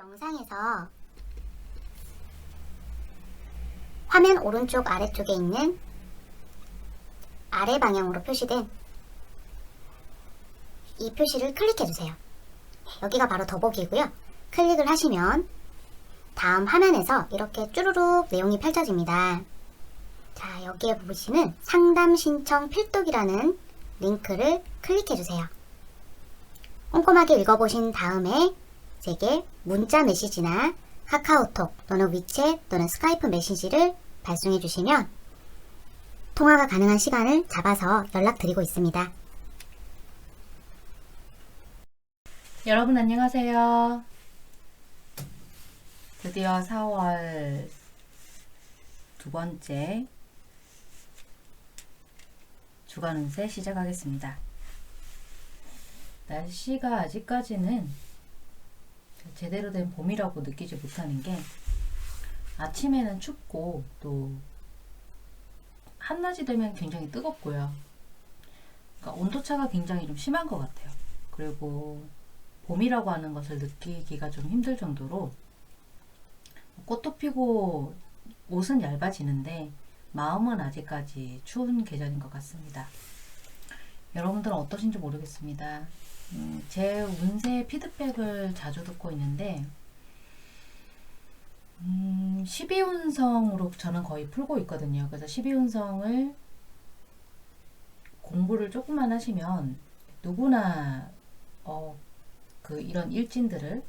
영상에서 화면 오른쪽 아래쪽에 있는 아래 방향으로 표시된 이 표시를 클릭해주세요. 여기가 바로 더보기고요. 클릭을 하시면 다음 화면에서 이렇게 쭈루룩 내용이 펼쳐집니다. 자, 여기에 보시는 상담 신청 필독이라는 링크를 클릭해주세요. 꼼꼼하게 읽어보신 다음에 제게 문자 메시지나 카카오톡 또는 위챗 또는 스카이프 메시지를 발송해 주시면 통화가 가능한 시간을 잡아서 연락드리고 있습니다. 여러분 안녕하세요. 드디어 4월 두 번째 주간 운세 시작하겠습니다. 날씨가 아직까지는 제대로 된 봄이라고 느끼지 못하는 게 아침에는 춥고 또 한낮이 되면 굉장히 뜨겁고요. 그러니까 온도차가 굉장히 좀 심한 것 같아요. 그리고 봄이라고 하는 것을 느끼기가 좀 힘들 정도로 꽃도 피고 옷은 얇아지는데 마음은 아직까지 추운 계절인 것 같습니다. 여러분들은 어떠신지 모르겠습니다. 제 운세 피드백을 자주 듣고 있는데 12운성으로 저는 거의 풀고 있거든요. 그래서 12운성을 공부를 조금만 하시면 누구나 이런 일진들을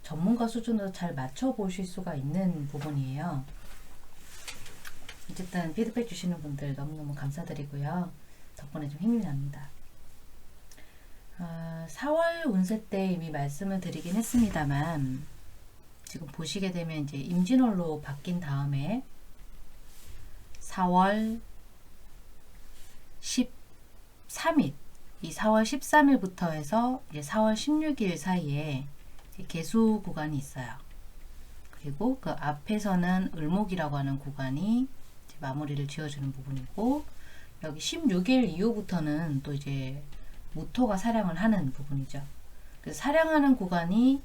전문가 수준으로 잘 맞춰보실 수가 있는 부분이에요. 어쨌든 피드백 주시는 분들 너무너무 감사드리고요. 덕분에 좀 힘이 납니다. 4월 운세 때 이미 말씀을 드리긴 했습니다만 지금 보시게 되면 이제 임진월로 바뀐 다음에 4월 13일 이 4월 13일부터 해서 이제 4월 16일 사이에 개수 구간이 있어요. 그리고 그 앞에서는 을목이라고 하는 구간이 이제 마무리를 지어주는 부분이고 여기 16일 이후부터는 또 이제 무토가 사량을 하는 부분이죠. 그래서 사량하는 구간이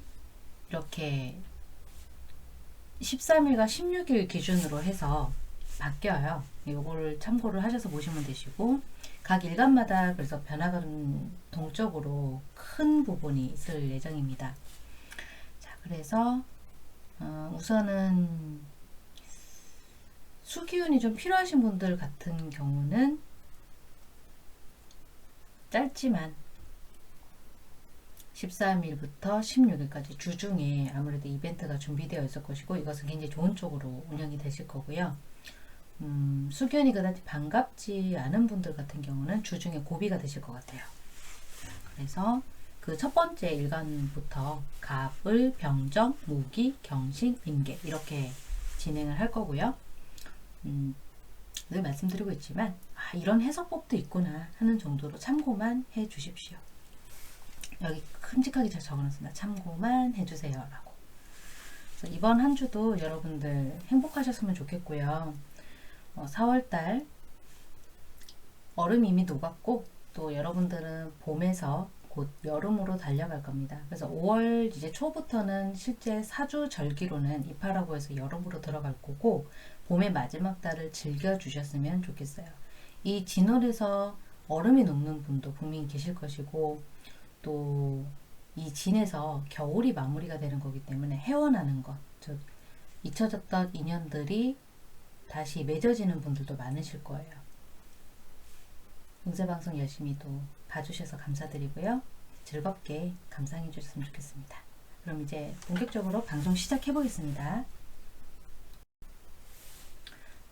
이렇게 13일과 16일 기준으로 해서 바뀌어요. 요거를 참고를 하셔서 보시면 되시고 각 일간마다 그래서 변화가 좀 동적으로 큰 부분이 있을 예정입니다. 자, 그래서 우선은 수기운이 좀 필요하신 분들 같은 경우는 짧지만 13일부터 16일까지 주중에 아무래도 이벤트가 준비되어 있을 것이고 이것은 굉장히 좋은 쪽으로 운영이 되실 거고요. 수견이 그다지 반갑지 않은 분들 같은 경우는 주중에 고비가 되실 것 같아요. 그래서 그 첫 번째 일간부터 갑, 을, 병정, 무기, 경신, 임계 이렇게 진행을 할 거고요. 늘 말씀드리고 있지만 이런 해석법도 있구나 하는 정도로 참고만 해 주십시오. 여기 큼직하게 잘 적어놨습니다. 참고만 해주세요 라고. 그래서 이번 한 주도 여러분들 행복하셨으면 좋겠고요. 4월달 얼음이 이미 녹았고 또 여러분들은 봄에서 곧 여름으로 달려갈 겁니다. 그래서 5월 이제 초부터는 실제 사주 절기로는 입하라고 해서 여름으로 들어갈 거고 봄의 마지막 달을 즐겨주셨으면 좋겠어요. 이 진월에서 얼음이 녹는 분도 분명히 계실 것이고 또 이 진에서 겨울이 마무리가 되는 거기 때문에 헤어나는 것, 즉 잊혀졌던 인연들이 다시 맺어지는 분들도 많으실 거예요. 운세방송 열심히 또 봐주셔서 감사드리고요. 즐겁게 감상해 주셨으면 좋겠습니다. 그럼 이제 본격적으로 방송 시작해 보겠습니다.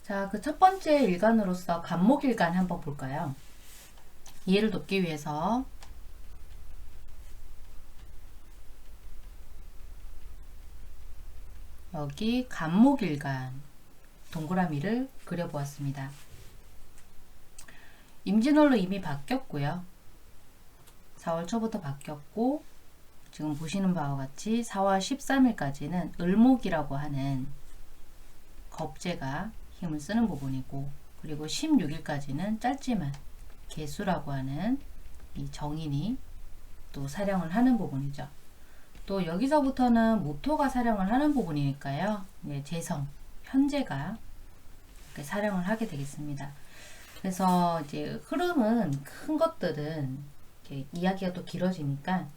자, 그 첫 번째 일간으로서 간목일간 한번 볼까요? 이해를 돕기 위해서 여기 간목일간 동그라미를 그려보았습니다. 임진월로 이미 바뀌었고요. 4월 초부터 바뀌었고 지금 보시는 바와 같이 4월 13일까지는 을목이라고 하는 겁재가 힘을 쓰는 부분이고 그리고 16일까지는 짧지만 개수라고 하는 이 정인이 또 사령을 하는 부분이죠. 또 여기서부터는 모토가 사령을 하는 부분이니까요. 이제 재성, 현재가 이렇게 사령을 하게 되겠습니다. 그래서 이제 흐름은 큰 것들은 이렇게 이야기가 또 길어지니까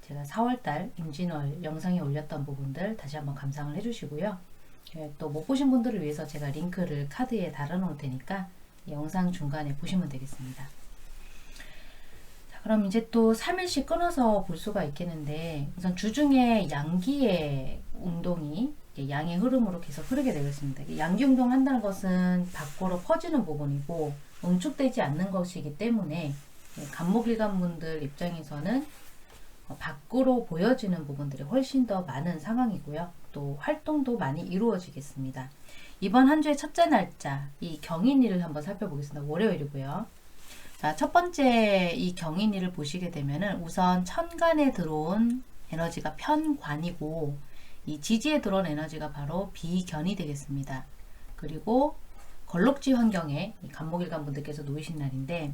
제가 4월달 임진월 영상에 올렸던 부분들 다시 한번 감상을 해주시고요. 또 못 보신 분들을 위해서 제가 링크를 카드에 달아 놓을 테니까 영상 중간에 보시면 되겠습니다. 자, 그럼 이제 또 3일씩 끊어서 볼 수가 있겠는데, 우선 주중에 양기의 운동이 양의 흐름으로 계속 흐르게 되겠습니다. 양기 운동 한다는 것은 밖으로 퍼지는 부분이고 응축되지 않는 것이기 때문에 간목일간 분들 입장에서는 밖으로 보여지는 부분들이 훨씬 더 많은 상황이고요. 또 활동도 많이 이루어지겠습니다. 이번 한 주의 첫째 날짜, 이 경인일을 한번 살펴보겠습니다. 월요일이고요. 자, 첫 번째 이 경인일을 보시게 되면은 우선 천간에 들어온 에너지가 편관이고, 이 지지에 들어온 에너지가 바로 비견이 되겠습니다. 그리고 걸록지 환경에 간목일간 분들께서 놓이신 날인데,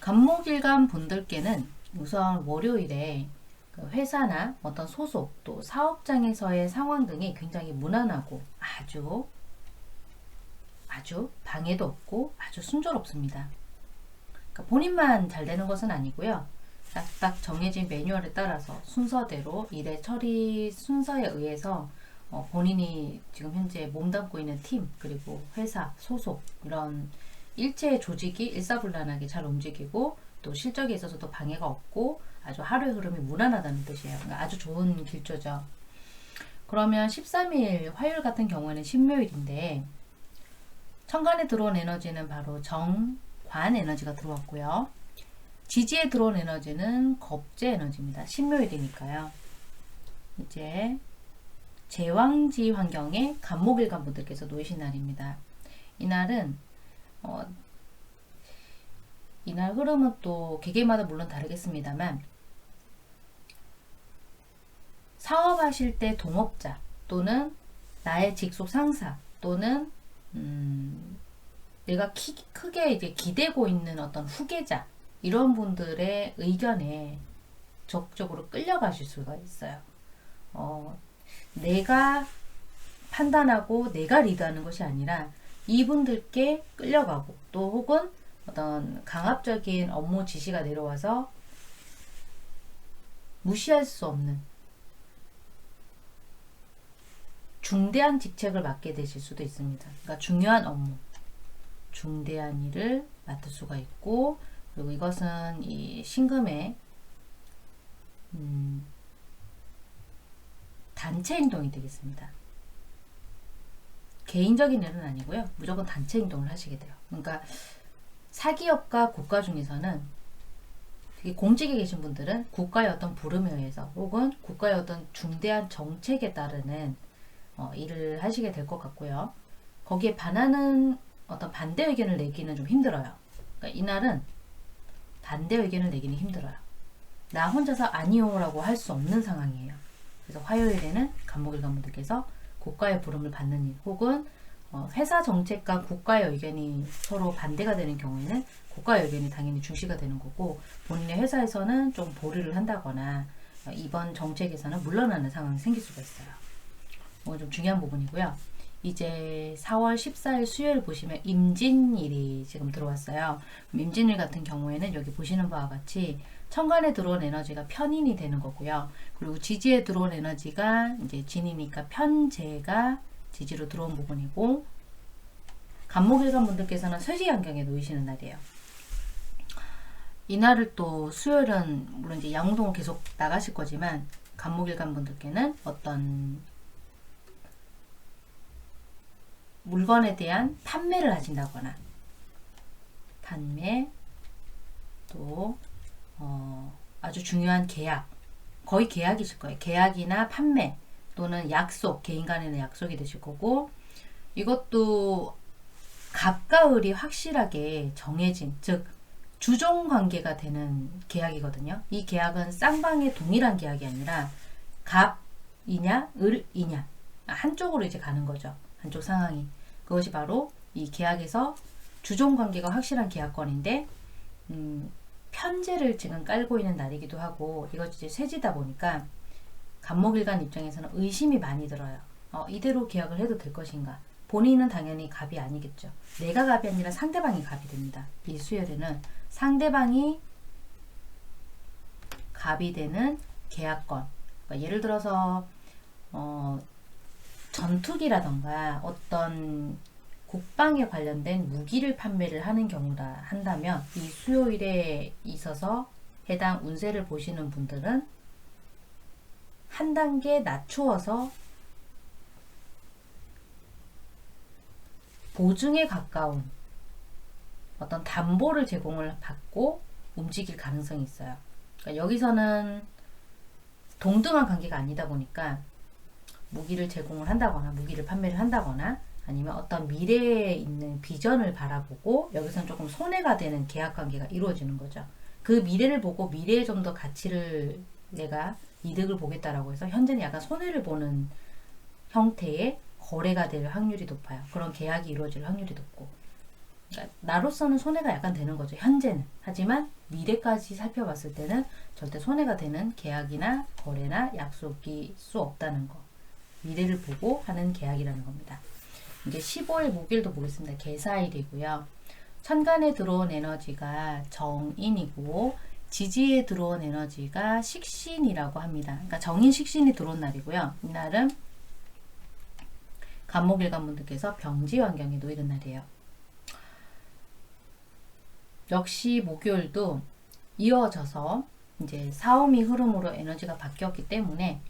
간목일간 분들께는 우선 월요일에 그 회사나 어떤 소속 또 사업장에서의 상황 등이 굉장히 무난하고 아주 방해도 없고 아주 순조롭습니다. 그러니까 본인만 잘 되는 것은 아니고요. 딱 정해진 매뉴얼에 따라서 순서대로 일의 처리 순서에 의해서 본인이 지금 현재 몸담고 있는 팀, 그리고 회사, 소속 이런 일체의 조직이 일사불란하게 잘 움직이고 또 실적에 있어서도 방해가 없고 아주 하루의 흐름이 무난하다는 뜻이에요. 그러니까 아주 좋은 길조죠. 그러면 13일 화요일 같은 경우에는 신묘일인데, 천간에 들어온 에너지는 바로 정관 에너지가 들어왔고요. 지지에 들어온 에너지는 겁재 에너지입니다. 신묘일이니까요. 이제 제왕지 환경에 간목일간 분들께서 놓이신 날입니다. 이날은 이날 흐름은 또 개개마다 물론 다르겠습니다만, 사업하실 때 동업자 또는 나의 직속 상사 또는 내가 크게 이제 기대고 있는 어떤 후계자, 이런 분들의 의견에 적극적으로 끌려가실 수가 있어요. 내가 판단하고 내가 리드하는 것이 아니라 이분들께 끌려가고, 또 혹은 어떤 강압적인 업무 지시가 내려와서 무시할 수 없는 중대한 직책을 맡게 되실 수도 있습니다. 그러니까 중요한 업무, 중대한 일을 맡을 수가 있고, 그리고 이것은 이 신금의 단체 행동이 되겠습니다. 개인적인 일은 아니고요. 무조건 단체 행동을 하시게 돼요. 그러니까 사기업과 국가 중에서는 공직에 계신 분들은 국가의 어떤 부름에 의해서 혹은 국가의 어떤 중대한 정책에 따르는 일을 하시게 될 것 같고요. 거기에 반하는 어떤 반대 의견을 내기는 좀 힘들어요. 그러니까 이날은 반대 의견을 내기는 힘들어요. 나 혼자서 아니요라고 할 수 없는 상황이에요. 그래서 화요일에는 간목일간 분들께서 국가의 부름을 받는 일, 혹은 회사 정책과 국가의 의견이 서로 반대가 되는 경우에는 국가의 의견이 당연히 중시가 되는 거고, 본인의 회사에서는 좀 보류를 한다거나 이번 정책에서는 물러나는 상황이 생길 수가 있어요. 이건 좀 중요한 부분이고요. 이제 4월 14일 수요일 보시면 임진일이 지금 들어왔어요. 임진일 같은 경우에는 여기 보시는 바와 같이 천간에 들어온 에너지가 편인이 되는 거고요. 그리고 지지에 들어온 에너지가 이제 진이니까 편재가 지지로 들어온 부분이고, 간목일간 분들께서는 쇠지 환경에 놓이시는 날이에요. 이날을 또 수요일은 물론 이제 양운동을 계속 나가실 거지만, 간목일간 분들께는 어떤 물건에 대한 판매를 하신다거나, 판매, 또 아주 중요한 계약, 거의 계약이실 거예요. 계약이나 판매 또는 약속, 개인 간의 약속이 되실 거고, 이것도 갑과 을이 확실하게 정해진, 즉 주종 관계가 되는 계약이거든요. 이 계약은 쌍방의 동일한 계약이 아니라 갑이냐 을이냐 한쪽으로 이제 가는 거죠. 한쪽 상황이. 그것이 바로 이 계약에서 주종 관계가 확실한 계약권인데, 편제를 지금 깔고 있는 날이기도 하고, 이거 이제 쇠지다 보니까 갑목일간 입장에서는 의심이 많이 들어요. 이대로 계약을 해도 될 것인가? 본인은 당연히 갑이 아니겠죠. 내가 갑이 아니라 상대방이 갑이 됩니다. 이 수열에는 상대방이 갑이 되는 계약권. 그러니까 예를 들어서 전투기라던가 어떤 국방에 관련된 무기를 판매를 하는 경우라 한다면, 이 수요일에 있어서 해당 운세를 보시는 분들은 한 단계 낮추어서 보증에 가까운 어떤 담보를 제공을 받고 움직일 가능성이 있어요. 그러니까 여기서는 동등한 관계가 아니다 보니까 무기를 제공을 한다거나 무기를 판매를 한다거나 아니면 어떤 미래에 있는 비전을 바라보고 여기서는 조금 손해가 되는 계약 관계가 이루어지는 거죠. 그 미래를 보고 미래에 좀 더 가치를, 내가 이득을 보겠다라고 해서 현재는 약간 손해를 보는 형태의 거래가 될 확률이 높아요. 그런 계약이 이루어질 확률이 높고, 그러니까 나로서는 손해가 약간 되는 거죠, 현재는. 하지만 미래까지 살펴봤을 때는 절대 손해가 되는 계약이나 거래나 약속이 수 없다는 거. 미래를 보고 하는 계약이라는 겁니다. 이제 15일 목요일도 보겠습니다. 개사일이고요. 천간에 들어온 에너지가 정인이고 지지에 들어온 에너지가 식신이라고 합니다. 그러니까 정인 식신이 들어온 날이고요. 이날은 갑목일간 분들께서 병지 환경에 놓이는 날이에요. 역시 목요일도 이어져서 이제 사오미 흐름으로 에너지가 바뀌었기 때문에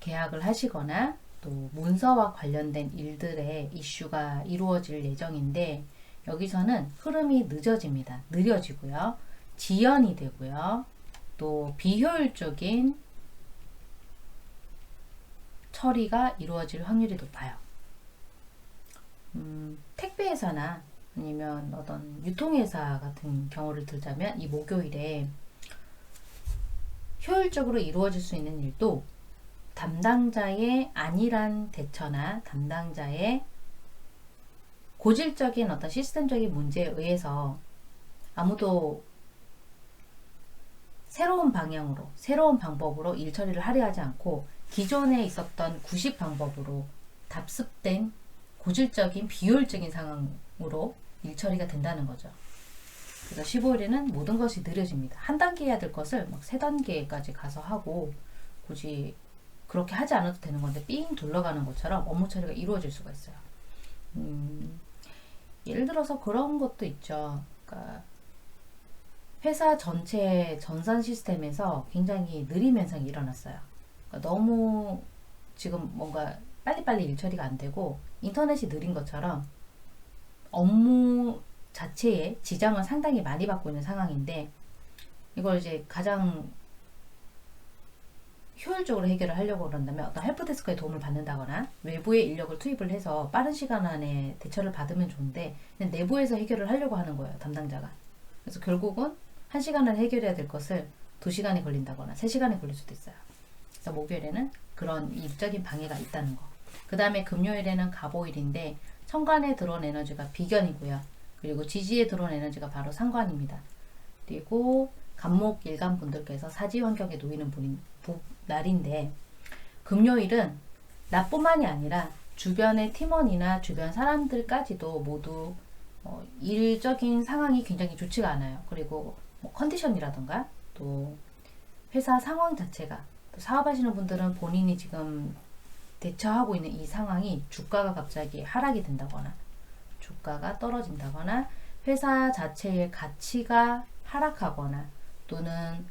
계약을 하시거나 또 문서와 관련된 일들의 이슈가 이루어질 예정인데, 여기서는 흐름이 늦어집니다. 느려지고요. 지연이 되고요. 또 비효율적인 처리가 이루어질 확률이 높아요. 택배회사나 아니면 어떤 유통회사 같은 경우를 들자면 이 목요일에 효율적으로 이루어질 수 있는 일도 담당자의 안일한 대처나 담당자의 고질적인 어떤 시스템적인 문제에 의해서 아무도 새로운 방향으로, 새로운 방법으로 일 처리를 하려 하지 않고 기존에 있었던 구식 방법으로 답습된 고질적인 비효율적인 상황으로 일 처리가 된다는 거죠. 그래서 15일에는 모든 것이 느려집니다. 한 단계 해야 될 것을 막 세 단계까지 가서 하고, 굳이 그렇게 하지 않아도 되는 건데 삥 둘러가는 것처럼 업무 처리가 이루어질 수가 있어요. 예를 들어서 그런 것도 있죠. 그러니까 회사 전체 전산 시스템에서 굉장히 느림 현상이 일어났어요. 그러니까 너무 지금 뭔가 빨리빨리 일 처리가 안 되고 인터넷이 느린 것처럼 업무 자체에 지장을 상당히 많이 받고 있는 상황인데, 이걸 이제 가장 효율적으로 해결을 하려고 그런다면 어떤 헬프데스크의 도움을 받는다거나 외부의 인력을 투입을 해서 빠른 시간 안에 대처를 받으면 좋은데, 그냥 내부에서 해결을 하려고 하는 거예요, 담당자가. 그래서 결국은 1시간 안에 해결해야 될 것을 2시간이 걸린다거나 3시간이 걸릴 수도 있어요. 그래서 목요일에는 그런 일적인 방해가 있다는 거. 그 다음에 금요일에는 갑오일인데 천간에 들어온 에너지가 비견이고요. 그리고 지지에 들어온 에너지가 바로 상관입니다. 그리고 갑목 일간 분들께서 사지 환경에 놓이는 날인데, 금요일은 나뿐만이 아니라 주변의 팀원이나 주변 사람들까지도 모두 일적인 상황이 굉장히 좋지가 않아요. 그리고 컨디션이라던가 또 회사 상황 자체가, 또 사업하시는 분들은 본인이 지금 대처하고 있는 이 상황이 주가가 갑자기 하락이 된다거나 주가가 떨어진다거나 회사 자체의 가치가 하락하거나 또는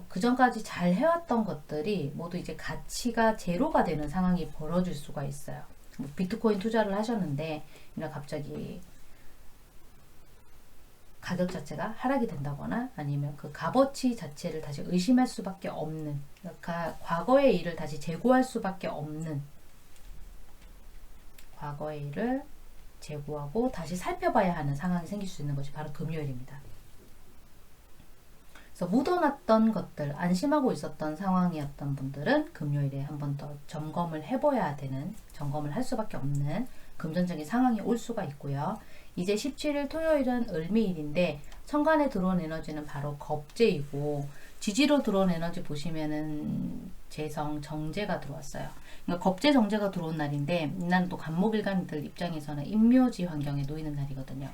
그 전까지 잘 해왔던 것들이 모두 이제 가치가 제로가 되는 상황이 벌어질 수가 있어요. 뭐 비트코인 투자를 하셨는데 이날 갑자기 가격 자체가 하락이 된다거나 아니면 그 값어치 자체를 다시 의심할 수밖에 없는, 그러니까 과거의 일을 다시 재고할 수밖에 없는, 과거의 일을 재고하고 다시 살펴봐야 하는 상황이 생길 수 있는 것이 바로 금요일입니다. 그래서 묻어놨던 것들, 안심하고 있었던 상황이었던 분들은 금요일에 한 번 더 점검을 해봐야 되는, 점검을 할 수밖에 없는 금전적인 상황이 올 수가 있고요. 이제 17일 토요일은 을미일인데 천간에 들어온 에너지는 바로 겁재이고 지지로 들어온 에너지 보시면은 재성, 정제가 들어왔어요. 그러니까 겁재, 정제가 들어온 날인데 이날은 또 간목일간들 입장에서는 임묘지 환경에 놓이는 날이거든요.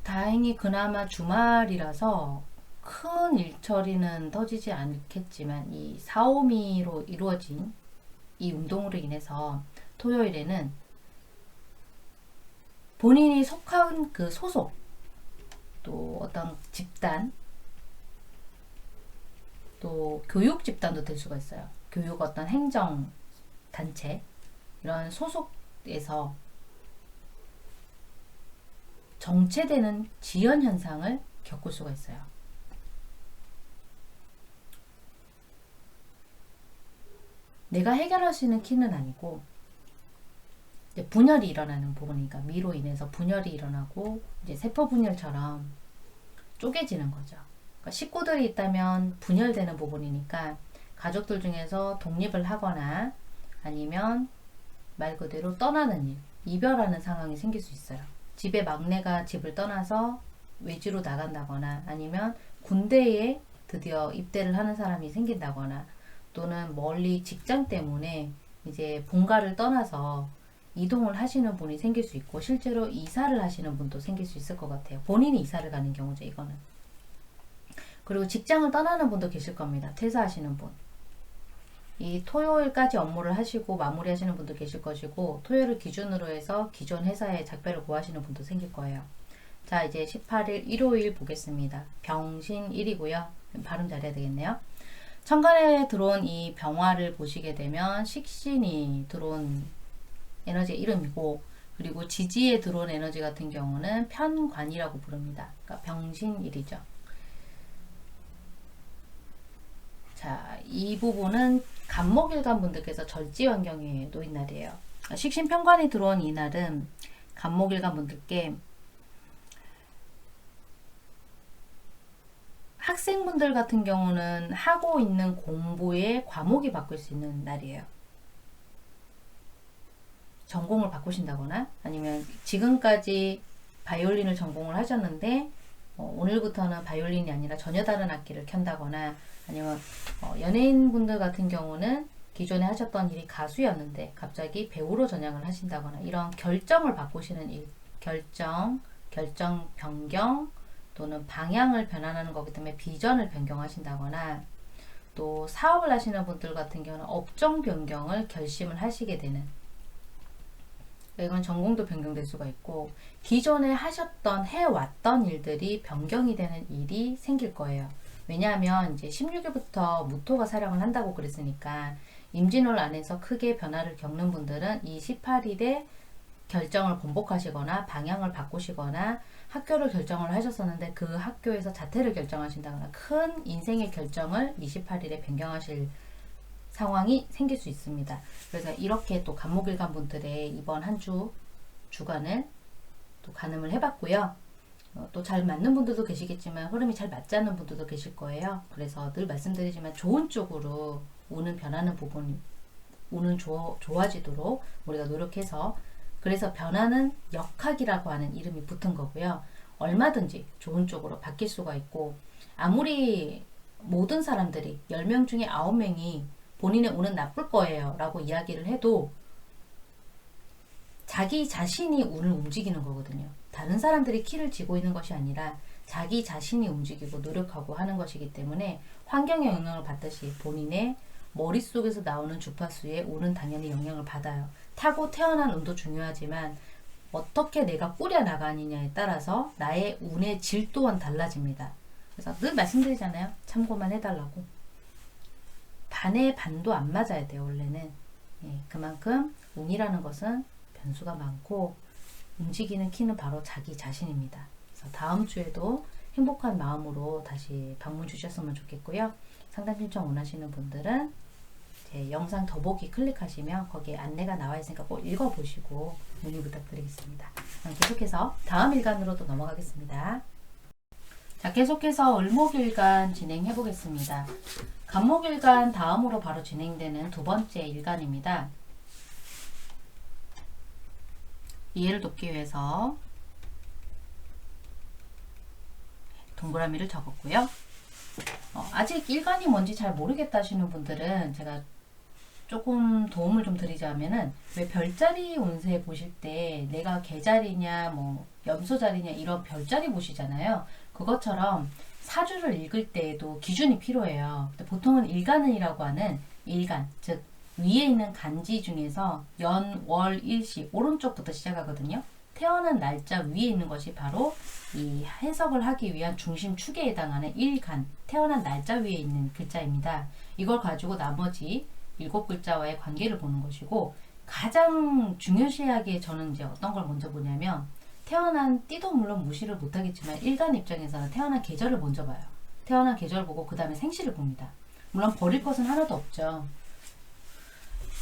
다행히 그나마 주말이라서 큰 일처리는 터지지 않겠지만 이 사오미로 이루어진 이 운동으로 인해서 토요일에는 본인이 속한 그 소속 또 어떤 집단 또 교육 집단도 될 수가 있어요. 교육 어떤 행정 단체 이런 소속에서 정체되는 지연 현상을 겪을 수가 있어요. 내가 해결할 수 있는 키는 아니고 이제 분열이 일어나는 부분이니까 미로 인해서 분열이 일어나고 이제 세포 분열처럼 쪼개지는 거죠. 그러니까 식구들이 있다면 분열되는 부분이니까 가족들 중에서 독립을 하거나 아니면 말 그대로 떠나는 일, 이별하는 상황이 생길 수 있어요. 집의 막내가 집을 떠나서 외지로 나간다거나 아니면 군대에 드디어 입대를 하는 사람이 생긴다거나 또는 멀리 직장 때문에 이제 본가를 떠나서 이동을 하시는 분이 생길 수 있고 실제로 이사를 하시는 분도 생길 수 있을 것 같아요. 본인이 이사를 가는 경우죠, 이거는. 그리고 직장을 떠나는 분도 계실 겁니다. 퇴사하시는 분. 이 토요일까지 업무를 하시고 마무리하시는 분도 계실 것이고 토요일을 기준으로 해서 기존 회사에 작별을 고하시는 분도 생길 거예요. 자, 이제 18일 일요일 보겠습니다. 병신일이고요. 발음 잘해야 되겠네요. 천간에 들어온 이 병화를 보시게 되면 식신이 들어온 에너지의 이름이고 그리고 지지에 들어온 에너지 같은 경우는 편관이라고 부릅니다. 그러니까 병신일이죠. 자, 이 부분은 간목일간 분들께서 절지 환경에 놓인 날이에요. 식신편관이 들어온 이 날은 간목일간 분들께 학생분들 같은 경우는 하고 있는 공부에 과목이 바뀔 수 있는 날이에요. 전공을 바꾸신다거나 아니면 지금까지 바이올린을 전공을 하셨는데 오늘부터는 바이올린이 아니라 전혀 다른 악기를 켠다거나 아니면 연예인분들 같은 경우는 기존에 하셨던 일이 가수였는데 갑자기 배우로 전향을 하신다거나 이런 결정을 바꾸시는 일, 결정 변경 또는 방향을 변환하는 거기 때문에 비전을 변경하신다거나 또 사업을 하시는 분들 같은 경우는 업종 변경을 결심을 하시게 되는 이건 전공도 변경될 수가 있고 기존에 하셨던 해왔던 일들이 변경이 되는 일이 생길 거예요. 왜냐하면 이제 16일부터 무토가 사령을 한다고 그랬으니까 임진월 안에서 크게 변화를 겪는 분들은 이 18일에 결정을 번복하시거나 방향을 바꾸시거나 학교를 결정을 하셨었는데 그 학교에서 자퇴를 결정하신다거나 큰 인생의 결정을 28일에 변경하실 상황이 생길 수 있습니다. 그래서 이렇게 또 간목일간 분들의 이번 한 주간을 또 가늠을 해봤고요. 또 잘 맞는 분들도 계시겠지만 흐름이 잘 맞지 않는 분들도 계실 거예요. 그래서 늘 말씀드리지만 좋은 쪽으로 오는 변하는 부분이 오는 좋아지도록 우리가 노력해서 그래서 변하는 역학이라고 하는 이름이 붙은 거고요. 얼마든지 좋은 쪽으로 바뀔 수가 있고 아무리 모든 사람들이 10명 중에 9명이 본인의 운은 나쁠 거예요 라고 이야기를 해도 자기 자신이 운을 움직이는 거거든요. 다른 사람들이 키를 쥐고 있는 것이 아니라 자기 자신이 움직이고 노력하고 하는 것이기 때문에 환경의 영향을 받듯이 본인의 머릿속에서 나오는 주파수에 운은 당연히 영향을 받아요. 타고 태어난 운도 중요하지만 어떻게 내가 꾸려나가느냐에 따라서 나의 운의 질 또한 달라집니다. 그래서 늘 말씀드리잖아요. 참고만 해달라고. 반의 반도 안 맞아야 돼요. 원래는. 예, 그만큼 운이라는 것은 변수가 많고 움직이는 키는 바로 자기 자신입니다. 그래서 다음 주에도 행복한 마음으로 다시 방문 주셨으면 좋겠고요. 상담 신청 원하시는 분들은 제 영상 더보기 클릭하시면 거기에 안내가 나와 있으니까 꼭 읽어보시고 문의 부탁드리겠습니다. 계속해서 다음 일간으로도 넘어가겠습니다. 자, 계속해서 을목일간 진행해 보겠습니다. 간목일간 다음으로 바로 진행되는 두 번째 일간입니다. 이해를 돕기 위해서 동그라미를 적었고요. 아직 일간이 뭔지 잘 모르겠다 하시는 분들은 제가 조금 도움을 좀 드리자면은, 왜 별자리 운세 보실 때 내가 개자리냐 뭐 염소자리냐 이런 별자리 보시잖아요. 그것처럼 사주를 읽을 때에도 기준이 필요해요. 근데 보통은 일간이라고 하는 일간, 즉 위에 있는 간지 중에서 연, 월, 일시 오른쪽부터 시작하거든요. 태어난 날짜 위에 있는 것이 바로 이 해석을 하기 위한 중심축에 해당하는 일간, 태어난 날짜 위에 있는 글자입니다. 이걸 가지고 나머지 7글자와의 관계를 보는 것이고, 가장 중요시하게 저는 이제 어떤 걸 먼저 보냐면, 태어난 띠도 물론 무시를 못하겠지만 일간 입장에서는 태어난 계절을 먼저 봐요. 태어난 계절 보고 그 다음에 생시를 봅니다. 물론 버릴 것은 하나도 없죠.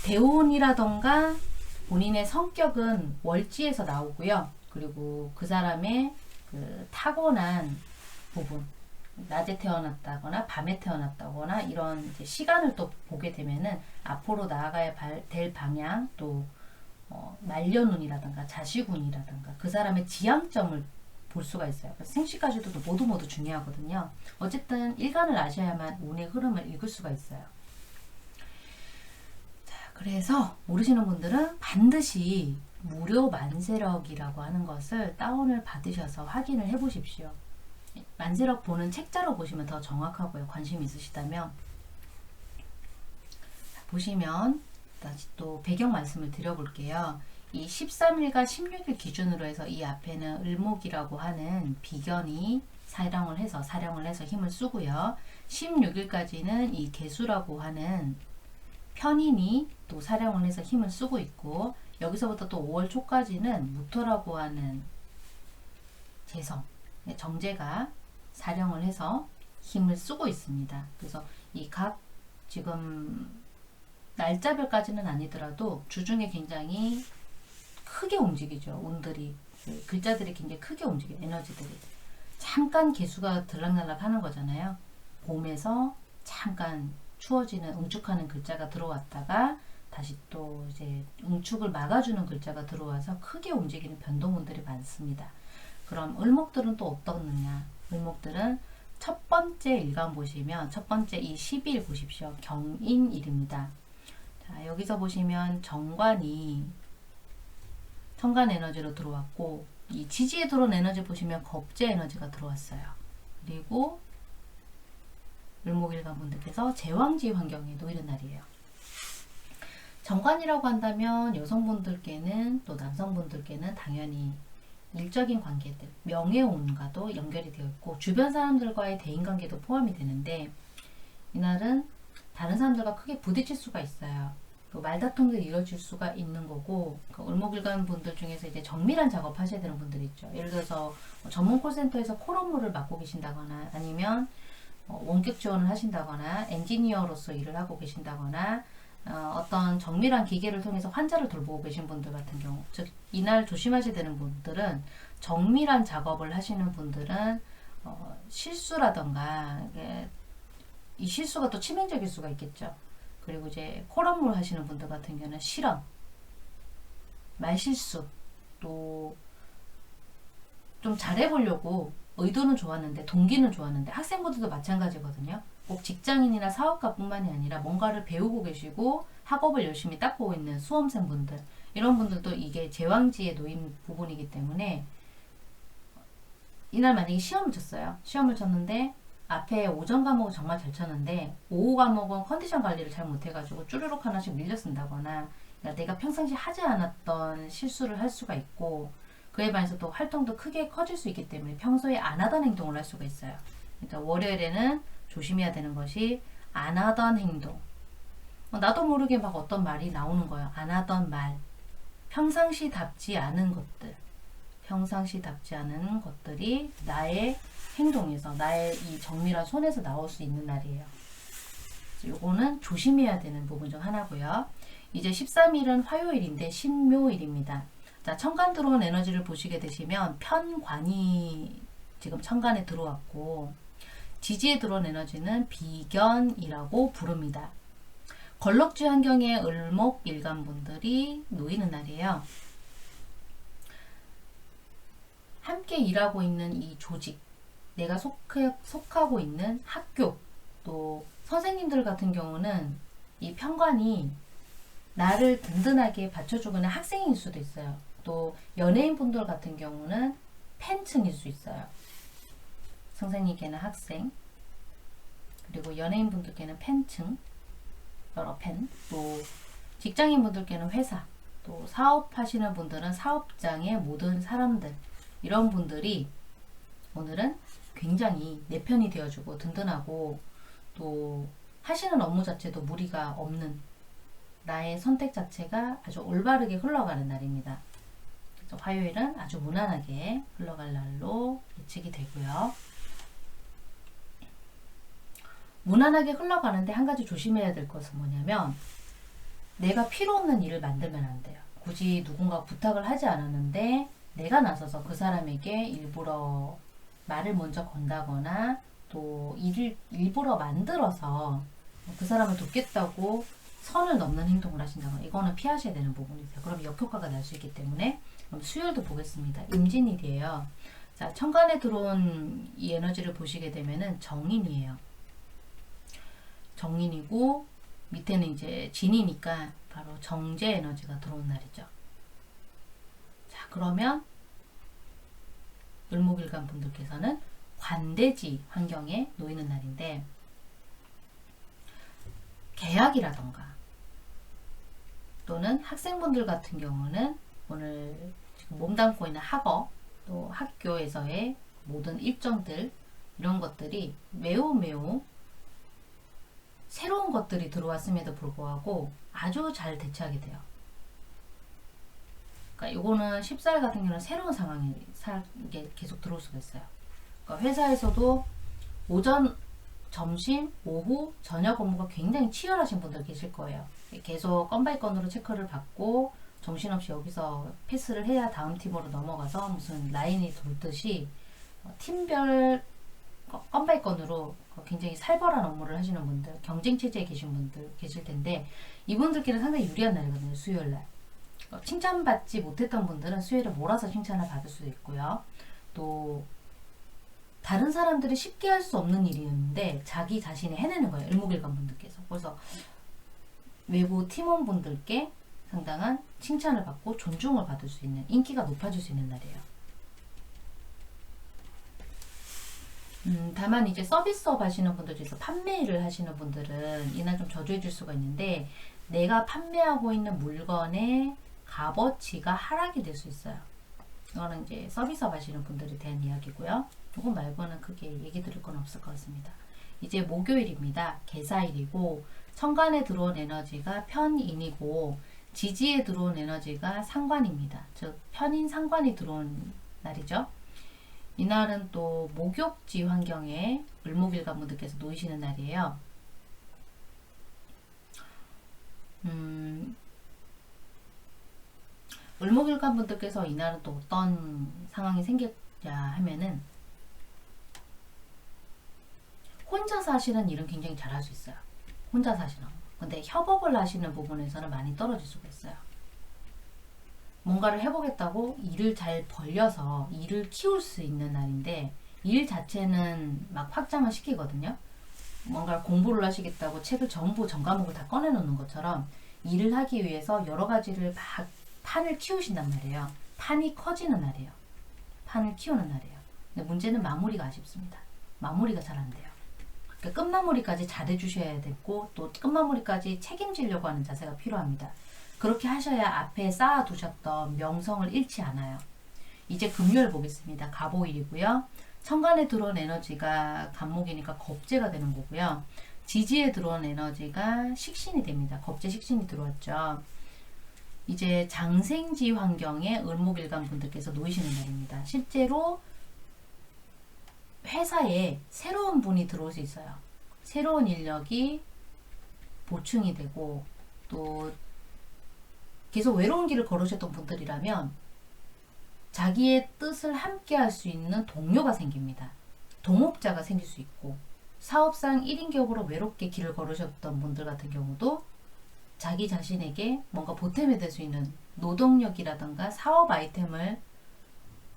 대운이라던가 본인의 성격은 월지에서 나오고요. 그리고 그 사람의 그 타고난 부분, 낮에 태어났다거나 밤에 태어났다거나 이런 이제 시간을 또 보게 되면은 앞으로 나아가야 될 방향, 또 말년운이라든가 자식운이라든가 그 사람의 지향점을 볼 수가 있어요. 그래서 생시까지도 모두 중요하거든요. 어쨌든 일간을 아셔야만 운의 흐름을 읽을 수가 있어요. 자, 그래서 모르시는 분들은 반드시 무료 만세력이라고 하는 것을 다운을 받으셔서 확인을 해 보십시오. 만세력 보는 책자로 보시면 더 정확하고요. 관심 있으시다면. 보시면 다시 또 배경 말씀을 드려볼게요. 이 13일과 16일 기준으로 해서 이 앞에는 을목이라고 하는 비견이 사령을 해서 힘을 쓰고요. 16일까지는 이 개수라고 하는 편인이 또 사령을 해서 힘을 쓰고 있고, 여기서부터 또 5월 초까지는 무토라고 하는 재성, 정제가 사령을 해서 힘을 쓰고 있습니다. 그래서 이 각 지금 날짜별까지는 아니더라도 주중에 굉장히 크게 움직이죠. 운들이, 글자들이 굉장히 크게 움직여요. 에너지들이. 잠깐 개수가 들락날락 하는 거잖아요. 봄에서 잠깐 추워지는 응축하는 글자가 들어왔다가 다시 또 이제 응축을 막아주는 글자가 들어와서 크게 움직이는 변동운들이 많습니다. 그럼 을목들은 또 어떻느냐? 을목들은 첫 번째 일간 보시면 첫 번째 이 12일 보십시오. 경인일입니다. 자, 여기서 보시면 정관이 천간 에너지로 들어왔고, 이 지지에 들어온 에너지 보시면 겁재 에너지가 들어왔어요. 그리고 을목일간 분들께서 제왕지 환경에 놓이는 날이에요. 정관이라고 한다면 여성분들께는 또 남성분들께는 당연히 일적인 관계들, 명예운과도 연결이 되어 있고 주변 사람들과의 대인관계도 포함이 되는데, 이날은 다른 사람들과 크게 부딪힐 수가 있어요. 그 말다툼도 이루어질 수가 있는 거고, 그 을목일간 분들 중에서 이제 정밀한 작업 하셔야 되는 분들이 있죠. 예를 들어서 전문 콜센터에서 콜 업무를 맡고 계신다거나, 아니면 원격 지원을 하신다거나, 엔지니어로서 일을 하고 계신다거나, 어떤 정밀한 기계를 통해서 환자를 돌보고 계신 분들 같은 경우, 즉 이날 조심하셔야 되는 분들은, 정밀한 작업을 하시는 분들은 실수라던가, 이 실수가 또 치명적일 수가 있겠죠. 그리고 이제 콜 업무를 하시는 분들 같은 경우는 실언, 말실수, 또 좀 잘해보려고 의도는 좋았는데, 동기는 좋았는데, 학생분들도 마찬가지거든요. 꼭 직장인이나 사업가 뿐만이 아니라 뭔가를 배우고 계시고 학업을 열심히 닦고 있는 수험생분들, 이런 분들도 이게 제왕지에 놓인 부분이기 때문에, 이날 만약에 시험을 쳤어요. 시험을 쳤는데 앞에 오전 과목은 정말 잘 쳤는데 오후 과목은 컨디션 관리를 잘 못해가지고 쭈루룩 하나씩 밀려 쓴다거나, 그러니까 내가 평상시 하지 않았던 실수를 할 수가 있고, 그에 반해서 또 활동도 크게 커질 수 있기 때문에 평소에 안 하던 행동을 할 수가 있어요. 그러니까 월요일에는 조심해야 되는 것이 안 하던 행동. 나도 모르게 막 어떤 말이 나오는 거예요. 안 하던 말. 평상시답지 않은 것들. 평상시답지 않은 것들이 나의 행동에서, 나의 이 정밀한 손에서 나올 수 있는 날이에요. 요거는 조심해야 되는 부분 중 하나고요. 이제 13일은 화요일인데 신묘일입니다. 자, 천간 들어온 에너지를 보시게 되시면 편관이 지금 천간에 들어왔고, 지지에 들어온 에너지는 비견이라고 부릅니다. 걸럭지 환경에 을목 일간분들이 놓이는 날이에요. 함께 일하고 있는 이 조직, 내가 속하고 있는 학교, 또 선생님들 같은 경우는 이 편관이 나를 든든하게 받쳐주고 있는 학생일 수도 있어요. 또 연예인 분들 같은 경우는 팬층일 수 있어요. 선생님께는 학생, 그리고 연예인 분들께는 팬층, 여러 팬, 또 직장인 분들께는 회사, 또 사업하시는 분들은 사업장의 모든 사람들, 이런 분들이 오늘은 굉장히 내 편이 되어주고 든든하고 또 하시는 업무 자체도 무리가 없는 나의 선택 자체가 아주 올바르게 흘러가는 날입니다. 그래서 화요일은 아주 무난하게 흘러갈 날로 예측이 되고요. 무난하게 흘러가는데 한 가지 조심해야 될 것은 뭐냐면 내가 필요 없는 일을 만들면 안 돼요. 굳이 누군가 부탁을 하지 않았는데 내가 나서서 그 사람에게 일부러 말을 먼저 건다거나 또 일을 일부러 만들어서 그 사람을 돕겠다고 선을 넘는 행동을 하신다거나 이거는 피하셔야 되는 부분이세요. 그럼 역효과가 날 수 있기 때문에 그럼 수요일도 보겠습니다. 임진일이에요. 자, 천간에 들어온 이 에너지를 보시게 되면은 정인이에요. 정인이고 밑에는 이제 진이니까 바로 정제 에너지가 들어온 날이죠. 자, 그러면 을목일간 분들께서는 관대지 환경에 놓이는 날인데 계약이라던가 또는 학생분들 같은 경우는 오늘 지금 몸담고 있는 학업 또 학교에서의 모든 일정들 이런 것들이 매우 새로운 것들이 들어왔음에도 불구하고 아주 잘 대처하게 돼요. 그러니까 요거는 14일 같은 경우는 새로운 상황이 이게 계속 들어올 수가 있어요. 그러니까 회사에서도 오전, 점심, 오후, 저녁 업무가 굉장히 치열하신 분들 계실 거예요. 계속 건 바이 건으로 체크를 받고 정신없이 여기서 패스를 해야 다음 팀으로 넘어가서 무슨 라인이 돌듯이 팀별 건 바이 건으로 굉장히 살벌한 업무를 하시는 분들, 경쟁 체제에 계신 분들 계실 텐데 이분들께는 상당히 유리한 날이거든요. 수요일날. 칭찬받지 못했던 분들은 수요일에 몰아서 칭찬을 받을 수도 있고요. 또 다른 사람들이 쉽게 할 수 없는 일이었는데 자기 자신이 해내는 거예요. 을목일간 분들께서. 그래서 외부 팀원분들께 상당한 칭찬을 받고 존중을 받을 수 있는, 인기가 높아질 수 있는 날이에요. 다만 이제 서비스업 하시는 분들 중에서 판매 일을 하시는 분들은 이날 좀 저조해질 수가 있는데 내가 판매하고 있는 물건의 값어치가 하락이 될 수 있어요. 이거는 이제 서비스업 하시는 분들에 대한 이야기고요. 이거 말고는 크게 얘기 드릴 건 없을 것 같습니다. 이제 목요일입니다. 개사일이고 천간에 들어온 에너지가 편인이고 지지에 들어온 에너지가 상관입니다. 즉 편인 상관이 들어온 날이죠. 이날은 또 목욕지 환경에 을목일간 분들께서 놓이시는 날이에요. 을목일간 분들께서 이날은 또 어떤 상황이 생겼냐 하면은 혼자서 하시는 일은 굉장히 잘할 수 있어요. 혼자서 하시는 거. 근데 협업을 하시는 부분에서는 많이 떨어질 수가 있어요. 뭔가를 해보겠다고 일을 잘 벌려서 일을 키울 수 있는 날인데 일 자체는 막 확장을 시키거든요. 뭔가 공부를 하시겠다고 책을 전부 전 과목을 다 꺼내놓는 것처럼 일을 하기 위해서 여러 가지를 막 판을 키우신단 말이에요. 판이 커지는 날이에요. 판을 키우는 날이에요. 근데 문제는 마무리가 아쉽습니다. 마무리가 잘 안 돼요. 그러니까 끝마무리까지 잘해 주셔야 되고 또 끝마무리까지 책임지려고 하는 자세가 필요합니다. 그렇게 하셔야 앞에 쌓아두셨던 명성을 잃지 않아요. 이제 금요일 보겠습니다. 갑오일이고요. 천간에 들어온 에너지가 간목이니까 겁재가 되는 거고요. 지지에 들어온 에너지가 식신이 됩니다. 겁재 식신이 들어왔죠. 이제 장생지 환경에 을목일간 분들께서 놓이시는 날입니다. 실제로 회사에 새로운 분이 들어올 수 있어요. 새로운 인력이 보충이 되고 또 계속 외로운 길을 걸으셨던 분들이라면 자기의 뜻을 함께 할 수 있는 동료가 생깁니다. 동업자가 생길 수 있고 사업상 1인 격으로 외롭게 길을 걸으셨던 분들 같은 경우도 자기 자신에게 뭔가 보탬이 될 수 있는 노동력이라든가 사업 아이템을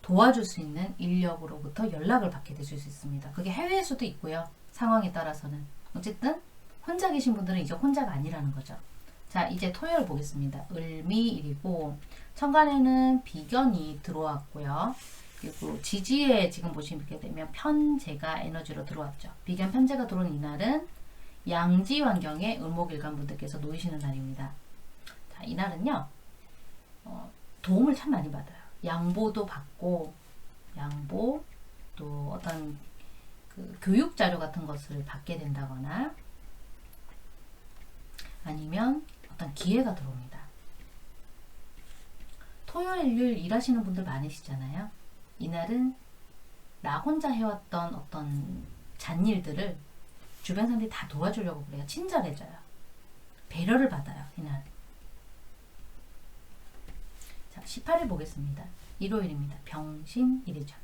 도와줄 수 있는 인력으로부터 연락을 받게 되실 수 있습니다. 그게 해외일 수도 있고요. 상황에 따라서는. 어쨌든 혼자 계신 분들은 이제 혼자가 아니라는 거죠. 자, 이제 토요일 보겠습니다. 을미일이고 천간에는 비견이 들어왔고요. 그리고 지지에 지금 보시게 되면 편재가 에너지로 들어왔죠. 비견 편재가 들어온 이날은 양지 환경에 을목일간 분들께서 놓이시는 날입니다. 자, 이날은요. 도움을 참 많이 받아요. 양보도 받고, 양보, 또 어떤 그 교육 자료 같은 것을 받게 된다거나 아니면 어떤 기회가 들어옵니다. 토요일 일하시는 분들 많으시잖아요. 이날은 나 혼자 해왔던 어떤 잔일들을 주변 사람들이 다 도와주려고 그래요. 친절해져요. 배려를 받아요. 이날. 자, 18일 보겠습니다. 일요일입니다. 병신일이죠.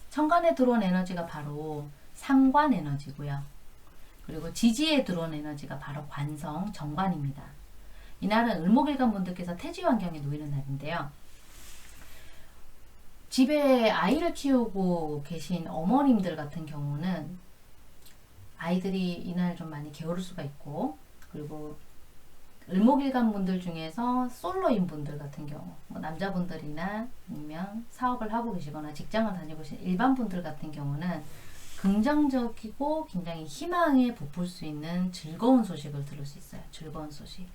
천간에 들어온 에너지가 바로 상관 에너지고요. 그리고 지지에 들어온 에너지가 바로 관성, 정관입니다. 이날은 을목일간 분들께서 태지 환경에 놓이는 날인데요. 집에 아이를 키우고 계신 어머님들 같은 경우는 아이들이 이날 좀 많이 게으를 수가 있고, 그리고 을목일간 분들 중에서 솔로인 분들 같은 경우, 뭐 남자분들이나 아니면 사업을 하고 계시거나 직장을 다니고 계신 일반 분들 같은 경우는 긍정적이고 굉장히 희망에 부풀 수 있는 즐거운 소식을 들을 수 있어요. 즐거운 소식.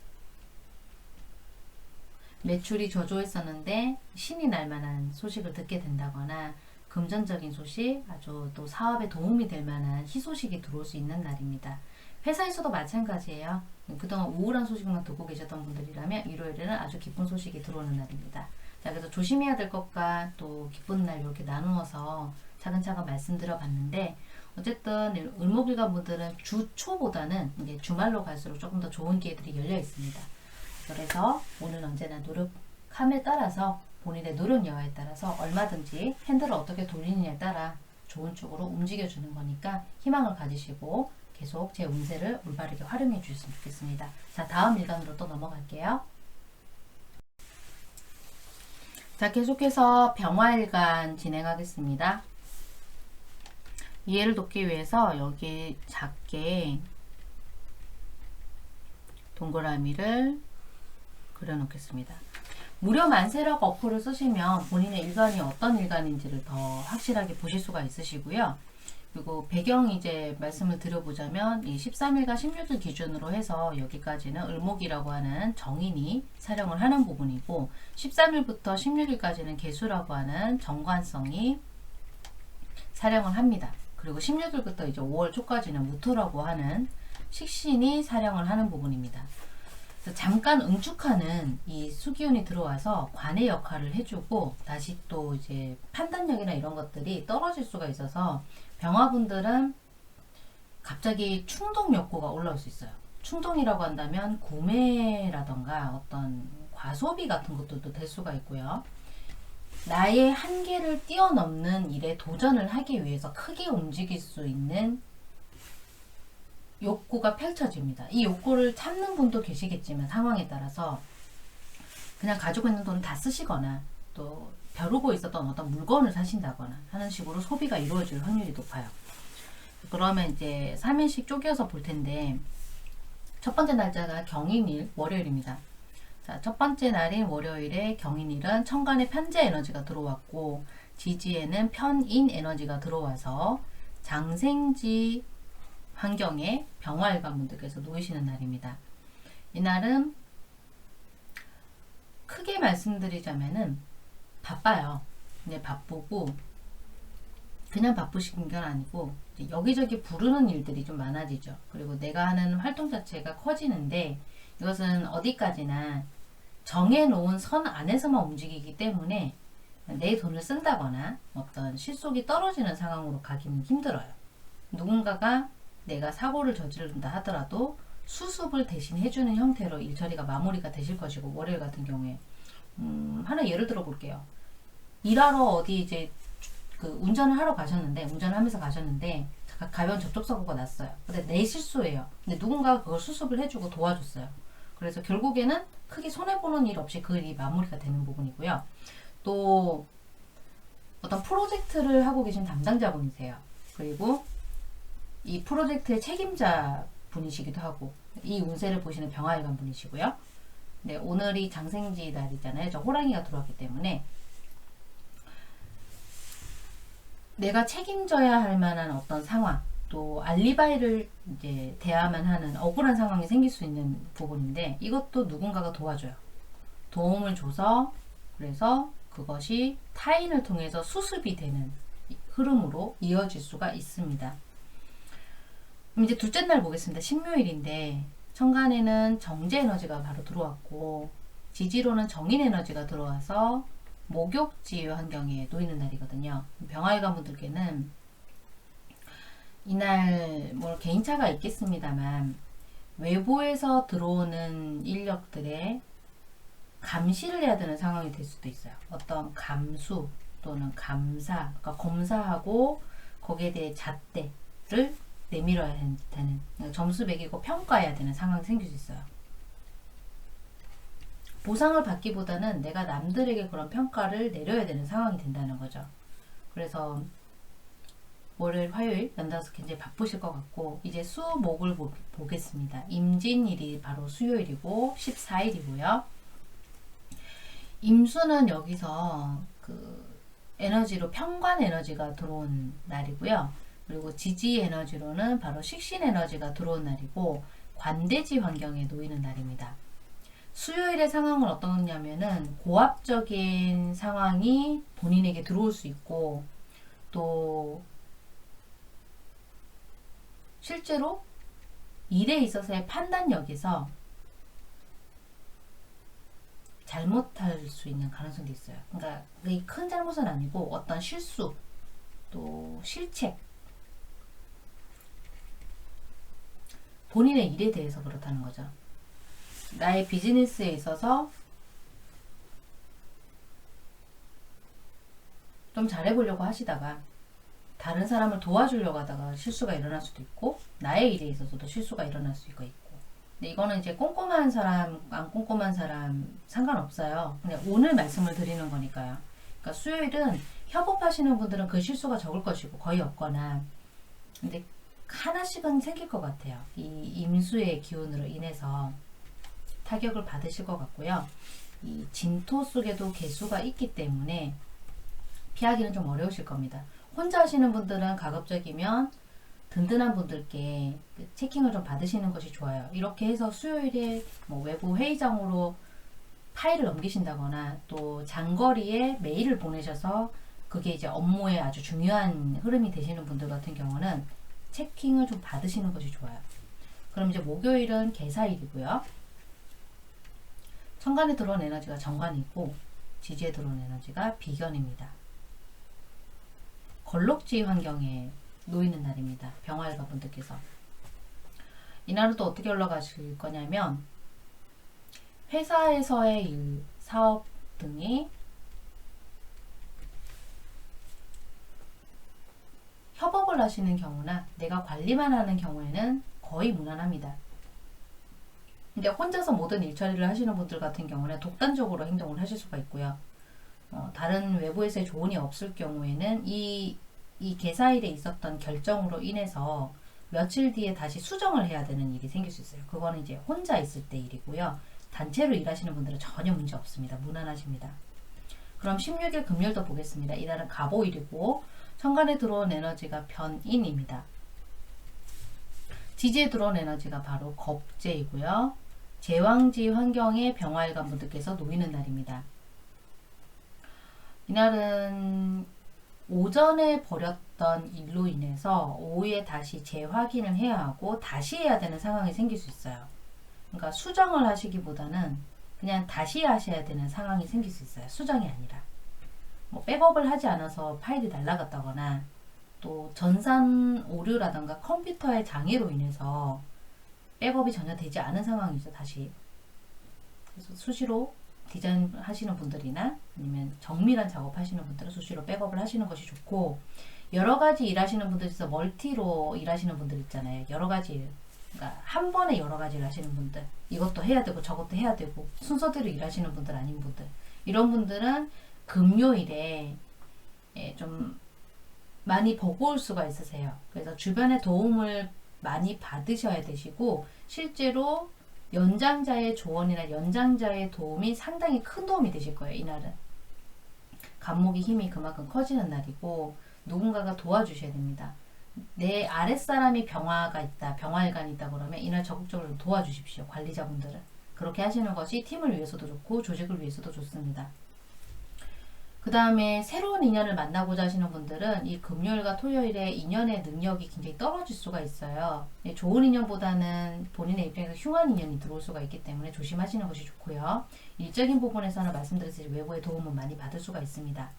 매출이 저조했었는데 신이 날 만한 소식을 듣게 된다거나 금전적인 소식, 아주 또 사업에 도움이 될 만한 희소식이 들어올 수 있는 날입니다. 회사에서도 마찬가지예요. 그동안 우울한 소식만 듣고 계셨던 분들이라면 일요일에는 아주 기쁜 소식이 들어오는 날입니다. 자, 그래서 조심해야 될 것과 또 기쁜 날 이렇게 나누어서 차근차근 말씀드려 봤는데, 어쨌든 을목일간 분들은 주 초보다는 이제 주말로 갈수록 조금 더 좋은 기회들이 열려 있습니다. 그래서 오늘 언제나 노력함에 따라서 본인의 노력 여하에 따라서 얼마든지 핸들을 어떻게 돌리느냐에 따라 좋은 쪽으로 움직여주는 거니까 희망을 가지시고 계속 제 운세를 올바르게 활용해 주셨으면 좋겠습니다. 자, 다음 일간으로 또 넘어갈게요. 자, 계속해서 병화일간 진행하겠습니다. 이해를 돕기 위해서 여기 작게 동그라미를 그려놓겠습니다. 무료 만세력 어플을 쓰시면 본인의 일간이 어떤 일간인지를 더 확실하게 보실 수가 있으시고요. 그리고 배경 이제 말씀을 드려보자면 이 13일과 16일 기준으로 해서 여기까지는 을목이라고 하는 정인이 사령을 하는 부분이고, 13일부터 16일까지는 개수라고 하는 정관성이 사령을 합니다. 그리고 16일부터 이제 5월 초까지는 무토라고 하는 식신이 사령을 하는 부분입니다. 잠깐 응축하는 이 수기운이 들어와서 관의 역할을 해주고 다시 또 이제 판단력이나 이런 것들이 떨어질 수가 있어서 병화분들은 갑자기 충동 욕구가 올라올 수 있어요. 충동이라고 한다면 구매라던가 어떤 과소비 같은 것들도 될 수가 있고요. 나의 한계를 뛰어넘는 일에 도전을 하기 위해서 크게 움직일 수 있는 욕구가 펼쳐집니다. 이 욕구를 참는 분도 계시겠지만 상황에 따라서 그냥 가지고 있는 돈을 다 쓰시거나 또 벼르고 있었던 어떤 물건을 사신다거나 하는 식으로 소비가 이루어질 확률이 높아요. 그러면 이제 3일씩 쪼개서 볼 텐데, 첫 번째 날짜가 경인일 월요일입니다. 자, 첫 번째 날인 월요일에 경인일은 천간에 편재 에너지가 들어왔고 지지에는 편인 에너지가 들어와서 장생지 환경에 병화일간 분들께서 놓이시는 날입니다. 이날은 크게 말씀드리자면은 바빠요. 근데 바쁘고 그냥 바쁘신 건 아니고 여기저기 부르는 일들이 좀 많아지죠. 그리고 내가 하는 활동 자체가 커지는데 이것은 어디까지나 정해놓은 선 안에서만 움직이기 때문에 내 돈을 쓴다거나 어떤 실속이 떨어지는 상황으로 가기는 힘들어요. 누군가가 내가 사고를 저지른다 하더라도 수습을 대신 해주는 형태로 일처리가 마무리가 되실 것이고, 월요일 같은 경우에 하나 예를 들어 볼게요. 일하러 어디 이제 그 운전을 하러 가셨는데, 운전을 하면서 가셨는데 가벼운 접촉사고가 났어요. 근데 내 실수예요. 근데 누군가가 그걸 수습을 해주고 도와줬어요. 그래서 결국에는 크게 손해보는 일 없이 그 일이 마무리가 되는 부분이고요. 또 어떤 프로젝트를 하고 계신 담당자분이세요. 그리고 이 프로젝트의 책임자 분이시기도 하고, 이 운세를 보시는 병화일관 분이시고요. 네, 오늘이 장생지 날이잖아요. 저 호랑이가 들어왔기 때문에 내가 책임져야 할 만한 어떤 상황, 또 알리바이를 이제 대야만 하는 억울한 상황이 생길 수 있는 부분인데, 이것도 누군가가 도와줘요. 도움을 줘서, 그래서 그것이 타인을 통해서 수습이 되는 흐름으로 이어질 수가 있습니다. 그럼 이제 둘째 날 보겠습니다. 신묘일인데 천간에는 정제 에너지가 바로 들어왔고, 지지로는 정인 에너지가 들어와서 목욕지 환경에 놓이는 날이거든요. 병화일관 분들께는 이날 뭐 개인차가 있겠습니다만 외부에서 들어오는 인력들의 감시를 해야 되는 상황이 될 수도 있어요. 어떤 감수 또는 감사, 그러니까 검사하고 거기에 대해 잣대를 내밀어야 되는, 점수 매기고 평가해야 되는 상황이 생길 수 있어요. 보상을 받기보다는 내가 남들에게 그런 평가를 내려야 되는 상황이 된다는 거죠. 그래서 월요일, 화요일 연달아서 굉장히 바쁘실 것 같고, 이제 수, 목을 보겠습니다. 임진일이 바로 수요일이고 14일이고요. 임수는 여기서 그 에너지로 평관 에너지가 들어온 날이고요. 그리고 지지 에너지로는 바로 식신 에너지가 들어온 날이고, 관대지 환경에 놓이는 날입니다. 수요일의 상황은 어떠냐면은 고압적인 상황이 본인에게 들어올 수 있고, 또 실제로 일에 있어서의 판단력에서 잘못할 수 있는 가능성도 있어요. 그러니까 큰 잘못은 아니고 어떤 실수, 또 실책, 본인의 일에 대해서 그렇다는 거죠. 나의 비즈니스에 있어서 좀 잘해보려고 하시다가 다른 사람을 도와주려고 하다가 실수가 일어날 수도 있고, 나의 일에 있어서도 실수가 일어날 수 있고. 근데 이거는 이제 꼼꼼한 사람, 안 꼼꼼한 사람 상관없어요. 그냥 오늘 말씀을 드리는 거니까요. 그러니까 수요일은 협업하시는 분들은 그 실수가 적을 것이고 거의 없거나, 근데 하나씩은 생길 것 같아요. 이 임수의 기운으로 인해서 타격을 받으실 것 같고요. 이 진토 속에도 개수가 있기 때문에 피하기는 좀 어려우실 겁니다. 혼자 하시는 분들은 가급적이면 든든한 분들께 체킹을 좀 받으시는 것이 좋아요. 이렇게 해서 수요일에 뭐 외부 회의장으로 파일을 넘기신다거나, 또 장거리에 메일을 보내셔서 그게 이제 업무에 아주 중요한 흐름이 되시는 분들 같은 경우는 체킹을 좀 받으시는 것이 좋아요. 그럼 이제 목요일은 개사일이고요. 천간에 들어온 에너지가 정관이고, 지지에 들어온 에너지가 비견입니다. 걸록지 환경에 놓이는 날입니다. 병화일관 분들께서. 이날은 또 어떻게 올라가실 거냐면, 회사에서의 일, 사업 등이 협업을 하시는 경우나 내가 관리만 하는 경우에는 거의 무난합니다. 근데 혼자서 모든 일처리를 하시는 분들 같은 경우는 독단적으로 행동을 하실 수가 있고요. 다른 외부에서의 조언이 없을 경우에는 이 개사일에 있었던 결정으로 인해서 며칠 뒤에 다시 수정을 해야 되는 일이 생길 수 있어요. 그거는 이제 혼자 있을 때 일이고요. 단체로 일하시는 분들은 전혀 문제 없습니다. 무난하십니다. 그럼 16일 금요일도 보겠습니다. 이날은 갑오일이고 천간에 들어온 에너지가 변인입니다. 지지에 들어온 에너지가 바로 겁재이고요. 제왕지 환경에 병화일관 분들께서 놓이는 날입니다. 이날은 오전에 벌였던 일로 인해서 오후에 다시 재확인을 해야 하고 다시 해야 되는 상황이 생길 수 있어요. 그러니까 수정을 하시기보다는 그냥 다시 하셔야 되는 상황이 생길 수 있어요. 수정이 아니라. 뭐 백업을 하지 않아서 파일이 날아갔다거나, 또 전산 오류라던가 컴퓨터의 장애로 인해서 백업이 전혀 되지 않은 상황이죠. 다시. 그래서 수시로 디자인 하시는 분들이나 아니면 정밀한 작업 하시는 분들은 수시로 백업을 하시는 것이 좋고, 여러 가지 일하시는 분들 있어 멀티로 일하시는 분들 있잖아요. 여러 가지 일. 그러니까 한 번에 여러 가지를 하시는 분들, 이것도 해야 되고 저것도 해야 되고 순서대로 일하시는 분들 아닌 분들, 이런 분들은 금요일에 좀 많이 버거울 수가 있으세요. 그래서 주변의 도움을 많이 받으셔야 되시고 실제로 연장자의 조언이나 연장자의 도움이 상당히 큰 도움이 되실 거예요. 이날은 간목의 힘이 그만큼 커지는 날이고 누군가가 도와주셔야 됩니다. 내 아랫사람이 병화가 있다, 병화일간이 있다 그러면 이날 적극적으로 도와주십시오. 관리자분들은 그렇게 하시는 것이 팀을 위해서도 좋고 조직을 위해서도 좋습니다. 그 다음에 새로운 인연을 만나고자 하시는 분들은 이 금요일과 토요일에 인연의 능력이 굉장히 떨어질 수가 있어요. 좋은 인연보다는 본인의 입장에서 흉한 인연이 들어올 수가 있기 때문에 조심하시는 것이 좋고요. 일적인 부분에서는 말씀드렸듯이 외부의 도움을 많이 받을 수가 있습니다.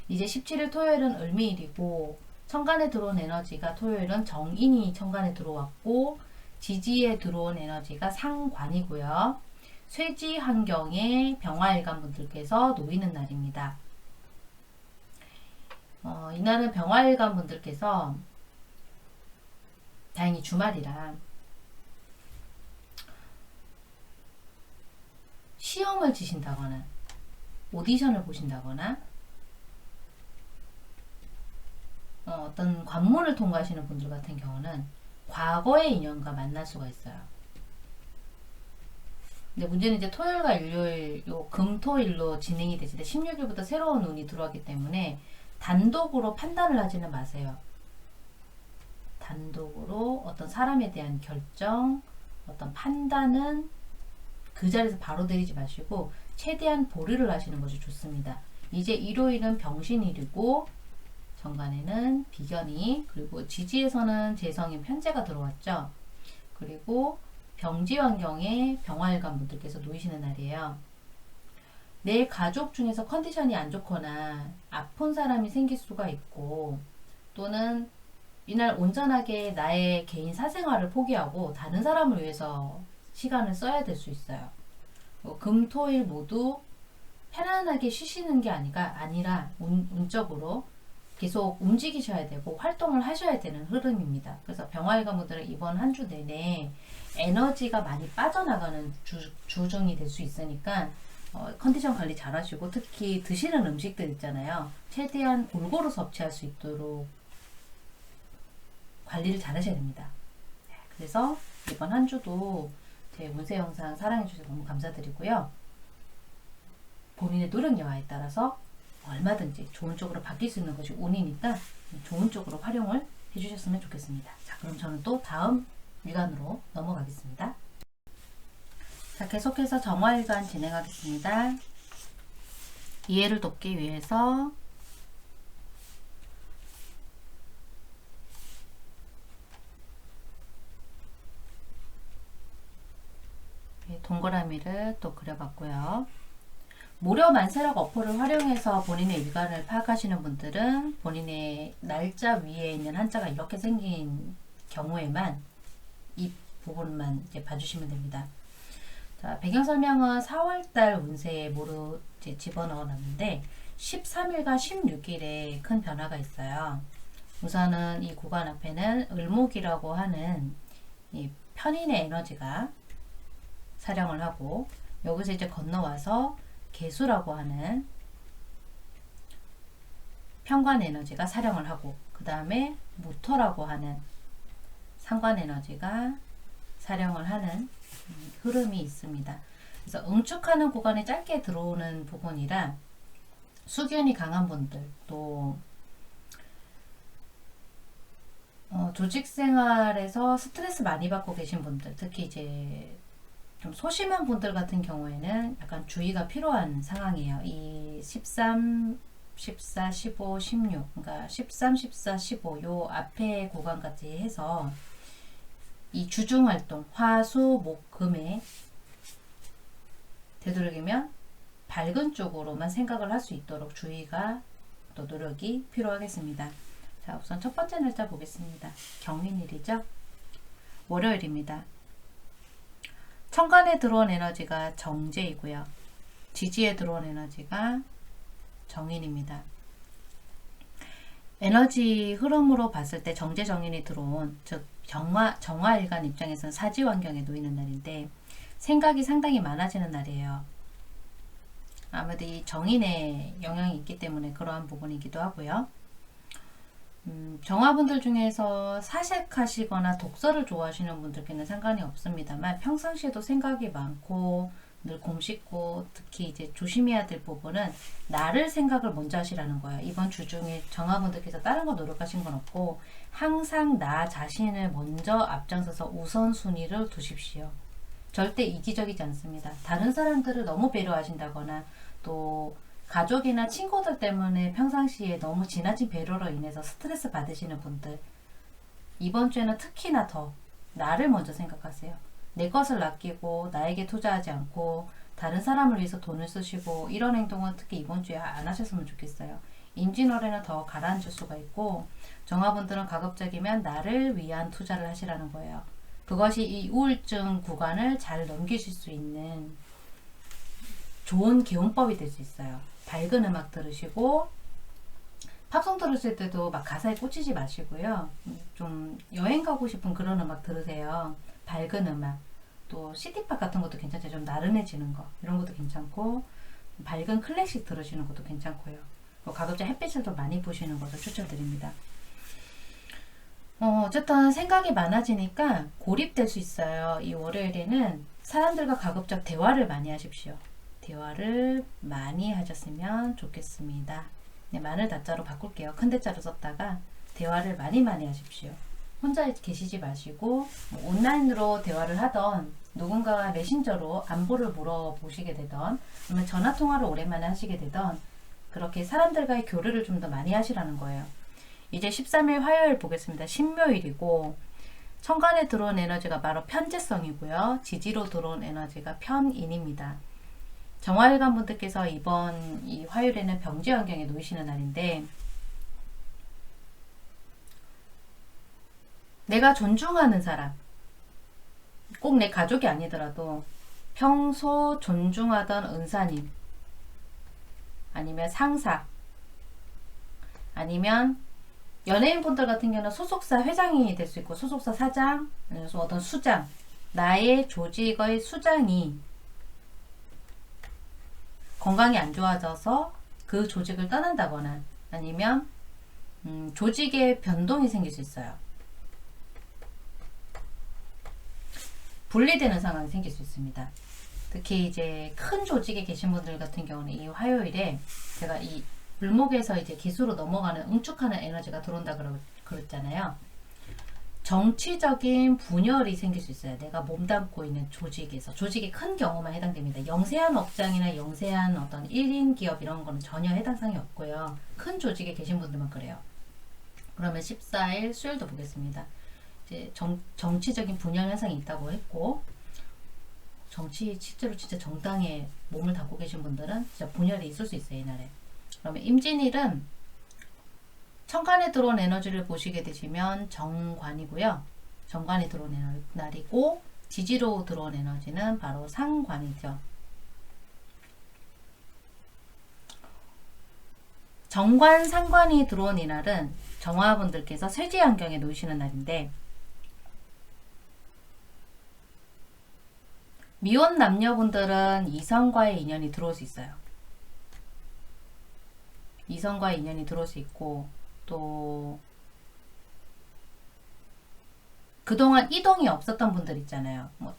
이제 17일 토요일은 을미일이고 천간에 들어온 에너지가 토요일은 정인이 천간에 들어왔고 지지에 들어온 에너지가 상관이고요. 쇠지 환경에 병화일간 분들께서 놓이는 날입니다. 이날은 병화일간 분들께서 다행히 주말이라 시험을 치신다거나 오디션을 보신다거나 어떤 관문을 통과하시는 분들 같은 경우는 과거의 인연과 만날 수가 있어요. 근데 문제는 이제 토요일과 일요일, 금토일로 진행이 되실 때 16일부터 새로운 운이 들어왔기 때문에 단독으로 판단을 하지는 마세요. 단독으로 어떤 사람에 대한 결정, 어떤 판단은 그 자리에서 바로 내리지 마시고 최대한 보류를 하시는 것이 좋습니다. 이제 일요일은 병신일이고 정관에는 비견이, 그리고 지지에서는 재성인 편재가 들어왔죠. 그리고 병지 환경에 병화일간 분들께서 놓이시는 날이에요. 내 가족 중에서 컨디션이 안 좋거나 아픈 사람이 생길 수가 있고 또는 이날 온전하게 나의 개인 사생활을 포기하고 다른 사람을 위해서 시간을 써야 될 수 있어요. 금, 토, 일 모두 편안하게 쉬시는 게 아니라 운적으로 계속 움직이셔야 되고 활동을 하셔야 되는 흐름입니다. 그래서 병화일관 분들은 이번 한 주 내내 에너지가 많이 빠져나가는 주중이 될 수 있으니까 컨디션 관리 잘 하시고 특히 드시는 음식들 있잖아요. 최대한 골고루 섭취할 수 있도록 관리를 잘 하셔야 됩니다. 그래서 이번 한 주도 제 운세 영상 사랑해 주셔서 너무 감사드리고요. 본인의 노력 여하에 따라서 얼마든지 좋은 쪽으로 바뀔 수 있는 것이 운이니까 좋은 쪽으로 활용을 해주셨으면 좋겠습니다. 자, 그럼 저는 또 다음 일간으로 넘어가겠습니다. 자, 계속해서 정화일간 진행하겠습니다. 이해를 돕기 위해서 동그라미를 또 그려봤고요. 무료 만세력 어플을 활용해서 본인의 일간을 파악하시는 분들은 본인의 날짜 위에 있는 한자가 이렇게 생긴 경우에만 이 부분만 이제 봐주시면 됩니다. 자, 배경 설명은 4월달 운세에 모두 이제 집어넣어 놨는데 13일과 16일에 큰 변화가 있어요. 우선은 이 구간 앞에는 을목이라고 하는 이 편인의 에너지가 사령을 하고 여기서 이제 건너와서 개수라고 하는 편관 에너지가 사령을 하고 그 다음에 무토라고 하는 상관 에너지가 사령을 하는 흐름이 있습니다. 그래서 응축하는 구간에 짧게 들어오는 부분이라 수견이 강한 분들 또 조직 생활에서 스트레스 많이 받고 계신 분들 특히 이제 좀 소심한 분들 같은 경우에는 약간 주의가 필요한 상황이에요. 이 13, 14, 15, 16 그러니까 13, 14, 15 요 앞에 구간까지 해서 이 주중활동 화, 수, 목, 금에 되도록이면 밝은 쪽으로만 생각을 할 수 있도록 주의가 또 노력이 필요하겠습니다. 자, 우선 첫 번째 날짜 보겠습니다. 경민일이죠. 월요일입니다. 천간에 들어온 에너지가 정제이고요. 지지에 들어온 에너지가 정인입니다. 에너지 흐름으로 봤을 때 정제 정인이 들어온 즉 정화일간 입장에서는 사지 환경에 놓이는 날인데 생각이 상당히 많아지는 날이에요. 아무래도 이 정인의 영향이 있기 때문에 그러한 부분이기도 하고요. 정화분들 중에서 사색하시거나 독서를 좋아하시는 분들께는 상관이 없습니다만 평상시에도 생각이 많고 늘 곰씹고 특히 이제 조심해야 될 부분은 나를 생각을 먼저 하시라는 거예요. 이번 주 중에 정화분들께서 다른 거 노력하신 건 없고 항상 나 자신을 먼저 앞장서서 우선순위를 두십시오. 절대 이기적이지 않습니다. 다른 사람들을 너무 배려하신다거나 또 가족이나 친구들 때문에 평상시에 너무 지나친 배려로 인해서 스트레스 받으시는 분들, 이번 주에는 특히나 더 나를 먼저 생각하세요. 내 것을 아끼고 나에게 투자하지 않고 다른 사람을 위해서 돈을 쓰시고 이런 행동은 특히 이번 주에 안 하셨으면 좋겠어요. 임진월에는 더 가라앉을 수가 있고 정화분들은 가급적이면 나를 위한 투자를 하시라는 거예요. 그것이 이 우울증 구간을 잘 넘기실 수 있는 좋은 기운법이 될 수 있어요. 밝은 음악 들으시고 팝송 들으실 때도 막 가사에 꽂히지 마시고요. 좀 여행 가고 싶은 그런 음악 들으세요. 밝은 음악. 또 시티팝 같은 것도 괜찮죠. 좀 나른해지는 거. 이런 것도 괜찮고 밝은 클래식 들으시는 것도 괜찮고요. 가급적 햇빛을 더 많이 보시는 것을 추천드립니다. 어쨌든 생각이 많아지니까 고립될 수 있어요. 이 월요일에는 사람들과 가급적 대화를 많이 하십시오. 대화를 많이 하셨으면 좋겠습니다. 네, 마늘 다자로 바꿀게요. 큰 대자로 썼다가 대화를 많이 하십시오. 혼자 계시지 마시고 온라인으로 대화를 하던 누군가와 메신저로 안부를 물어보시게 되던 아니면 전화통화를 오랜만에 하시게 되던 그렇게 사람들과의 교류를 좀 더 많이 하시라는 거예요. 이제 13일 화요일 보겠습니다. 신묘일이고 천간에 들어온 에너지가 바로 편재성이고요. 지지로 들어온 에너지가 편인입니다. 정화일관 분들께서 이번 이 화요일에는 병지 환경에 놓이시는 날인데 내가 존중하는 사람, 꼭 내 가족이 아니더라도 평소 존중하던 은사님 아니면 상사 아니면 연예인분들 같은 경우는 소속사 회장이 될 수 있고 소속사 사장, 어떤 수장, 나의 조직의 수장이 건강이 안 좋아져서 그 조직을 떠난다거나 아니면 조직에 변동이 생길 수 있어요. 분리되는 상황이 생길 수 있습니다. 특히 이제 큰 조직에 계신 분들 같은 경우는 이 화요일에 제가 이 물목에서 이제 기수로 넘어가는 응축하는 에너지가 들어온다 그랬잖아요. 정치적인 분열이 생길 수 있어요. 내가 몸담고 있는 조직에서. 조직이 큰 경우만 해당됩니다. 영세한 업장이나 영세한 어떤 1인 기업 이런 거는 전혀 해당상이 없고요. 큰 조직에 계신 분들만 그래요. 그러면 14일 수요일도 보겠습니다. 이제 정치적인 분열 현상이 있다고 했고 실제로 진짜 정당에 몸을 담고 계신 분들은 진짜 분열이 있을 수 있어요. 이날에. 그러면 임진일은 천간에 들어온 에너지를 보시게 되시면 정관이고요. 정관이 들어온 날이고 지지로 들어온 에너지는 바로 상관이죠. 정관, 상관이 들어온 이날은 정화분들께서 쇠지 환경에 놓이시는 날인데 미혼 남녀분들은 이성과의 인연이 들어올 수 있어요. 이성과의 인연이 들어올 수 있고 또 그동안 이동이 없었던 분들 있잖아요. 뭐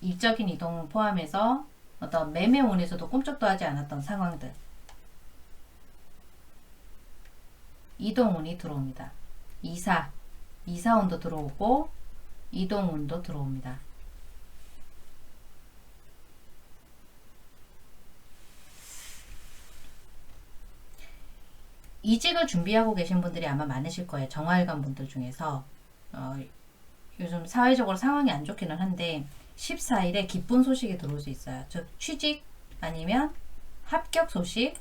일적인 이동 포함해서 어떤 매매운에서도 꿈쩍도 하지 않았던 상황들 이동운이 들어옵니다. 이사운도 들어오고 이동운도 들어옵니다. 이직을 준비하고 계신 분들이 아마 많으실 거예요. 정화일관 분들 중에서 요즘 사회적으로 상황이 안 좋기는 한데 14일에 기쁜 소식이 들어올 수 있어요. 즉 취직 아니면 합격 소식,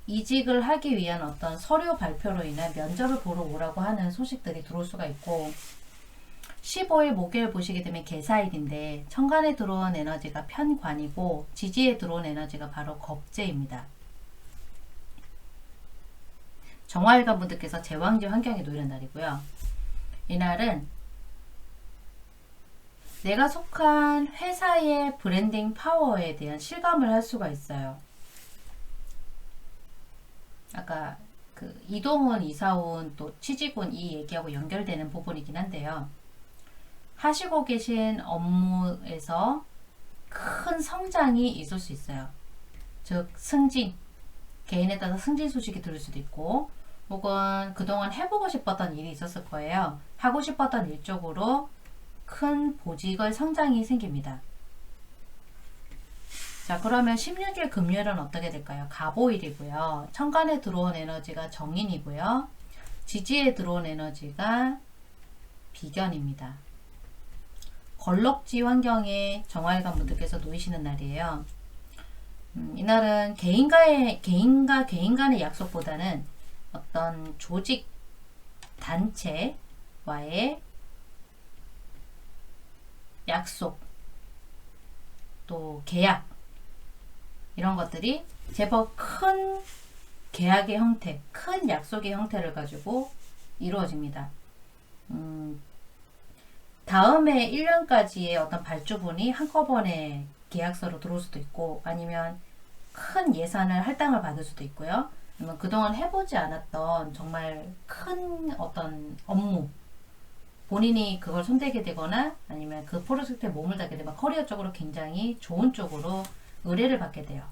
이직을 하기 위한 어떤 서류 발표로 인한 면접을 보러 오라고 하는 소식들이 들어올 수가 있고 15일 목요일 보시게 되면 개사일인데 천간에 들어온 에너지가 편관이고 지지에 들어온 에너지가 바로 겁재입니다. 정화일관 분들께서 제왕지 환경에 놓이는 날이고요. 이날은 내가 속한 회사의 브랜딩 파워에 대한 실감을 할 수가 있어요. 아까 그 이동훈, 이사훈, 또 취직운 이 얘기하고 연결되는 부분이긴 한데요. 하시고 계신 업무에서 큰 성장이 있을 수 있어요. 즉 승진, 개인에 따라 승진 소식이 들을 수도 있고, 혹은 그동안 해보고 싶었던 일이 있었을 거예요. 하고 싶었던 일 쪽으로 큰 보직의 성장이 생깁니다. 자, 그러면 16일 금요일은 어떻게 될까요? 갑오일이고요. 천간에 들어온 에너지가 정인이고요. 지지에 들어온 에너지가 비견입니다. 걸럭지 환경에 정화일관 분들께서 놓이시는 날이에요. 이날은 개인과 개인 간의 약속보다는 어떤 조직, 단체와의 약속, 또 계약, 이런 것들이 제법 큰 계약의 형태, 큰 약속의 형태를 가지고 이루어집니다. 다음에 1년까지의 어떤 발주분이 한꺼번에 계약서로 들어올 수도 있고, 아니면 큰 예산을 할당을 받을 수도 있고요. 아니면 그동안 해보지 않았던 정말 큰 어떤 업무, 본인이 그걸 손대게 되거나 아니면 그 프로젝트에 몸을 담게 되면 커리어 쪽으로 굉장히 좋은 쪽으로 의뢰를 받게 돼요.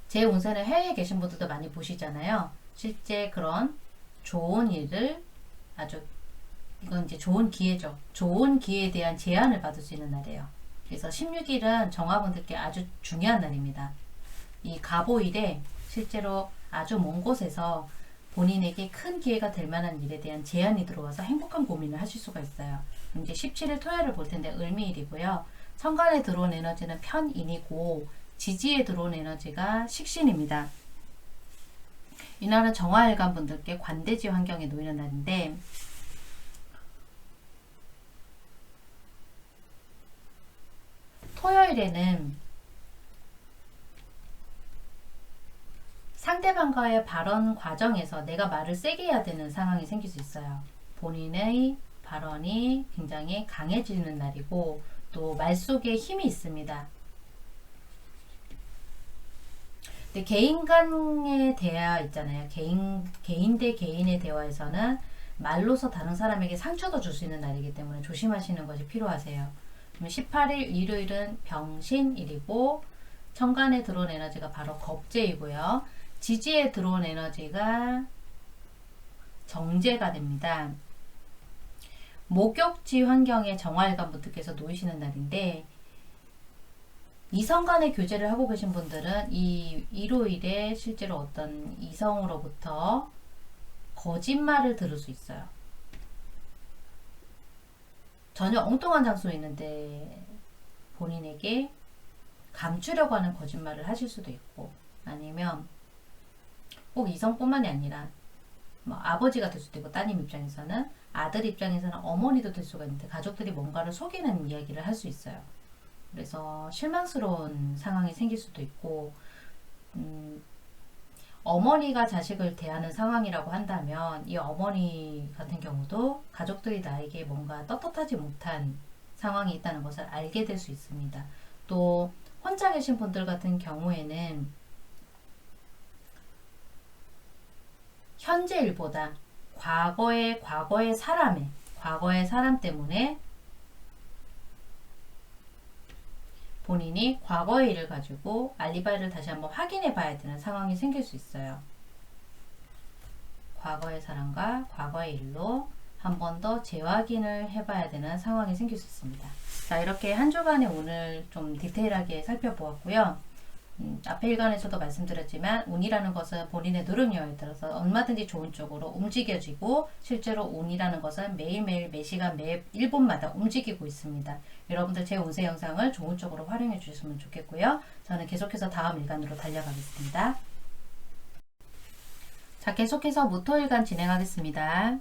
제 운세는 해외에 계신 분들도 많이 보시잖아요. 실제 그런 좋은 일을 아주, 이건 이제 좋은 기회죠. 좋은 기회에 대한 제안을 받을 수 있는 날이에요. 그래서 16일은 정화분들께 아주 중요한 날입니다. 이 갑오일에 실제로 아주 먼 곳에서 본인에게 큰 기회가 될 만한 일에 대한 제안이 들어와서 행복한 고민을 하실 수가 있어요. 이제 17일 토요일을 볼 텐데 을미일이고요. 천간에 들어온 에너지는 편인이고 지지에 들어온 에너지가 식신입니다. 이날은 정화일관 분들께 관대지 환경에 놓이는 날인데, 토요일에는 상대방과의 발언 과정에서 내가 말을 세게 해야 되는 상황이 생길 수 있어요. 본인의 발언이 굉장히 강해지는 날이고, 또 말 속에 힘이 있습니다. 근데 개인 간의 대화 있잖아요. 개인 대 개인의 대화에서는 말로서 다른 사람에게 상처도 줄 수 있는 날이기 때문에 조심하시는 것이 필요하세요. 18일 일요일은 병신일이고, 천간에 들어온 에너지가 바로 겁재이고요. 지지에 들어온 에너지가 정제가 됩니다. 목욕지 환경에 정화일관 분들께서 놓이시는 날인데, 이성 간의 교제를 하고 계신 분들은 이 일요일에 실제로 어떤 이성으로부터 거짓말을 들을 수 있어요. 전혀 엉뚱한 장소에 있는데 본인에게 감추려고 하는 거짓말을 하실 수도 있고, 아니면 꼭 이성뿐만이 아니라 뭐 아버지가 될 수도 있고, 따님 입장에서는, 아들 입장에서는 어머니도 될 수가 있는데 가족들이 뭔가를 속이는 이야기를 할 수 있어요. 그래서 실망스러운 상황이 생길 수도 있고, 어머니가 자식을 대하는 상황이라고 한다면 이 어머니 같은 경우도 가족들이 나에게 뭔가 떳떳하지 못한 상황이 있다는 것을 알게 될 수 있습니다. 또 혼자 계신 분들 같은 경우에는 현재 일보다 과거의 사람 때문에 본인이 과거의 일을 가지고 알리바이를 다시 한번 확인해 봐야 되는 상황이 생길 수 있어요. 과거의 사람과 과거의 일로 한 번 더 재확인을 해봐야 되는 상황이 생길 수 있습니다. 자, 이렇게 한 주간에 오늘 좀 디테일하게 살펴보았고요. 앞에 일간에서도 말씀드렸지만 운이라는 것은 본인의 노력력에 따라서 얼마든지 좋은 쪽으로 움직여지고, 실제로 운이라는 것은 매일매일 매시간 매 1분마다 움직이고 있습니다. 여러분들 제 운세 영상을 좋은 쪽으로 활용해 주셨으면 좋겠고요. 저는 계속해서 다음 일간으로 달려가겠습니다. 자, 계속해서 무토일간 진행하겠습니다.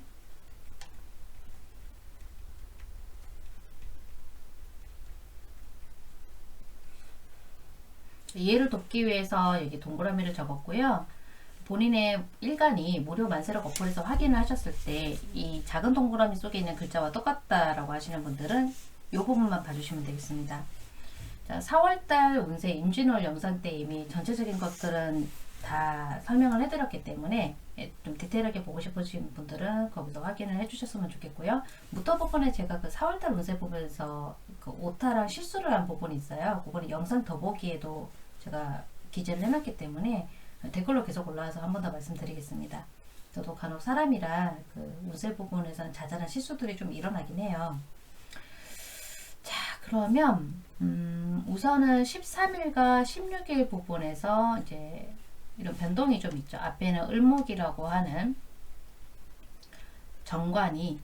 이해를 돕기 위해서 여기 동그라미를 적었고요. 본인의 일간이 무료 만세력 어플에서 확인을 하셨을 때 이 작은 동그라미 속에 있는 글자와 똑같다라고 하시는 분들은 이 부분만 봐주시면 되겠습니다. 자, 4월달 운세 임진월 영상 때 이미 전체적인 것들은 다 설명을 해드렸기 때문에 좀 디테일하게 보고 싶으신 분들은 거기서 확인을 해주셨으면 좋겠고요. 무터 부분에 제가 그 4월달 운세 부분에서 그 오타랑 실수를 한 부분이 있어요. 그거는 영상 더보기에도 제가 기재를 해놨기 때문에 댓글로 계속 올라와서 한 번 더 말씀드리겠습니다. 저도 간혹 사람이라 그 운세 부분에서는 자잘한 실수들이 좀 일어나긴 해요. 자, 그러면 우선은 13일과 16일 부분에서 이제 이런 변동이 좀 있죠. 앞에는 을목이라고 하는 정관이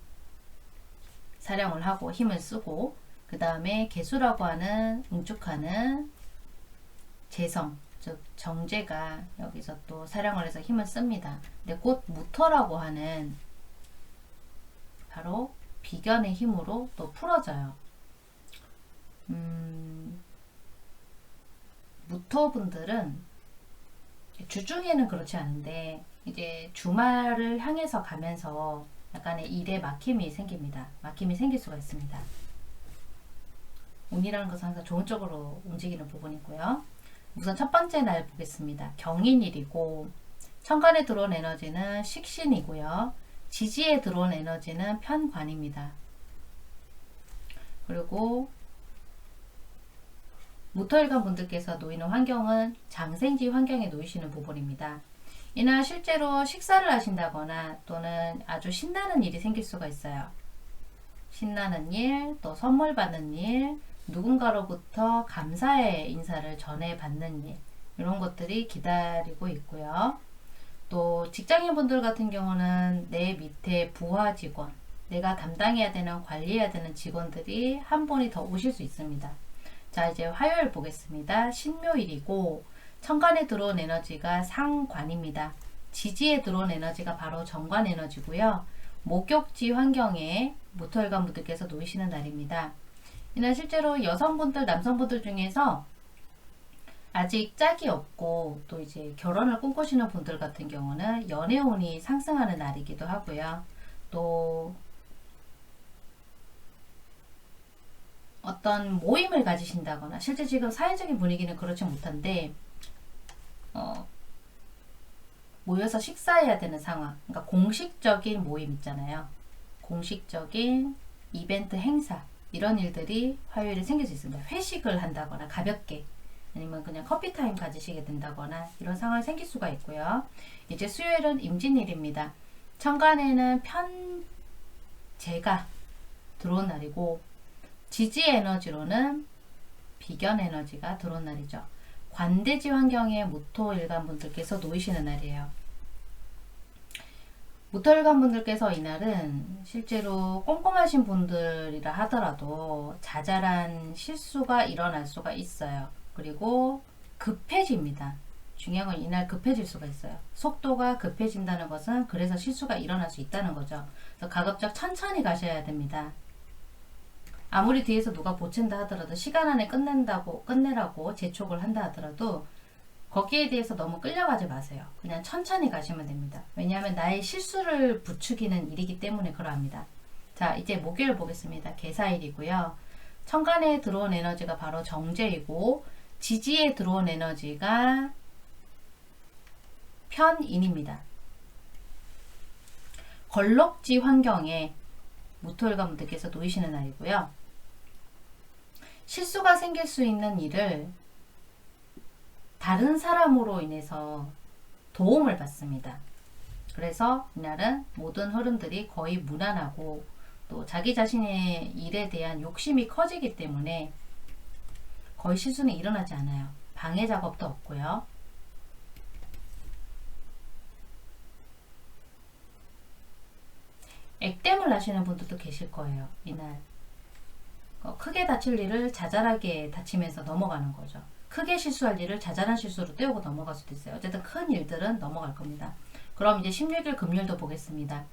사령을 하고 힘을 쓰고, 그 다음에 개수라고 하는 응축하는 재성, 즉 정제가 여기서 또 사령을 해서 힘을 씁니다. 근데 곧 무토라고 하는 바로 비견의 힘으로 또 풀어져요. 무토분들은 주중에는 그렇지 않은데 이제 주말을 향해서 가면서 약간의 일에 막힘이 생깁니다. 막힘이 생길 수가 있습니다. 운이라는 것은 항상 좋은 쪽으로 움직이는 부분이고요. 우선 첫 번째 날 보겠습니다. 경인일이고, 천간에 들어온 에너지는 식신이고요. 지지에 들어온 에너지는 편관입니다. 그리고 무토일간 분들께서 놓이는 환경은 장생지 환경에 놓이시는 부분입니다. 이날 실제로 식사를 하신다거나 또는 아주 신나는 일이 생길 수가 있어요. 신나는 일, 또 선물 받는 일, 누군가로부터 감사의 인사를 전해받는 일, 이런 것들이 기다리고 있고요. 또 직장인분들 같은 경우는 내 밑에 부하 직원, 내가 담당해야 되는, 관리해야 되는 직원들이 한 분이 더 오실 수 있습니다. 자, 이제 화요일 보겠습니다. 신묘일이고, 천간에 들어온 에너지가 상관입니다. 지지에 들어온 에너지가 바로 정관 에너지고요. 목욕지 환경에 무토일간 분들께서 놓이시는 날입니다. 이날 실제로 여성분들, 남성분들 중에서 아직 짝이 없고 또 이제 결혼을 꿈꾸시는 분들 같은 경우는 연애운이 상승하는 날이기도 하고요. 또 어떤 모임을 가지신다거나, 실제 지금 사회적인 분위기는 그렇지 못한데 모여서 식사해야 되는 상황, 그러니까 공식적인 모임 있잖아요. 공식적인 이벤트, 행사, 이런 일들이 화요일에 생길 수 있습니다. 회식을 한다거나 가볍게, 아니면 그냥 커피타임 가지시게 된다거나 이런 상황이 생길 수가 있고요. 이제 수요일은 임진일입니다. 천간에는 편재가 들어온 날이고, 지지 에너지로는 비견 에너지가 들어온 날이죠. 관대지 환경에 무토일간 분들께서 놓이시는 날이에요. 무토일간 분들께서 이날은 실제로 꼼꼼하신 분들이라 하더라도 자잘한 실수가 일어날 수가 있어요. 그리고 급해집니다. 중요한 건 이날 급해질 수가 있어요. 속도가 급해진다는 것은 그래서 실수가 일어날 수 있다는 거죠. 그래서 가급적 천천히 가셔야 됩니다. 아무리 뒤에서 누가 보챈다 하더라도, 시간 안에 끝내라고 재촉을 한다 하더라도 거기에 대해서 너무 끌려가지 마세요. 그냥 천천히 가시면 됩니다. 왜냐하면 나의 실수를 부추기는 일이기 때문에 그러합니다. 자, 이제 목요일 보겠습니다. 개사일이고요. 천간에 들어온 에너지가 바로 정제이고, 지지에 들어온 에너지가 편인입니다. 걸럭지 환경에 무토일간 분들께서 놓이시는 날이고요. 실수가 생길 수 있는 일을 다른 사람으로 인해서 도움을 받습니다. 그래서 이날은 모든 흐름들이 거의 무난하고, 또 자기 자신의 일에 대한 욕심이 커지기 때문에 거의 실수는 일어나지 않아요. 방해 작업도 없고요. 액땜을 하시는 분들도 계실 거예요. 이날 크게 다칠 일을 자잘하게 다치면서 넘어가는 거죠. 크게 실수할 일을 자잘한 실수로 때우고 넘어갈 수도 있어요. 어쨌든 큰 일들은 넘어갈 겁니다. 그럼 이제 16일 금요일도 보겠습니다.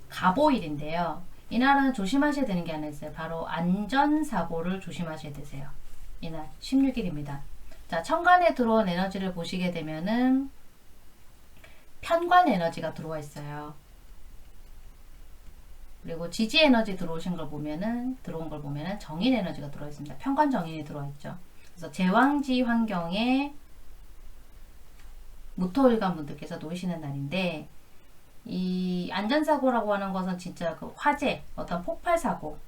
갑오일인데요. 이날은 조심하셔야 되는 게 하나 있어요. 바로 안전사고를 조심하셔야 되세요. 이날 16일입니다. 자, 천간에 들어온 에너지를 보시게 되면은 편관 에너지가 들어와 있어요. 그리고 지지 에너지 들어온 걸 보면은 정인 에너지가 들어와 있습니다. 편관 정인이 들어와 있죠. 그래서 제왕지 환경에 무토일간 분들께서 놓이시는 날인데, 이 안전사고라고 하는 것은 진짜 그 화재, 어떤 폭발사고,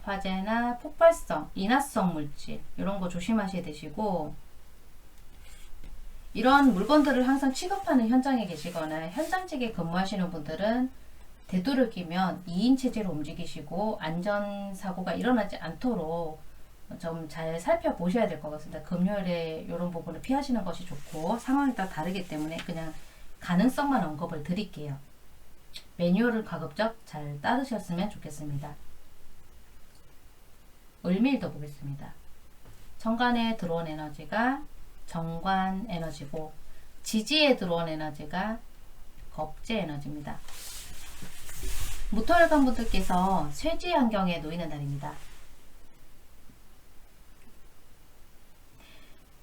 화재나 폭발성, 인화성 물질 이런 거 조심하셔야 되시고, 이런 물건들을 항상 취급하는 현장에 계시거나 현장직에 근무하시는 분들은 되도록이면 2인 체제로 움직이시고 안전사고가 일어나지 않도록 좀 잘 살펴보셔야 될 것 같습니다. 금요일에 이런 부분을 피하시는 것이 좋고, 상황이 다 다르기 때문에 그냥 가능성만 언급을 드릴게요. 매뉴얼을 가급적 잘 따르셨으면 좋겠습니다. 을밀도 보겠습니다. 천간에 들어온 에너지가 정관 에너지고, 지지에 들어온 에너지가 겁재 에너지입니다. 무토일간 분들께서 쇠지 환경에 놓이는 날입니다.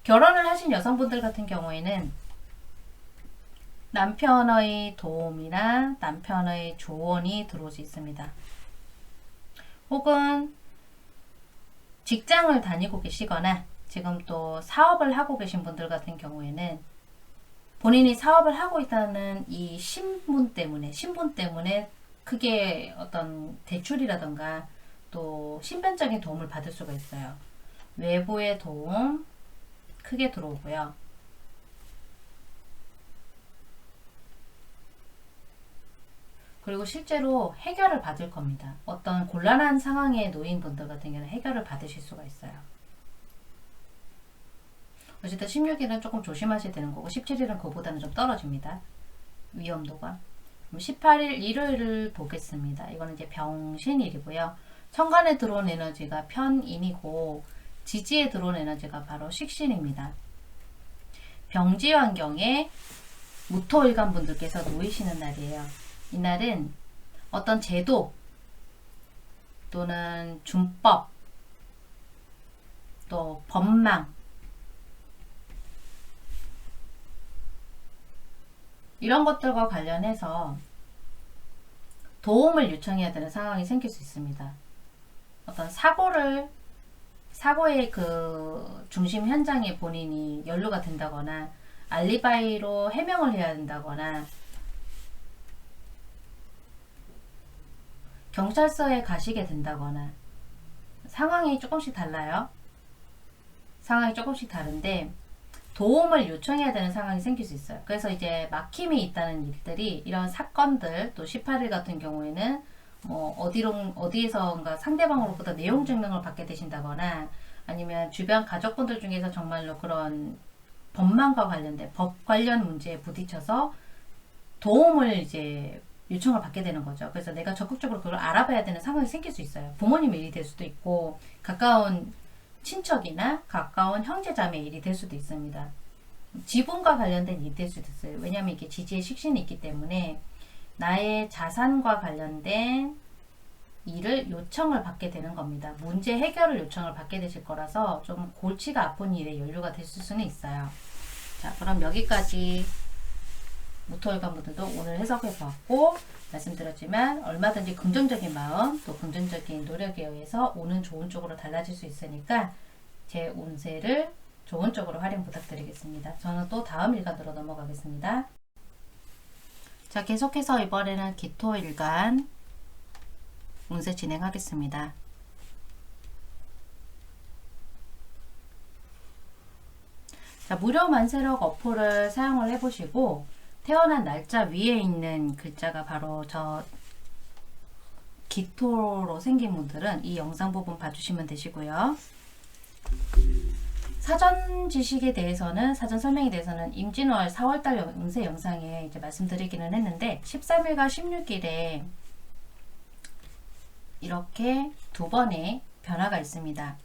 결혼을 하신 여성분들 같은 경우에는 남편의 도움이나 남편의 조언이 들어올 수 있습니다. 혹은 직장을 다니고 계시거나 지금 또 사업을 하고 계신 분들 같은 경우에는 본인이 사업을 하고 있다는 이 신분 때문에 크게 어떤 대출이라던가 또 신변적인 도움을 받을 수가 있어요. 외부의 도움 크게 들어오고요. 그리고 실제로 해결을 받을 겁니다. 어떤 곤란한 상황에 놓인 분들 같은 경우는 해결을 받으실 수가 있어요. 어쨌든 16일은 조금 조심하셔야 되는 거고, 17일은 그보다는 좀 떨어집니다. 위험도가. 18일 일요일을 보겠습니다. 이거는 이제 병신일이고요. 천간에 들어온 에너지가 편인이고, 지지에 들어온 에너지가 바로 식신입니다. 병지 환경에 무토일간 분들께서 놓이시는 날이에요. 이날은 어떤 제도 또는 준법 또 법망 이런 것들과 관련해서 도움을 요청해야 되는 상황이 생길 수 있습니다. 어떤 사고의 그 중심 현장에 본인이 연루가 된다거나 알리바이로 해명을 해야 된다거나 경찰서에 가시게 된다거나, 상황이 조금씩 달라요. 상황이 조금씩 다른데 도움을 요청해야 되는 상황이 생길 수 있어요. 그래서 이제 막힘이 있다는 일들이, 이런 사건들, 또 18일 같은 경우에는 뭐 어디에선가 상대방으로부터 내용 증명을 받게 되신다거나, 아니면 주변 가족분들 중에서 정말로 그런 법망과 관련된 법 관련 문제에 부딪혀서 도움을 이제 요청을 받게 되는 거죠. 그래서 내가 적극적으로 그걸 알아봐야 되는 상황이 생길 수 있어요. 부모님의 일이 될 수도 있고, 가까운 친척이나 가까운 형제자매 일이 될 수도 있습니다. 지분과 관련된 일이 될 수도 있어요. 왜냐하면 이게 지지의 식신이 있기 때문에 나의 자산과 관련된 일을 요청을 받게 되는 겁니다. 문제 해결을 요청을 받게 되실 거라서 좀 골치가 아픈 일에 연루가 됐을 수는 있어요. 자, 그럼 여기까지 무토일간 분들도 오늘 해석해 보았고, 말씀드렸지만 얼마든지 긍정적인 마음 또 긍정적인 노력에 의해서 오는 좋은 쪽으로 달라질 수 있으니까 제 운세를 좋은 쪽으로 활용 부탁드리겠습니다. 저는 또 다음 일간으로 넘어가겠습니다. 자, 계속해서 이번에는 기토일간 운세 진행하겠습니다. 자, 무료 만세력 어플을 사용을 해보시고, 태어난 날짜 위에 있는 글자가 바로 저 기토로 생긴 분들은 이 영상 부분 봐주시면 되시고요. 사전 지식에 대해서는, 사전 설명에 대해서는 임진월 4월달 운세 영상에 이제 말씀드리기는 했는데, 13일과 16일에 이렇게 두 번의 변화가 있습니다.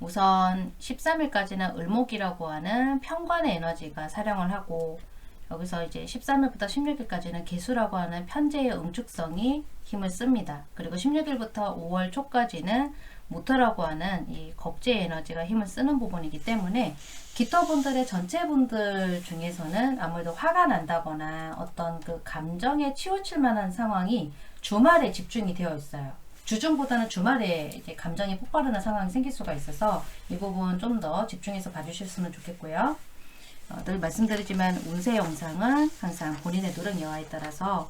우선 13일까지는 을목이라고 하는 편관의 에너지가 사령을 하고, 여기서 이제 13일부터 16일까지는 개수라고 하는 편재의 응축성이 힘을 씁니다. 그리고 16일부터 5월 초까지는 모토라고 하는 이 겁재의 에너지가 힘을 쓰는 부분이기 때문에 기토분들의 전체 분들 중에서는 아무래도 화가 난다거나 어떤 그 감정에 치우칠 만한 상황이 주말에 집중이 되어 있어요. 주중보다는 주말에 이제 감정이 폭발하는 상황이 생길 수가 있어서 이 부분 좀 더 집중해서 봐주셨으면 좋겠고요. 늘 말씀드리지만 운세 영상은 항상 본인의 노력 여하에 따라서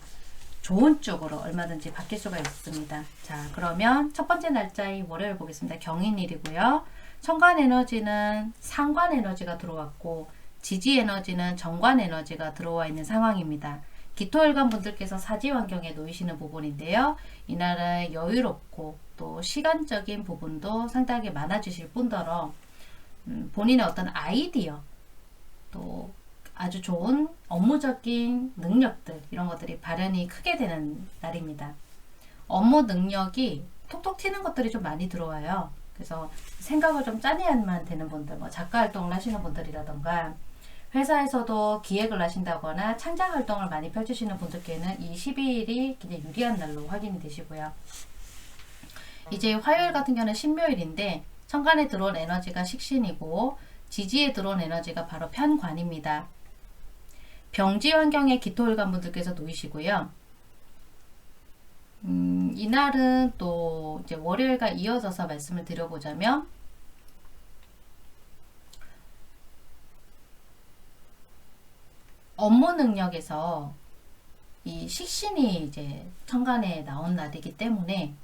좋은 쪽으로 얼마든지 바뀔 수가 있습니다. 자, 그러면 첫 번째 날짜인 월요일 보겠습니다. 경인일이고요. 천간 에너지는 상관 에너지가 들어왔고 지지 에너지는 정관 에너지가 들어와 있는 상황입니다. 기토일간 분들께서 사지 환경에 놓이시는 부분인데요. 이날은 여유롭고 또 시간적인 부분도 상당히 많아지실 뿐더러 본인의 어떤 아이디어 또 아주 좋은 업무적인 능력들 이런 것들이 발현이 크게 되는 날입니다. 업무 능력이 톡톡 튀는 것들이 좀 많이 들어와요. 그래서 생각을 좀 짜내야만 되는 분들, 뭐 작가 활동을 하시는 분들이라던가 회사에서도 기획을 하신다거나 창작 활동을 많이 펼치시는 분들께는 이 12일이 굉장히 유리한 날로 확인이 되시고요. 이제 화요일 같은 경우는 신묘일인데 천간에 들어온 에너지가 식신이고 지지에 들어온 에너지가 바로 편관입니다. 병지 환경에 기토일간 분들께서 놓이시고요. 이날은 또 이제 월요일과 이어져서 말씀을 드려보자면 업무 능력에서 이 식신이 이제 천간에 나온 날이기 때문에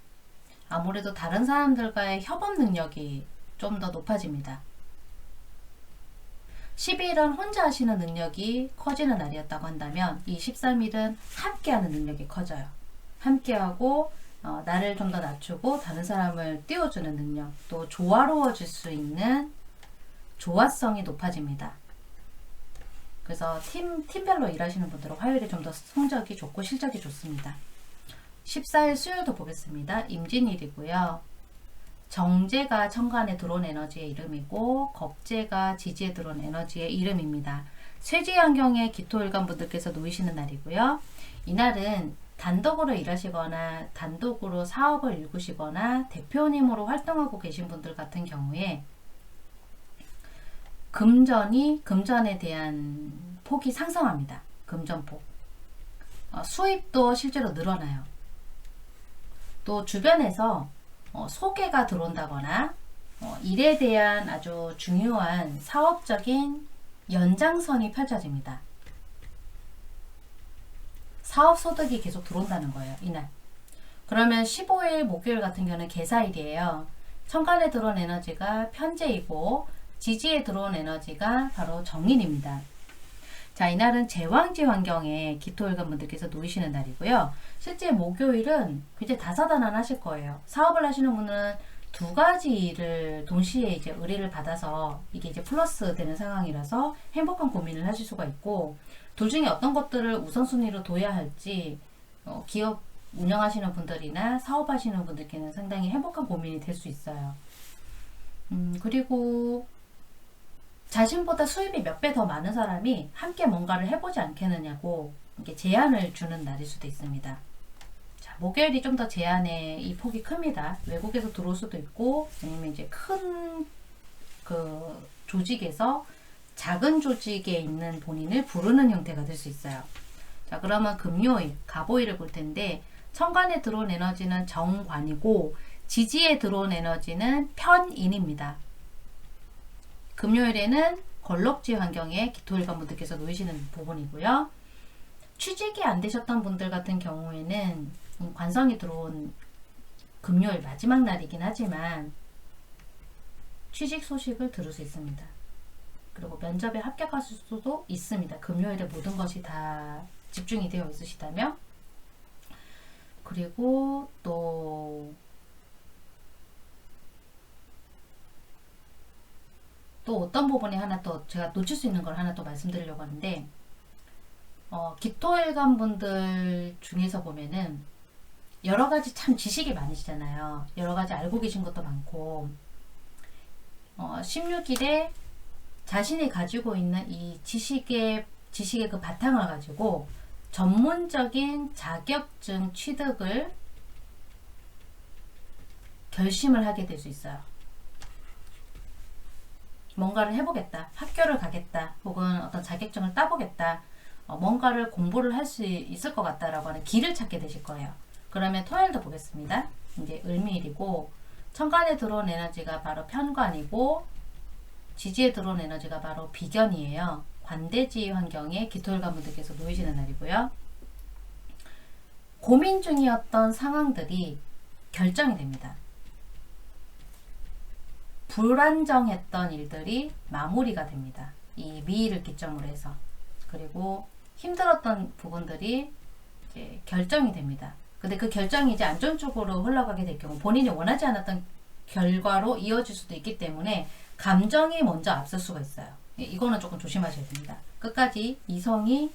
아무래도 다른 사람들과의 협업 능력이 좀 더 높아집니다. 12일은 혼자 하시는 능력이 커지는 날이었다고 한다면 이 13일은 함께하는 능력이 커져요. 함께하고 나를 좀 더 낮추고 다른 사람을 띄워주는 능력, 또 조화로워질 수 있는 조화성이 높아집니다. 그래서 팀별로 일하시는 분들은 화요일에 좀 더 성적이 좋고 실적이 좋습니다. 14일 수요일도 보겠습니다. 임진일이고요. 정제가 천간에 들어온 에너지의 이름이고 겁제가 지지에 들어온 에너지의 이름입니다. 쇠지 환경에 기토일간 분들께서 놓이시는 날이고요. 이날은 단독으로 일하시거나 단독으로 사업을 일구시거나 대표님으로 활동하고 계신 분들 같은 경우에 금전에 대한 폭이 상승합니다. 금전폭. 수입도 실제로 늘어나요. 또 주변에서 소개가 들어온다거나 일에 대한 아주 중요한 사업적인 연장선이 펼쳐집니다. 사업 소득이 계속 들어온다는 거예요. 이날. 그러면 15일 목요일 같은 경우는 개사일이에요. 천간에 들어온 에너지가 편재이고 지지에 들어온 에너지가 바로 정인입니다. 자, 이날은 제왕지 환경에 기토일간 분들께서 놓이시는 날이고요. 실제 목요일은 굉장히 다사다난하실 거예요. 사업을 하시는 분은 두 가지 일을 동시에 이제 의뢰를 받아서 이게 이제 플러스 되는 상황이라서 행복한 고민을 하실 수가 있고, 둘 중에 어떤 것들을 우선순위로 둬야 할지 기업 운영하시는 분들이나 사업하시는 분들께는 상당히 행복한 고민이 될 수 있어요. 그리고 자신보다 수입이 몇 배 더 많은 사람이 함께 뭔가를 해보지 않겠느냐고 이렇게 제안을 주는 날일 수도 있습니다. 자, 목요일이 좀 더 제안의 이 폭이 큽니다. 외국에서 들어올 수도 있고, 아니면 이제 큰 그 조직에서 작은 조직에 있는 본인을 부르는 형태가 될 수 있어요. 자, 그러면 금요일, 갑오일을 볼 텐데, 천간에 들어온 에너지는 정관이고, 지지에 들어온 에너지는 편인입니다. 금요일에는 걸럭지 환경에 기토일간 분들께서 놓이시는 부분이고요. 취직이 안 되셨던 분들 같은 경우에는 관성이 들어온 금요일 마지막 날이긴 하지만 취직 소식을 들을 수 있습니다. 그리고 면접에 합격하실 수도 있습니다. 금요일에 모든 것이 다 집중이 되어 있으시다면. 그리고 또 어떤 부분이 하나 또 제가 놓칠 수 있는 걸 하나 또 말씀드리려고 하는데, 기토일간 분들 중에서 보면은 여러 가지 참 지식이 많으시잖아요. 여러 가지 알고 계신 것도 많고, 16일에 자신이 가지고 있는 이 지식의 지식의 그 바탕을 가지고 전문적인 자격증 취득을 결심을 하게 될 수 있어요. 뭔가를 해보겠다, 학교를 가겠다, 혹은 어떤 자격증을 따보겠다, 뭔가를 공부를 할 수 있을 것 같다라고 하는 길을 찾게 되실 거예요. 그러면 토요일도 보겠습니다. 이제 을미일이고, 천간에 들어온 에너지가 바로 편관이고, 지지에 들어온 에너지가 바로 비견이에요. 관대지 환경에 기토일관 분들께서 놓이시는 날이고요. 고민 중이었던 상황들이 결정이 됩니다. 불안정했던 일들이 마무리가 됩니다. 이 미일을 기점으로 해서. 그리고 힘들었던 부분들이 이제 결정이 됩니다. 근데 그 결정이 이제 안 좋은 쪽으로 흘러가게 될 경우 본인이 원하지 않았던 결과로 이어질 수도 있기 때문에 감정이 먼저 앞설 수가 있어요. 이거는 조금 조심하셔야 됩니다. 끝까지 이성이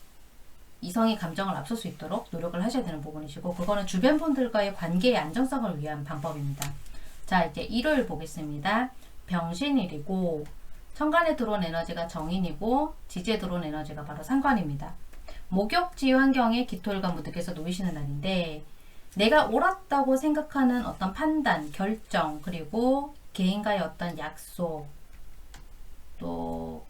감정을 앞설 수 있도록 노력을 하셔야 되는 부분이시고, 그거는 주변 분들과의 관계의 안정성을 위한 방법입니다. 자, 이제 일요일 보겠습니다. 병신일이고, 천간에 들어온 에너지가 정인이고, 지지에 들어온 에너지가 바로 상관입니다. 목욕지 환경에 기토일관 분들께서 놓이시는 날인데, 내가 옳았다고 생각하는 어떤 판단, 결정, 그리고 개인과의 어떤 약속, 또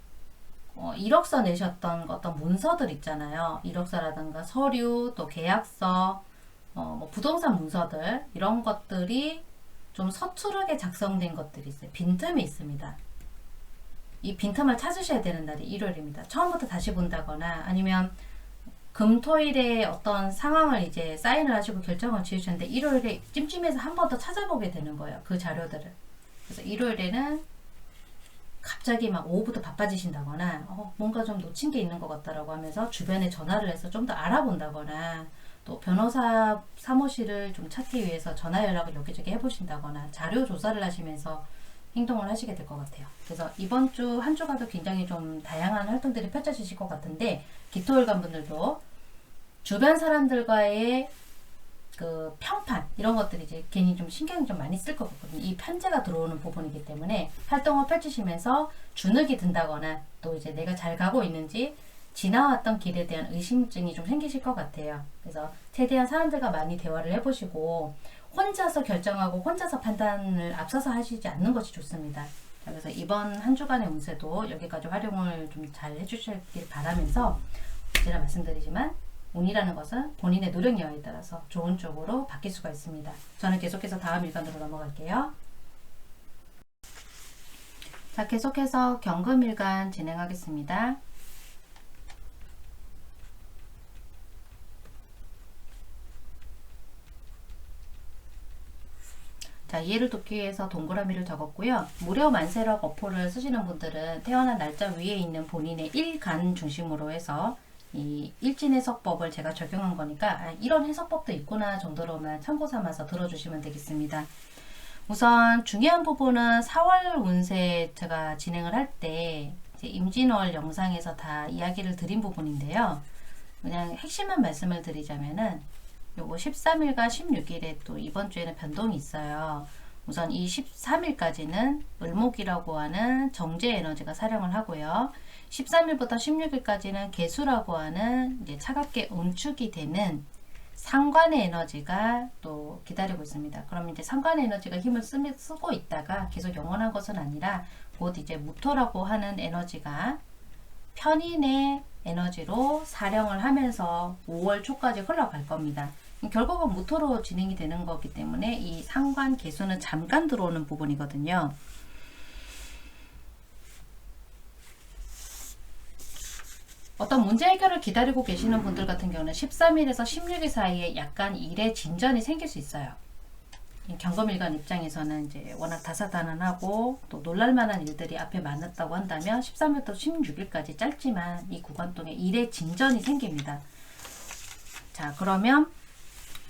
이력서 내셨던 어떤 문서들 있잖아요. 이력서라든가 서류, 또 계약서, 뭐 부동산 문서들, 이런 것들이 좀 서투르게 작성된 것들이 있어요. 빈틈이 있습니다. 이 빈틈을 찾으셔야 되는 날이 일요일입니다. 처음부터 다시 본다거나 아니면 금토일에 어떤 상황을 이제 사인을 하시고 결정을 지으셨는데 일요일에 찜찜해서 한 번 더 찾아보게 되는 거예요. 그 자료들을. 그래서 일요일에는 갑자기 막 오후부터 바빠지신다거나 뭔가 좀 놓친 게 있는 것 같다라고 하면서 주변에 전화를 해서 좀 더 알아본다거나, 또 변호사 사무실을 좀 찾기 위해서 전화 연락을 여기저기 해보신다거나 자료 조사를 하시면서 행동을 하시게 될 것 같아요. 그래서 이번 주 한 주가도 굉장히 좀 다양한 활동들이 펼쳐지실 것 같은데, 기토일관 분들도 주변 사람들과의 그 평판 이런 것들이 이제 괜히 좀 신경이 좀 많이 쓸 것 같거든요. 이 편제가 들어오는 부분이기 때문에 활동을 펼치시면서 주눅이 든다거나, 또 이제 내가 잘 가고 있는지 지나왔던 길에 대한 의심증이 좀 생기실 것 같아요. 그래서 최대한 사람들과 많이 대화를 해보시고 혼자서 결정하고 혼자서 판단을 앞서서 하시지 않는 것이 좋습니다. 자, 그래서 이번 한 주간의 운세도 여기까지 활용을 좀 잘 해주시길 바라면서, 제가 말씀드리지만 운이라는 것은 본인의 노력 여하에 따라서 좋은 쪽으로 바뀔 수가 있습니다. 저는 계속해서 다음 일간으로 넘어갈게요. 자, 계속해서 경금일간 진행하겠습니다. 자, 이해를 돕기 위해서 동그라미를 적었고요. 무료 만세력 어포를 쓰시는 분들은 태어난 날짜 위에 있는 본인의 일간 중심으로 해서 이 일진 해석법을 제가 적용한 거니까 이런 해석법도 있구나 정도로만 참고 삼아서 들어주시면 되겠습니다. 우선 중요한 부분은 4월 운세 제가 진행을 할 때 임진월 영상에서 다 이야기를 드린 부분인데요. 그냥 핵심만 말씀을 드리자면은 요거 13일과 16일에 또 이번 주에는 변동이 있어요. 우선 이 13일까지는 을목이라고 하는 정제 에너지가 사령을 하고요. 13일부터 16일까지는 개수라고 하는 이제 차갑게 응축이 되는 상관의 에너지가 또 기다리고 있습니다. 그럼 이제 상관의 에너지가 힘을 쓰고 있다가 계속 영원한 것은 아니라 곧 이제 무토라고 하는 에너지가 편인의 에너지로 사령을 하면서 5월 초까지 흘러갈 겁니다. 결국은 무토로 진행이 되는 거기 때문에 이 상관 개수는 잠깐 들어오는 부분이거든요. 어떤 문제 해결을 기다리고 계시는 분들 같은 경우는 13일에서 16일 사이에 약간 일의 진전이 생길 수 있어요. 경금일간 입장에서는 이제 워낙 다사다난하고 또 놀랄만한 일들이 앞에 많았다고 한다면 13일부터 16일까지 짧지만 이 구간 동안에 일의 진전이 생깁니다. 자, 그러면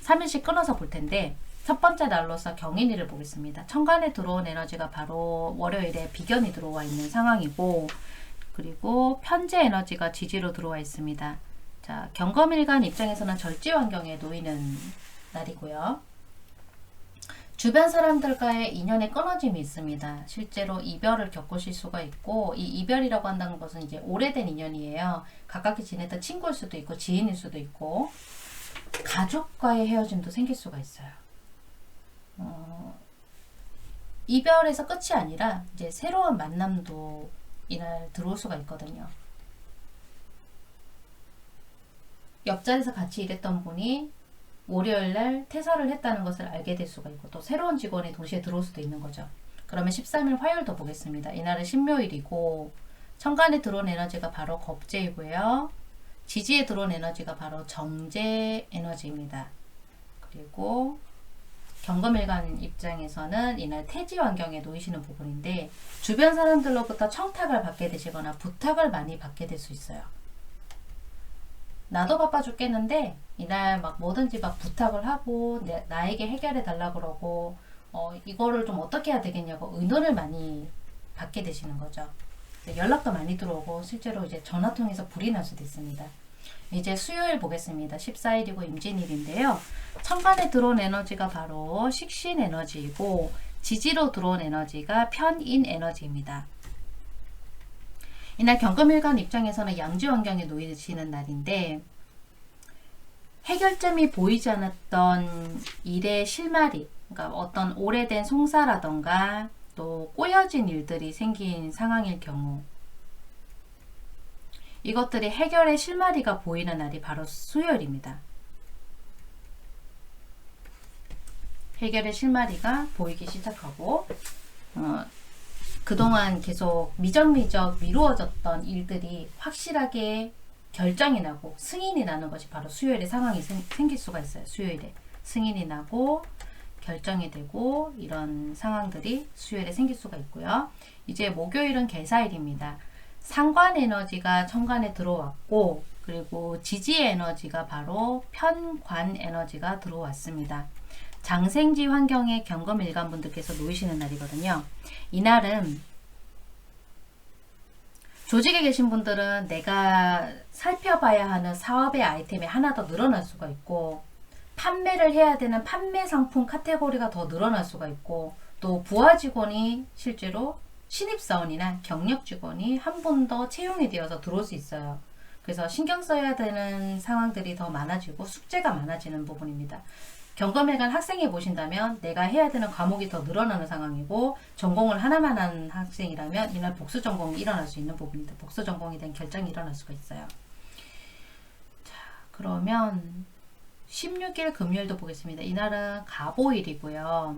3일씩 끊어서 볼 텐데 첫 번째 날로서 경인일을 보겠습니다. 천간에 들어온 에너지가 바로 월요일에 비견이 들어와 있는 상황이고, 그리고 편재 에너지가 지지로 들어와 있습니다. 자, 경금일간 입장에서는 절지 환경에 놓이는 날이고요. 주변 사람들과의 인연의 끊어짐이 있습니다. 실제로 이별을 겪으실 수가 있고, 이 이별이라고 한다는 것은 이제 오래된 인연이에요. 가깝게 지냈던 친구일 수도 있고 지인일 수도 있고, 가족과의 헤어짐도 생길 수가 있어요. 이별에서 끝이 아니라 이제 새로운 만남도 이날 들어올 수가 있거든요. 옆자리에서 같이 일했던 분이 월요일날 퇴사를 했다는 것을 알게 될 수가 있고, 또 새로운 직원이 동시에 들어올 수도 있는 거죠. 그러면 13일 화요일도 보겠습니다. 이날은 신묘일이고, 천간에 들어온 에너지가 바로 겁재이고요. 지지에 들어온 에너지가 바로 정제 에너지입니다. 그리고 경금일간 입장에서는 이날 태지 환경에 놓이시는 부분인데, 주변 사람들로부터 청탁을 받게 되시거나 부탁을 많이 받게 될 수 있어요. 나도 바빠 죽겠는데 이날 막 뭐든지 막 부탁을 하고 나에게 해결해 달라 그러고, 이거를 좀 어떻게 해야 되겠냐고 의논을 많이 받게 되시는 거죠. 연락도 많이 들어오고, 실제로 이제 전화 통해서 불이 날 수도 있습니다. 이제 수요일 보겠습니다. 14일이고 임진일인데요. 천간에 들어온 에너지가 바로 식신 에너지이고, 지지로 들어온 에너지가 편인 에너지입니다. 이날 경금일간 입장에서는 양지 환경에 놓이시는 날인데, 해결점이 보이지 않았던 일의 실마리, 그러니까 어떤 오래된 송사라던가 또 꼬여진 일들이 생긴 상황일 경우, 이것들이 해결의 실마리가 보이는 날이 바로 수요일입니다. 해결의 실마리가 보이기 시작하고, 그동안 계속 미적미적 미루어졌던 일들이 확실하게 결정이 나고 승인이 나는 것이 바로 수요일에 상황이 생길 수가 있어요. 수요일에 승인이 나고 결정이 되고, 이런 상황들이 수요일에 생길 수가 있고요. 이제 목요일은 개사일입니다. 상관 에너지가 천간에 들어왔고, 그리고 지지 에너지가 바로 편관 에너지가 들어왔습니다. 장생지 환경에 경금일간 분들께서 놓이시는 날이거든요. 이날은 조직에 계신 분들은 내가 살펴봐야 하는 사업의 아이템이 하나 더 늘어날 수가 있고, 판매를 해야 되는 판매 상품 카테고리가 더 늘어날 수가 있고, 또 부하 직원이 실제로 신입사원이나 경력 직원이 한 분 더 채용이 되어서 들어올 수 있어요. 그래서 신경 써야 되는 상황들이 더 많아지고 숙제가 많아지는 부분입니다. 경금일간 학생이 보신다면 내가 해야 되는 과목이 더 늘어나는 상황이고, 전공을 하나만 한 학생이라면 이날 복수 전공이 일어날 수 있는 부분입니다. 복수 전공에 대한 결정이 일어날 수가 있어요. 자, 그러면 16일 금요일도 보겠습니다. 이날은 갑오일이고요.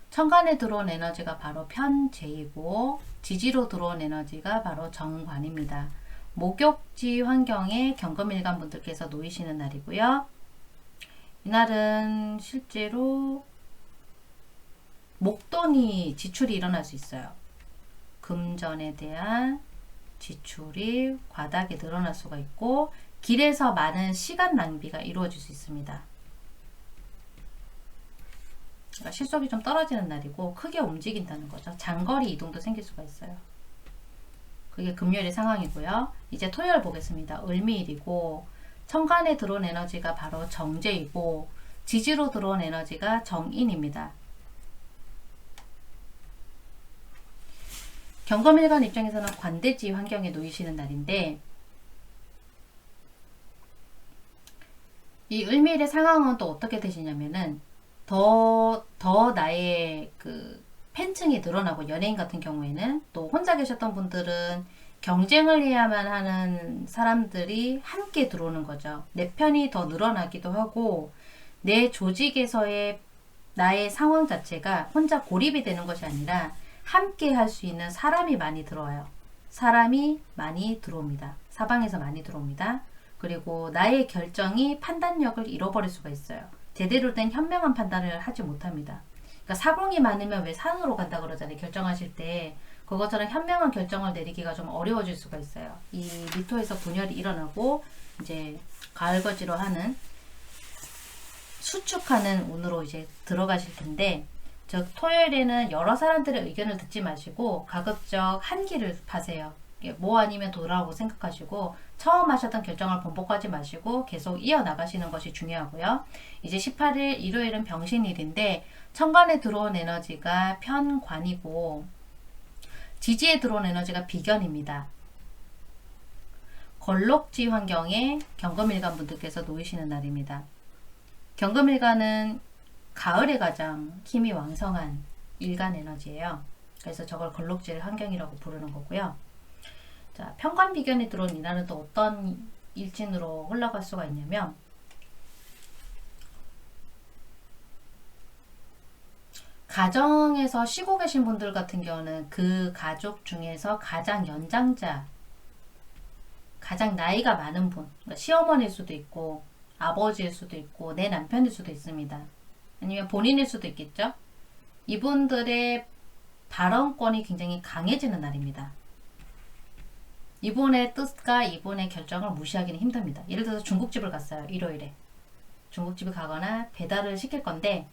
천간에 들어온 에너지가 바로 편재이고, 지지로 들어온 에너지가 바로 정관입니다. 목욕지 환경에 경금일간 분들께서 놓이시는 날이고요. 이날은 실제로 목돈이 지출이 일어날 수 있어요. 금전에 대한 지출이 과다하게 늘어날 수가 있고, 길에서 많은 시간 낭비가 이루어질 수 있습니다. 그러니까 실속이 좀 떨어지는 날이고, 크게 움직인다는 거죠. 장거리 이동도 생길 수가 있어요. 그게 금요일의 상황이고요. 이제 토요일 보겠습니다. 을미일이고, 천간에 들어온 에너지가 바로 정제이고, 지지로 들어온 에너지가 정인입니다. 경금일간 입장에서는 관대지 환경에 놓이시는 날인데, 이 을미일의 상황은 또 어떻게 되시냐면은, 더 나의 그 팬층이 늘어나고, 연예인 같은 경우에는 또 혼자 계셨던 분들은 경쟁을 해야만 하는 사람들이 함께 들어오는 거죠. 내 편이 더 늘어나기도 하고, 내 조직에서의 나의 상황 자체가 혼자 고립이 되는 것이 아니라 함께 할 수 있는 사람이 많이 들어와요. 사람이 많이 들어옵니다. 사방에서 많이 들어옵니다. 그리고 나의 결정이 판단력을 잃어버릴 수가 있어요. 제대로 된 현명한 판단을 하지 못합니다. 그러니까 사공이 많으면 왜 산으로 간다 그러잖아요. 결정하실 때. 그것처럼 현명한 결정을 내리기가 좀 어려워질 수가 있어요. 이 미토에서 분열이 일어나고, 이제 가을거지로 하는 수축하는 운으로 이제 들어가실 텐데, 즉 토요일에는 여러 사람들의 의견을 듣지 마시고 가급적 한 길을 파세요. 뭐 아니면 도라고 생각하시고 처음 하셨던 결정을 번복하지 마시고 계속 이어나가시는 것이 중요하고요. 이제 18일 일요일은 병신일인데 천간에 들어온 에너지가 편관이고 지지에 들어온 에너지가 비견입니다. 걸록지 환경에 경금일간 분들께서 놓이시는 날입니다. 경금일간은 가을에 가장 힘이 왕성한 일간 에너지예요. 그래서 저걸 걸록질 환경이라고 부르는 거고요. 자, 편관비견이 들어온 이날은 또 어떤 일진으로 흘러갈 수가 있냐면 가정에서 쉬고 계신 분들 같은 경우는 그 가족 중에서 가장 연장자, 가장 나이가 많은 분, 그러니까 시어머니일 수도 있고 아버지일 수도 있고 내 남편일 수도 있습니다. 아니면 본인일 수도 있겠죠. 이분들의 발언권이 굉장히 강해지는 날입니다. 이분의 뜻과 이분의 결정을 무시하기는 힘듭니다. 예를 들어서 중국집을 갔어요. 일요일에. 중국집을 가거나 배달을 시킬 건데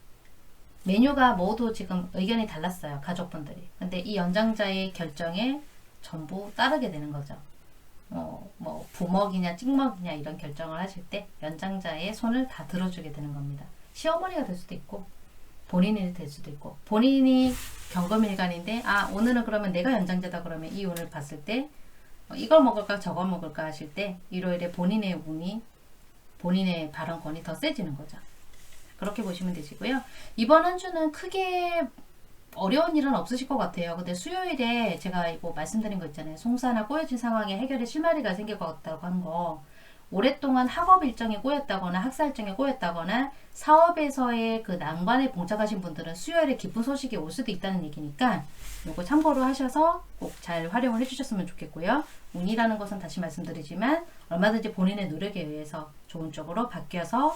메뉴가 모두 지금 의견이 달랐어요. 가족분들이. 근데 이 연장자의 결정에 전부 따르게 되는 거죠. 뭐 부먹이냐 찍먹이냐 이런 결정을 하실 때 연장자의 손을 다 들어주게 되는 겁니다. 시어머니가 될 수도 있고 본인이 될 수도 있고 본인이 경금일간인데 오늘은 그러면 내가 연장자다 그러면 이 운을 봤을 때 이걸 먹을까 저걸 먹을까 하실 때 일요일에 본인의 운이 본인의 발언권이 더 세지는 거죠. 그렇게 보시면 되시고요. 이번 한 주는 크게 어려운 일은 없으실 것 같아요. 근데 수요일에 제가 이거 말씀드린 거 있잖아요. 송사나 꼬여진 상황에 해결에 실마리가 생길 것 같다고 한 거. 오랫동안 학업 일정이 꼬였다거나 학사 일정이 꼬였다거나 사업에서의 그 난관에 봉착하신 분들은 수요일에 기쁜 소식이 올 수도 있다는 얘기니까 이거 참고로 하셔서 꼭 잘 활용을 해주셨으면 좋겠고요. 운이라는 것은 다시 말씀드리지만 얼마든지 본인의 노력에 의해서 좋은 쪽으로 바뀌어서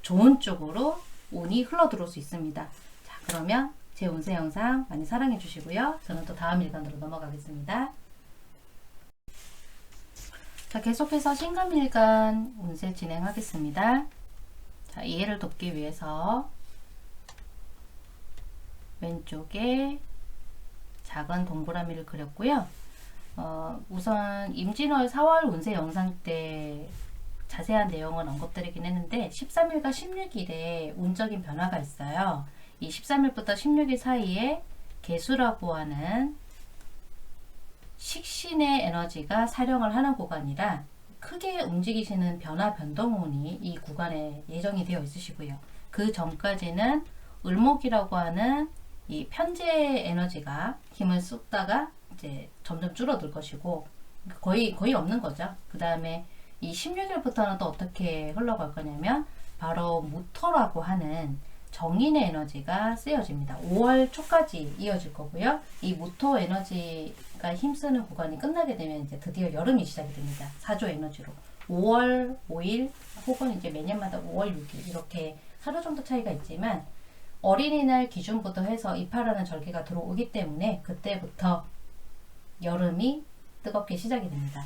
좋은 쪽으로 운이 흘러들어올 수 있습니다. 자, 그러면 제 운세 영상 많이 사랑해 주시고요. 저는 또 다음 일간으로 넘어가겠습니다. 자, 계속해서 신금일간 운세 진행하겠습니다. 자, 이해를 돕기 위해서 왼쪽에 작은 동그라미를 그렸고요. 우선 임진월 4월 운세 영상 때 자세한 내용은 언급드리긴 했는데 13일과 16일에 운적인 변화가 있어요. 이 13일부터 16일 사이에 개수라고 하는 식신의 에너지가 사령을 하는 구간이라 크게 움직이시는 변화 변동운이 이 구간에 예정이 되어 있으시고요. 그 전까지는 을목이라고 하는 이 편재 에너지가 힘을 쏟다가 이제 점점 줄어들 것이고 거의 없는 거죠. 그 다음에 이 16일부터는 또 어떻게 흘러갈 거냐면 바로 무토라고 하는 정인의 에너지가 쓰여집니다. 5월 초까지 이어질 거고요. 이 무토 에너지가 힘쓰는 구간이 끝나게 되면 이제 드디어 여름이 시작이 됩니다. 사조 에너지로 5월 5일 혹은 이제 매년마다 5월 6일 이렇게 하루 정도 차이가 있지만 어린이날 기준부터 해서 입하라는 절기가 들어오기 때문에 그때부터 여름이 뜨겁게 시작이 됩니다.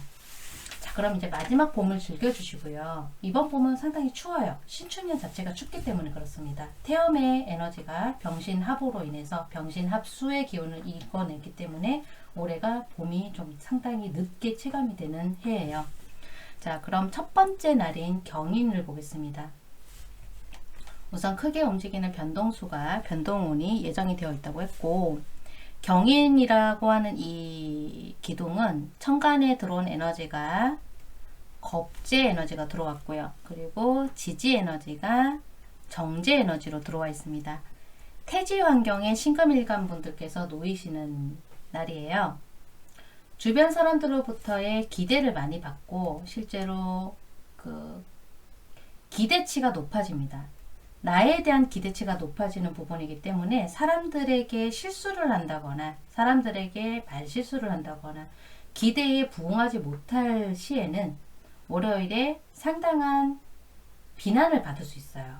자, 그럼 이제 마지막 봄을 즐겨주시고요. 이번 봄은 상당히 추워요. 신축년 자체가 춥기 때문에 그렇습니다. 태음의 에너지가 병신합으로 인해서 병신합수의 기운을 이겨내기 때문에 올해가 봄이 좀 상당히 늦게 체감이 되는 해예요. 자, 그럼 첫 번째 날인 경인을 보겠습니다. 우선 크게 움직이는 변동수가 변동운이 예정이 되어 있다고 했고 경인이라고 하는 이 기둥은 천간에 들어온 에너지가 겁재 에너지가 들어왔고요. 그리고 지지 에너지가 정제 에너지로 들어와 있습니다. 태지 환경에 신금일간 분들께서 놓이시는 날이에요. 주변 사람들로부터의 기대를 많이 받고 실제로 그 기대치가 높아집니다. 나에 대한 기대치가 높아지는 부분이기 때문에 사람들에게 실수를 한다거나 사람들에게 말실수를 한다거나 기대에 부응하지 못할 시에는 월요일에 상당한 비난을 받을 수 있어요.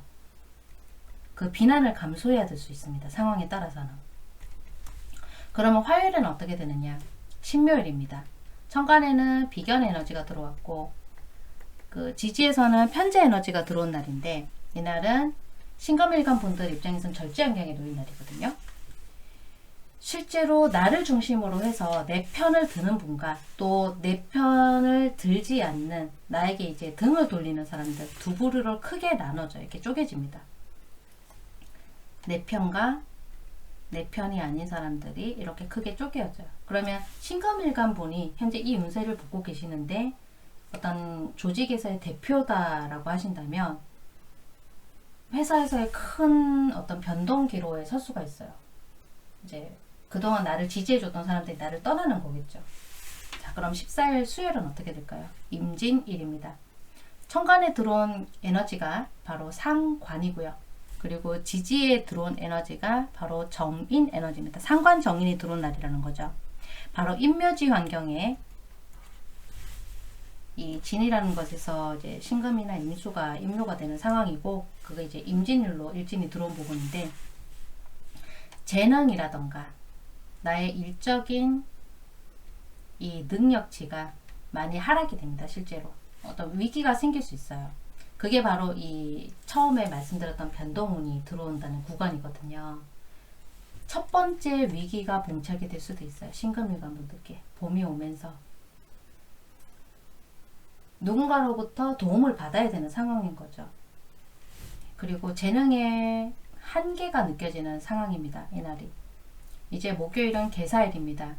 그 비난을 감수해야 될 수 있습니다. 상황에 따라서는. 그러면 화요일은 어떻게 되느냐? 신묘일입니다. 천간에는 비견 에너지가 들어왔고 그 지지에서는 편재 에너지가 들어온 날인데 이날은 신금일간 분들 입장에서는 절제환경에 놓인 날이거든요. 실제로 나를 중심으로 해서 내 편을 드는 분과 또 내 편을 들지 않는 나에게 이제 등을 돌리는 사람들 두 부류로 크게 나눠져 이렇게 쪼개집니다. 내 편과 내 편이 아닌 사람들이 이렇게 크게 쪼개져요. 그러면 신금일간 분이 현재 이 운세를 보고 계시는데 어떤 조직에서의 대표다라고 하신다면 회사에서의 큰 어떤 변동 기로에 설 수가 있어요. 이제 그동안 나를 지지해줬던 사람들이 나를 떠나는 거겠죠. 자, 그럼 14일 수요일은 어떻게 될까요? 임진일입니다. 천간에 들어온 에너지가 바로 상관이고요. 그리고 지지에 들어온 에너지가 바로 정인 에너지입니다. 상관 정인이 들어온 날이라는 거죠. 바로 임묘지 환경에 이 진이라는 것에서 이제 신금이나 임수가 임묘가 되는 상황이고, 그게 이제 임진일로 일진이 들어온 부분인데, 재능이라던가 나의 일적인 이 능력치가 많이 하락이 됩니다. 실제로 어떤 위기가 생길 수 있어요. 그게 바로 이 처음에 말씀드렸던 변동운이 들어온다는 구간이거든요. 첫 번째 위기가 봉착이 될 수도 있어요. 신금일간 분들께 봄이 오면서 누군가로부터 도움을 받아야 되는 상황인 거죠. 그리고 재능의 한계가 느껴지는 상황입니다. 이날이. 이제 목요일은 개사일입니다.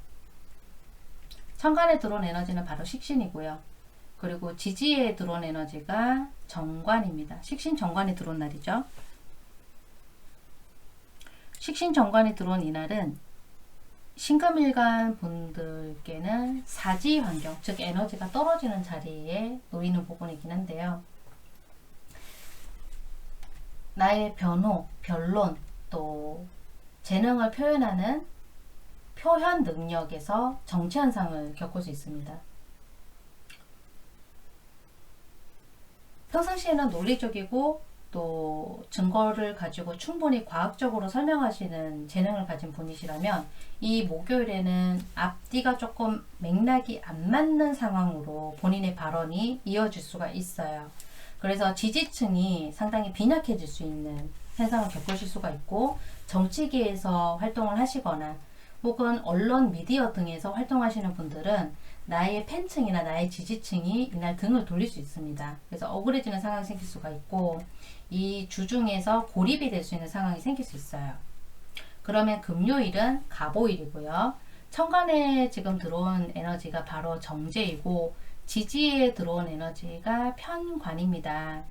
천간에 들어온 에너지는 바로 식신이고요. 그리고 지지에 들어온 에너지가 정관입니다. 식신 정관이 들어온 날이죠. 식신 정관이 들어온 이날은 신금일간 분들께는 사지 환경, 즉 에너지가 떨어지는 자리에 놓이는 부분이긴 한데요. 나의 변호, 변론, 또 재능을 표현하는 표현 능력에서 정체 현상을 겪을 수 있습니다. 평상시에는 논리적이고 또 증거를 가지고 충분히 과학적으로 설명하시는 재능을 가진 분이시라면 이 목요일에는 앞뒤가 조금 맥락이 안 맞는 상황으로 본인의 발언이 이어질 수가 있어요. 그래서 지지층이 상당히 빈약해질 수 있는 현상을 겪으실 수가 있고, 정치계에서 활동을 하시거나 혹은 언론 미디어 등에서 활동하시는 분들은 나의 팬층이나 나의 지지층이 이날 등을 돌릴 수 있습니다. 그래서 억울해지는 상황이 생길 수가 있고, 이 주중에서 고립이 될 수 있는 상황이 생길 수 있어요. 그러면 금요일은 갑오일이고요. 천간에 지금 들어온 에너지가 바로 정제이고 지지에 들어온 에너지가 편관입니다.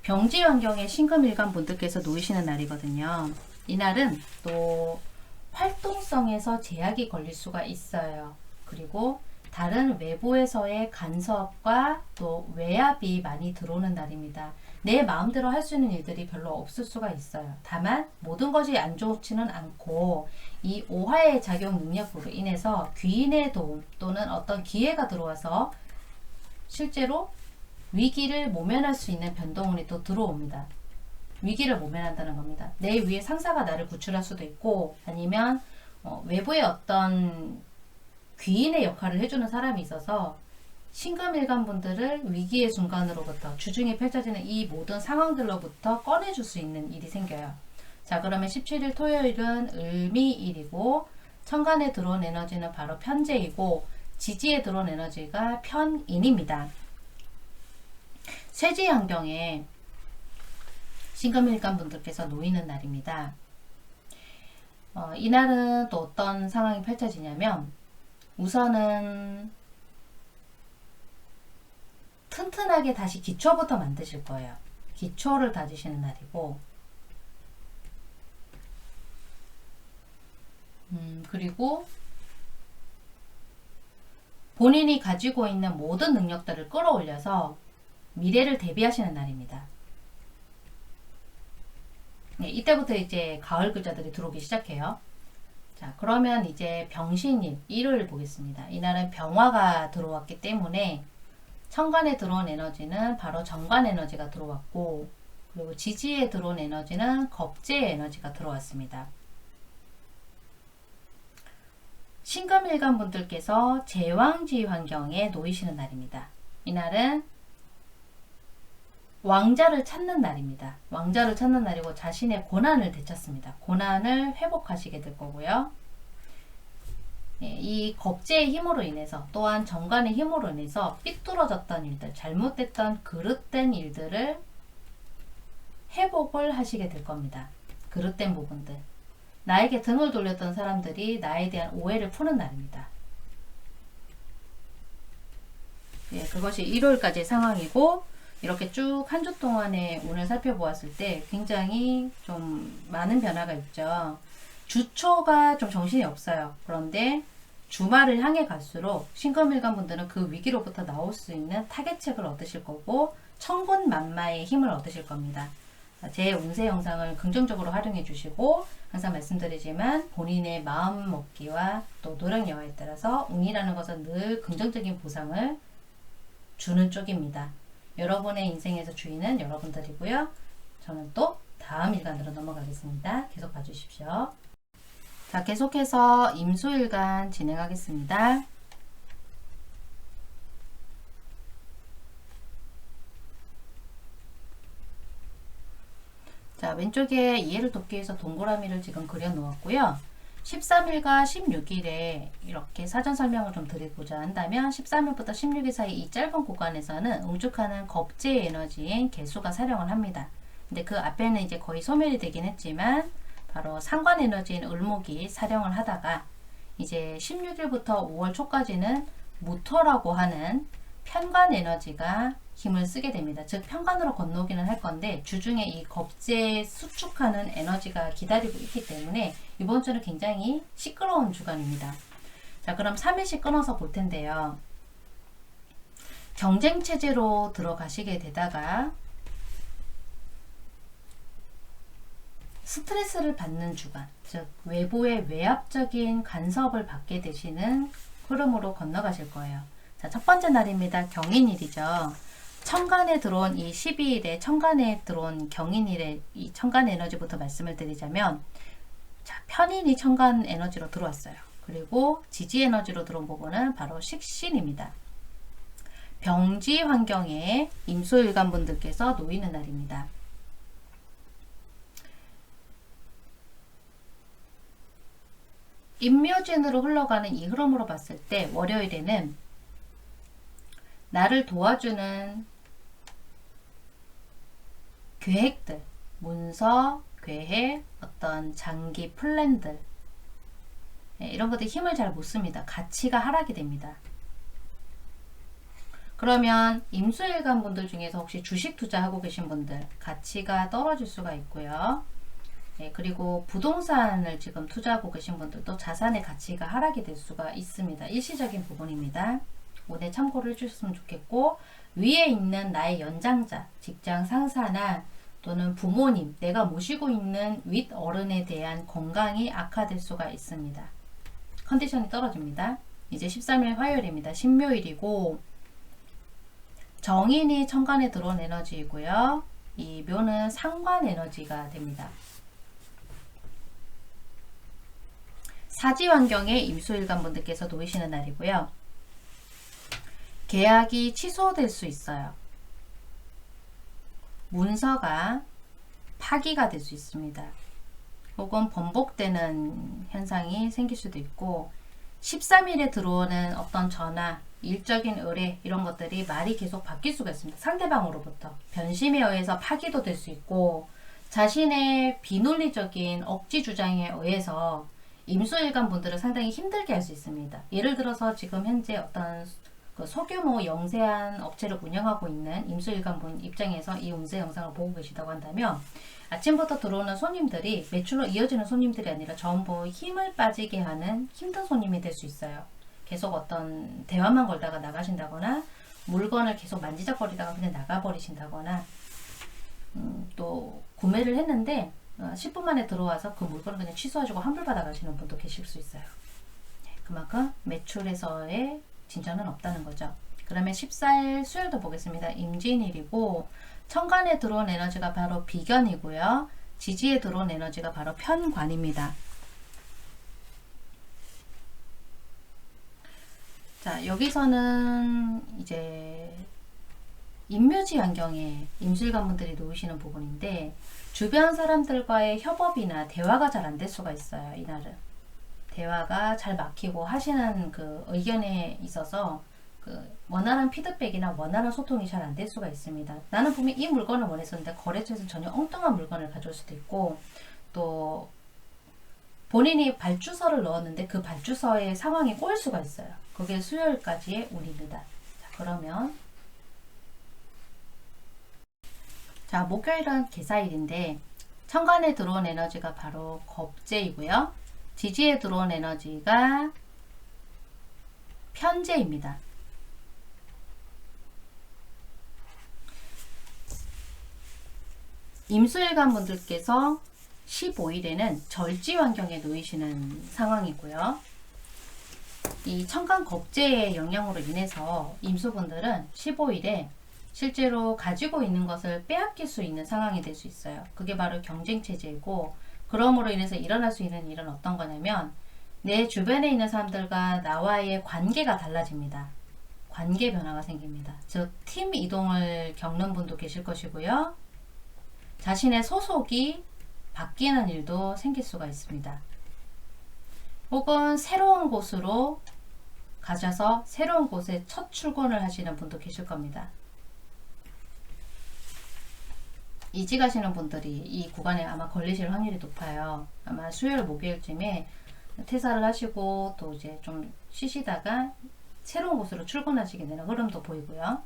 병지 환경에 신금일간 분들께서 놓이시는 날이거든요. 이날은 또 활동성에서 제약이 걸릴 수가 있어요. 그리고 다른 외부에서의 간섭과 또 외압이 많이 들어오는 날입니다. 내 마음대로 할 수 있는 일들이 별로 없을 수가 있어요. 다만 모든 것이 안 좋지는 않고 이 오화의 작용 능력으로 인해서 귀인의 도움 또는 어떤 기회가 들어와서 실제로 위기를 모면할 수 있는 변동운이 또 들어옵니다. 위기를 모면한다는 겁니다. 내 위에 상사가 나를 구출할 수도 있고, 아니면 외부의 어떤 귀인의 역할을 해주는 사람이 있어서 신금일간 분들을 위기의 순간으로부터, 주중에 펼쳐지는 이 모든 상황들로부터 꺼내줄 수 있는 일이 생겨요. 자, 그러면 17일 토요일은 을미일이고 천간에 들어온 에너지는 바로 편재이고 지지에 들어온 에너지가 편인입니다. 쇠지 환경에 신금일간 분들께서 놓이는 날입니다. 이날은 또 어떤 상황이 펼쳐지냐면, 우선은 튼튼하게 다시 기초부터 만드실 거예요. 기초를 다지시는 날이고, 그리고 본인이 가지고 있는 모든 능력들을 끌어올려서 미래를 대비하시는 날입니다. 네, 이때부터 이제 가을 글자들이 들어오기 시작해요. 자, 그러면 이제 병신일, 일요일 보겠습니다. 이날은 병화가 들어왔기 때문에 천간에 들어온 에너지는 바로 정관 에너지가 들어왔고, 그리고 지지에 들어온 에너지는 겁재 에너지가 들어왔습니다. 신금일간 분들께서 제왕지 환경에 놓이시는 날입니다. 이날은 왕자를 찾는 날입니다. 왕자를 찾는 날이고 자신의 고난을 되찾습니다. 고난을 회복하시게 될 거고요. 예, 이 겁재의 힘으로 인해서 또한 정관의 힘으로 인해서 삐뚤어졌던 일들, 잘못됐던 그릇된 일들을 회복을 하시게 될 겁니다. 그릇된 부분들. 나에게 등을 돌렸던 사람들이 나에 대한 오해를 푸는 날입니다. 예, 그것이 일요일까지의 상황이고 이렇게 쭉 한 주 동안의 운을 살펴보았을 때 굉장히 좀 많은 변화가 있죠. 주초가 좀 정신이 없어요. 그런데 주말을 향해 갈수록 신금일간 분들은 그 위기로부터 나올 수 있는 타겟책을 얻으실 거고 천군만마의 힘을 얻으실 겁니다. 제 운세 영상을 긍정적으로 활용해 주시고 항상 말씀드리지만 본인의 마음 먹기와 또 노력 여하에 따라서 운이라는 것은 늘 긍정적인 보상을 주는 쪽입니다. 여러분의 인생에서 주인은 여러분들이고요. 저는 또 다음 일간으로 넘어가겠습니다. 계속 봐주십시오. 자, 계속해서 임수일간 진행하겠습니다. 자, 왼쪽에 이해를 돕기 위해서 동그라미를 지금 그려 놓았고요. 13일과 16일에 이렇게 사전 설명을 좀 드리고자 한다면 13일부터 16일 사이 이 짧은 구간에서는 응축하는 겁재의 에너지인 개수가 사령을 합니다. 근데 그 앞에는 이제 거의 소멸이 되긴 했지만 바로 상관 에너지인 을목이 사령을 하다가 이제 16일부터 5월 초까지는 무토라고 하는 편관 에너지가 힘을 쓰게 됩니다. 즉 편관으로 건너기는 할 건데 주중에 이 겁재에 수축하는 에너지가 기다리고 있기 때문에 이번 주는 굉장히 시끄러운 주간입니다. 자, 그럼 3일씩 끊어서 볼 텐데요. 경쟁 체제로 들어가시게 되다가 스트레스를 받는 주간, 즉 외부의 외압적인 간섭을 받게 되시는 흐름으로 건너가실 거예요. 자, 첫 번째 날입니다. 경인일이죠. 천간에 들어온 이 12일에 천간에 들어온 경인일의 이 천간 에너지부터 말씀을 드리자면 자, 편인이 천간 에너지로 들어왔어요. 그리고 지지 에너지로 들어온 부분은 바로 식신입니다. 병지 환경에 임수일간 분들께서 놓이는 날입니다. 임묘진으로 흘러가는 이 흐름으로 봤을 때 월요일에는 나를 도와주는 계획들, 문서, 계획, 어떤 장기 플랜들 이런 것들 힘을 잘 못 씁니다. 가치가 하락이 됩니다. 그러면 임수일간 분들 중에서 혹시 주식 투자하고 계신 분들 가치가 떨어질 수가 있고요. 그리고 부동산을 지금 투자하고 계신 분들도 자산의 가치가 하락이 될 수가 있습니다. 일시적인 부분입니다. 오늘 참고를 해주셨으면 좋겠고 위에 있는 나의 연장자, 직장 상사나 또는 부모님, 내가 모시고 있는 윗 어른에 대한 건강이 악화될 수가 있습니다. 컨디션이 떨어집니다. 이제 13일 화요일입니다. 신묘일이고 정인이 천간에 들어온 에너지이고요. 이 묘는 상관 에너지가 됩니다. 사지 환경에 임수일간 분들께서 놓이시는 날이고요. 계약이 취소될 수 있어요. 문서가 파기가 될 수 있습니다. 혹은 번복되는 현상이 생길 수도 있고 13일에 들어오는 어떤 전화, 일적인 의뢰 이런 것들이 말이 계속 바뀔 수가 있습니다. 상대방으로부터 변심에 의해서 파기도 될 수 있고 자신의 비논리적인 억지 주장에 의해서 임수일간 분들을 상당히 힘들게 할 수 있습니다. 예를 들어서 지금 현재 어떤 그 소규모 영세한 업체를 운영하고 있는 임수일간 분 입장에서 이 운세 영상을 보고 계시다고 한다면 아침부터 들어오는 손님들이 매출로 이어지는 손님들이 아니라 전부 힘을 빠지게 하는 힘든 손님이 될 수 있어요. 계속 어떤 대화만 걸다가 나가신다거나 물건을 계속 만지작거리다가 그냥 나가버리신다거나 또 구매를 했는데 10분 만에 들어와서 그 물건을 그냥 취소해주고 환불받아 가시는 분도 계실 수 있어요. 그만큼 매출에서의 진전은 없다는 거죠. 그러면 14일 수요일도 보겠습니다. 임진일이고 천간에 들어온 에너지가 바로 비견이고요. 지지에 들어온 에너지가 바로 편관입니다. 자, 여기서는 이제 임묘지 환경에 임술관분들이 놓으시는 부분인데 주변 사람들과의 협업이나 대화가 잘 안 될 수가 있어요. 이날은 대화가 잘 막히고 하시는 그 의견에 있어서 그 원활한 피드백이나 원활한 소통이 잘 안 될 수가 있습니다. 나는 분명히 이 물건을 원했었는데 거래처에서 전혀 엉뚱한 물건을 가져올 수도 있고, 또 본인이 발주서를 넣었는데 그 발주서의 상황이 꼬일 수가 있어요. 그게 수요일까지의 운입니다. 자, 그러면 자, 목요일은 개사일인데 천간에 들어온 에너지가 바로 겁재이고요. 지지에 들어온 에너지가 편재입니다. 임수일간 분들께서 15일에는 절지 환경에 놓이시는 상황이고요. 이 천간 겁재의 영향으로 인해서 임수분들은 15일에 실제로 가지고 있는 것을 빼앗길 수 있는 상황이 될 수 있어요. 그게 바로 경쟁체제이고, 그러므로 인해서 일어날 수 있는 일은 어떤 거냐면 내 주변에 있는 사람들과 나와의 관계가 달라집니다. 관계 변화가 생깁니다. 즉 팀 이동을 겪는 분도 계실 것이고요. 자신의 소속이 바뀌는 일도 생길 수가 있습니다. 혹은 새로운 곳으로 가셔서 새로운 곳에 첫 출근을 하시는 분도 계실 겁니다. 이직 하시는 분들이 이 구간에 아마 걸리실 확률이 높아요. 아마 수요일 목요일쯤에 퇴사를 하시고 또 이제 좀 쉬시다가 새로운 곳으로 출근하시게 되는 흐름도 보이고요.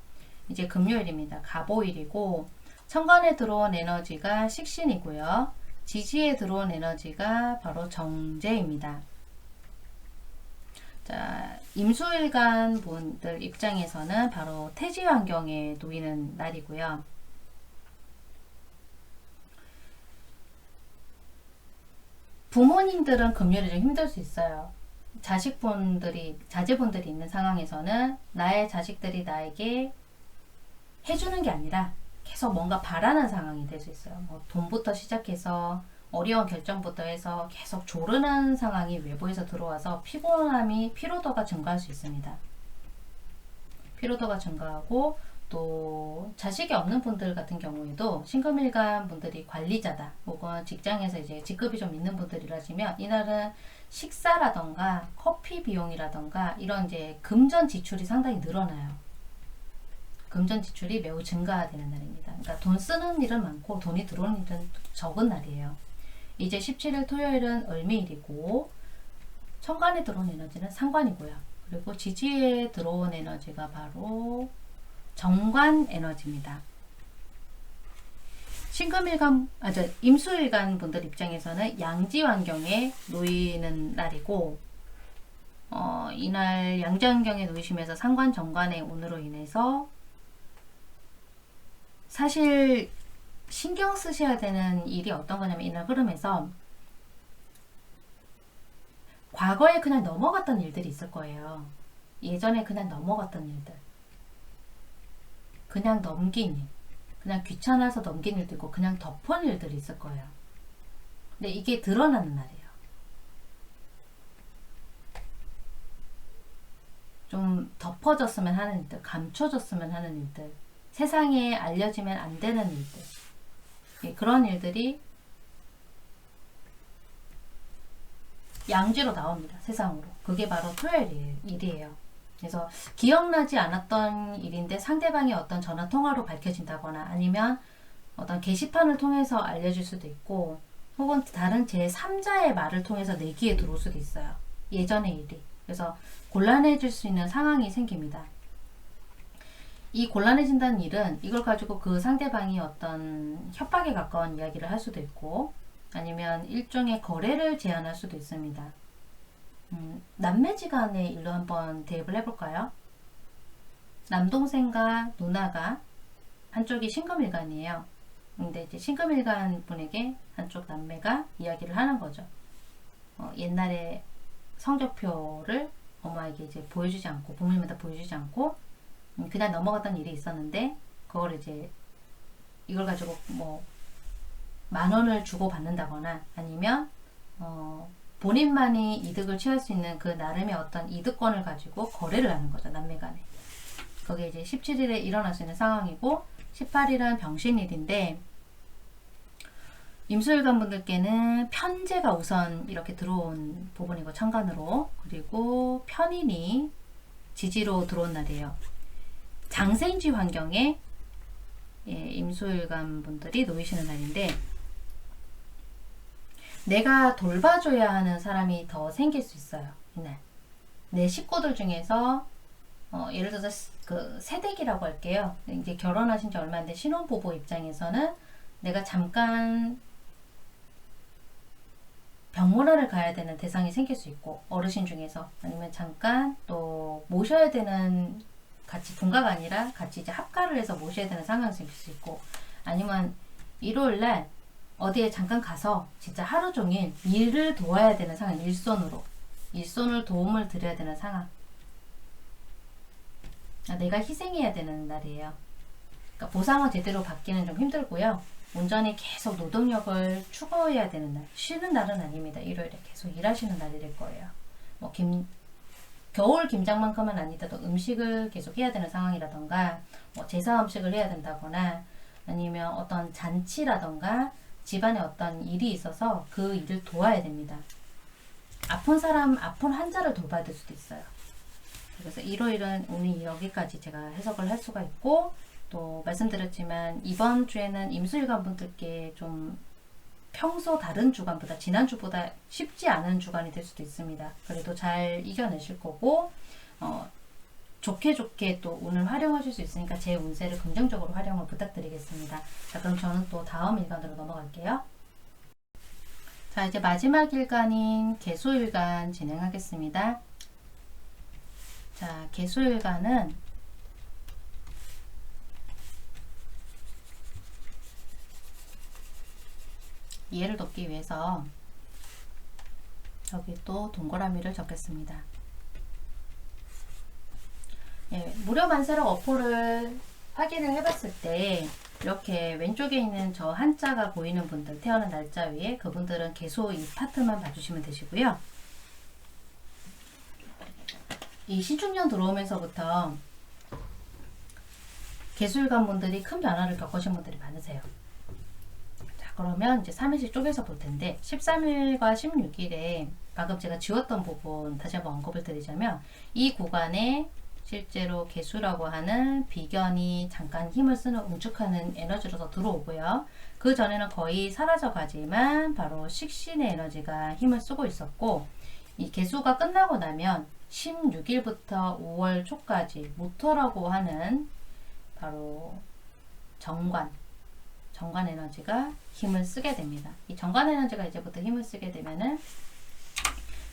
이제 금요일입니다. 갑오일이고 천간에 들어온 에너지가 식신이고요. 지지에 들어온 에너지가 바로 정제입니다. 자, 임수일간 분들 입장에서는 바로 태지 환경에 놓이는 날이고요. 부모님들은 금요일에 좀 힘들 수 있어요. 자제분들이 있는 상황에서는 나의 자식들이 나에게 해주는 게 아니라 계속 뭔가 바라는 상황이 될 수 있어요. 뭐 돈부터 시작해서 어려운 결정부터 해서 계속 조르는 상황이 외부에서 들어와서 피로도가 증가할 수 있습니다. 피로도가 증가하고, 또 자식이 없는 분들 같은 경우에도 신금일간 분들이 관리자다 혹은 직장에서 이제 직급이 좀 있는 분들이라시면 이날은 식사라던가 커피 비용이라던가 이런 이제 금전 지출이 상당히 늘어나요. 금전 지출이 매우 증가되는 날입니다. 그러니까 돈 쓰는 일은 많고 돈이 들어오는 일은 적은 날이에요. 이제 17일 토요일은 을미일이고 천간에 들어온 에너지는 상관이고요. 그리고 지지에 들어온 에너지가 바로 정관 에너지입니다. 임수일간 분들 입장에서는 양지 환경에 놓이는 날이고, 이날 양지 환경에 놓이시면서 상관 정관의 운으로 인해서 사실 신경 쓰셔야 되는 일이 어떤 거냐면 이날 흐름에서 과거에 그냥 넘어갔던 일들이 있을 거예요. 예전에 그냥 넘어갔던 일들. 그냥 넘긴 일, 그냥 귀찮아서 넘긴 일도 있고 그냥 덮은 일들이 있을 거예요. 근데 이게 드러나는 날이에요. 좀 덮어졌으면 하는 일들, 감춰졌으면 하는 일들, 세상에 알려지면 안 되는 일들, 예, 그런 일들이 양지로 나옵니다. 세상으로. 그게 바로 토요일 일이에요. 그래서 기억나지 않았던 일인데 상대방의 어떤 전화 통화로 밝혀진다거나 아니면 어떤 게시판을 통해서 알려질 수도 있고, 혹은 다른 제3자의 말을 통해서 내 귀에 들어올 수도 있어요. 예전의 일이. 그래서 곤란해질 수 있는 상황이 생깁니다. 이 곤란해진다는 일은 이걸 가지고 그 상대방이 어떤 협박에 가까운 이야기를 할 수도 있고, 아니면 일종의 거래를 제안할 수도 있습니다. 남매지간의 일로 한번 대입을 해볼까요? 남동생과 누나가 한쪽이 신금일간이에요. 근데 이제 신금일간 분에게 한쪽 남매가 이야기를 하는 거죠. 옛날에 성적표를 엄마에게 이제 보여주지 않고, 부모님한테 보여주지 않고 그냥 넘어갔던 일이 있었는데 그걸 이제 이걸 가지고 뭐 10,000원을 주고 받는다거나 아니면 본인만이 이득을 취할 수 있는 그 나름의 어떤 이득권을 가지고 거래를 하는 거죠. 남매간에. 거기에 이제 17일에 일어날 수 있는 상황이고 18일은 병신일인데 임수일간 분들께는 편제가 우선 이렇게 들어온 부분이고 천간으로, 그리고 편인이 지지로 들어온 날이에요. 장생지 환경에 임수일간 분들이 놓이시는 날인데 내가 돌봐줘야 하는 사람이 더 생길 수 있어요. 이날 내 식구들 중에서 예를 들어서 그 새댁이라고 할게요. 이제 결혼하신 지 얼마 안 된 신혼부부 입장에서는 내가 잠깐 병원을 가야 되는 대상이 생길 수 있고, 어르신 중에서 아니면 잠깐 또 모셔야 되는, 같이 분가가 아니라 같이 이제 합가를 해서 모셔야 되는 상황이 생길 수 있고, 아니면 일요일날 어디에 잠깐 가서 진짜 하루 종일 일을 도와야 되는 상황, 일손을 도움을 드려야 되는 상황, 내가 희생해야 되는 날이에요. 그러니까 보상은 제대로 받기는 좀 힘들고요. 온전히 계속 노동력을 추구해야 되는 날, 쉬는 날은 아닙니다. 일요일에 계속 일하시는 날이 될 거예요. 뭐 겨울 김장만큼은 아니더라도 음식을 계속 해야 되는 상황이라던가, 뭐 제사 음식을 해야 된다거나, 아니면 어떤 잔치라던가 집안에 어떤 일이 있어서 그 일을 도와야 됩니다. 아픈 사람, 아픈 환자를 돌봐야 될 수도 있어요. 그래서 일요일은 오늘 여기까지 제가 해석을 할 수가 있고, 또 말씀드렸지만 이번 주에는 임수일간 분들께 좀 평소 다른 주간보다, 지난주보다 쉽지 않은 주간이 될 수도 있습니다. 그래도 잘 이겨내실 거고, 좋게 또 운을 활용하실 수 있으니까 제 운세를 긍정적으로 활용을 부탁드리겠습니다. 자, 그럼 저는 또 다음 일간으로 넘어갈게요. 자, 이제 마지막 일간인 개수일간 진행하겠습니다. 자, 개수일간은 이해를 돕기 위해서 여기 또 동그라미를 적겠습니다. 무료 만세력 어포를 확인을 해봤을 때 이렇게 왼쪽에 있는 저 한자가 보이는 분들, 태어난 날짜 위에 그분들은 개수 이 파트만 봐주시면 되시고요. 이 신축년 들어오면서부터 개수일간 분들이 큰 변화를 겪으신 분들이 많으세요. 그러면 이제 3일씩 쪼개서 볼 텐데, 13일과 16일에 방금 제가 지웠던 부분 다시 한번 언급을 드리자면, 이 구간에 실제로 개수라고 하는 비견이 잠깐 힘을 쓰는 웅축하는 에너지로서 들어오고요. 그 전에는 거의 사라져 가지만 바로 식신의 에너지가 힘을 쓰고 있었고, 이 개수가 끝나고 나면 16일부터 5월 초까지 무토라고 하는 바로 정관 에너지가 힘을 쓰게 됩니다. 이 정관 에너지가 이제부터 힘을 쓰게 되면은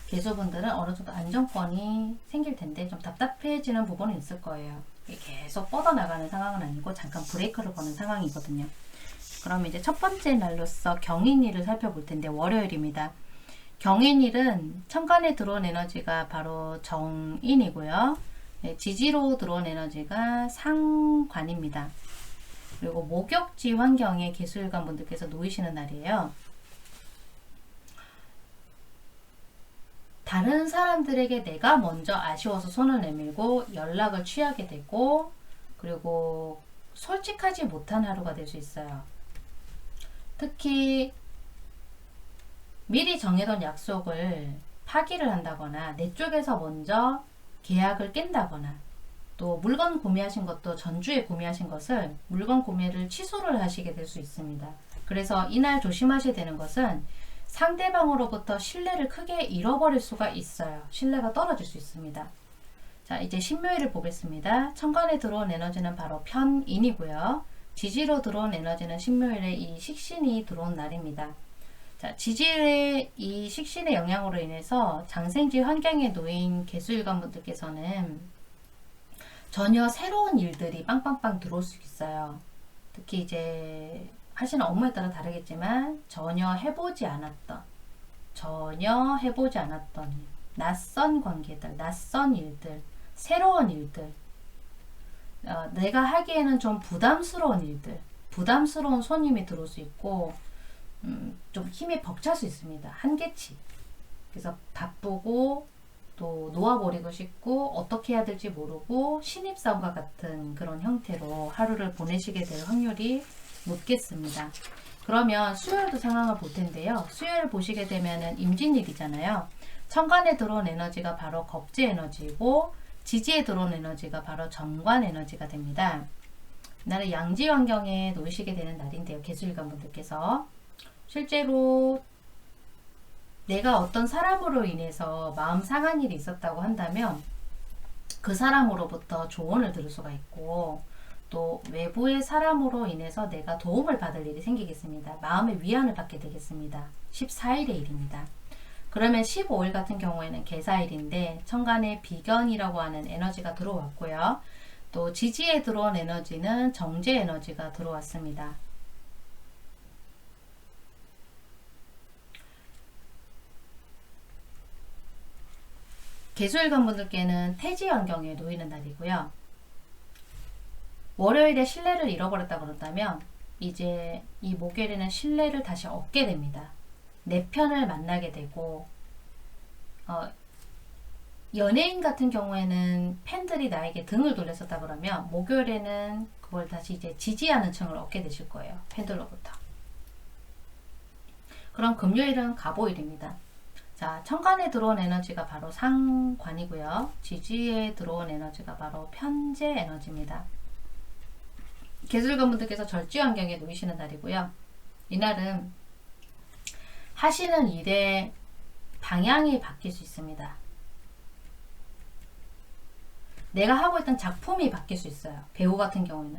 개수분들은 어느 정도 안정권이 생길 텐데 좀 답답해지는 부분은 있을 거예요. 계속 뻗어나가는 상황은 아니고 잠깐 브레이크를 거는 상황이거든요. 그럼 이제 첫 번째 날로서 경인일을 살펴볼 텐데, 월요일입니다. 경인일은 천간에 들어온 에너지가 바로 정인이고요. 지지로 들어온 에너지가 상관입니다. 그리고 목욕지 환경에 개수일간 분들께서 놓이시는 날이에요. 다른 사람들에게 내가 먼저 아쉬워서 손을 내밀고 연락을 취하게 되고, 그리고 솔직하지 못한 하루가 될 수 있어요. 특히 미리 정해둔 약속을 파기를 한다거나, 내 쪽에서 먼저 계약을 깬다거나, 또 물건 구매하신 것도 전주에 구매하신 것을 물건 구매를 취소를 하시게 될 수 있습니다. 그래서 이날 조심하셔야 되는 것은 상대방으로부터 신뢰를 크게 잃어버릴 수가 있어요. 신뢰가 떨어질 수 있습니다. 자, 이제 신묘일을 보겠습니다. 천간에 들어온 에너지는 바로 편인이고요. 지지로 들어온 에너지는 신묘일에 이 식신이 들어온 날입니다. 자, 지지의 이 식신의 영향으로 인해서 장생지 환경에 놓인 개수일간 분들께서는 전혀 새로운 일들이 빵빵빵 들어올 수 있어요. 특히 이제 하시는 업무에 따라 다르겠지만 전혀 해보지 않았던 일, 낯선 관계들, 낯선 일들, 새로운 일들, 내가 하기에는 좀 부담스러운 일들, 부담스러운 손님이 들어올 수 있고, 좀 힘이 벅찰 수 있습니다. 한계치. 그래서 바쁘고 또 놓아버리고 싶고 어떻게 해야 될지 모르고 신입사원과 같은 그런 형태로 하루를 보내시게 될 확률이 높겠습니다. 그러면 수요일도 상황을 볼 텐데요. 수요일 보시게 되면은 임진일이잖아요. 천간에 들어온 에너지가 바로 겁재 에너지이고 지지에 들어온 에너지가 바로 정관 에너지가 됩니다. 이날은 양지 환경에 놓이시게 되는 날인데요. 개수일간 분들께서 실제로 내가 어떤 사람으로 인해서 마음 상한 일이 있었다고 한다면 그 사람으로부터 조언을 들을 수가 있고 또 외부의 사람으로 인해서 내가 도움을 받을 일이 생기겠습니다. 마음의 위안을 받게 되겠습니다. 14일의 일입니다. 그러면 15일 같은 경우에는 개사일인데 천간에 비견이라고 하는 에너지가 들어왔고요. 또 지지에 들어온 에너지는 정제 에너지가 들어왔습니다. 개수일간 분들께는 태지 환경에 놓이는 날이고요. 월요일에 신뢰를 잃어버렸다 그런다면 이제 이 목요일에는 신뢰를 다시 얻게 됩니다. 내 편을 만나게 되고 연예인 같은 경우에는 팬들이 나에게 등을 돌렸었다 그러면 목요일에는 그걸 다시 이제 지지하는 층을 얻게 되실 거예요. 팬들로부터. 그럼 금요일은 갑오일입니다. 자, 천간에 들어온 에너지가 바로 상관이고요. 지지에 들어온 에너지가 바로 편재 에너지입니다. 개수일간 분들께서 절지 환경에 놓이시는 날이고요. 이날은 하시는 일의 방향이 바뀔 수 있습니다. 내가 하고 있던 작품이 바뀔 수 있어요. 배우 같은 경우에는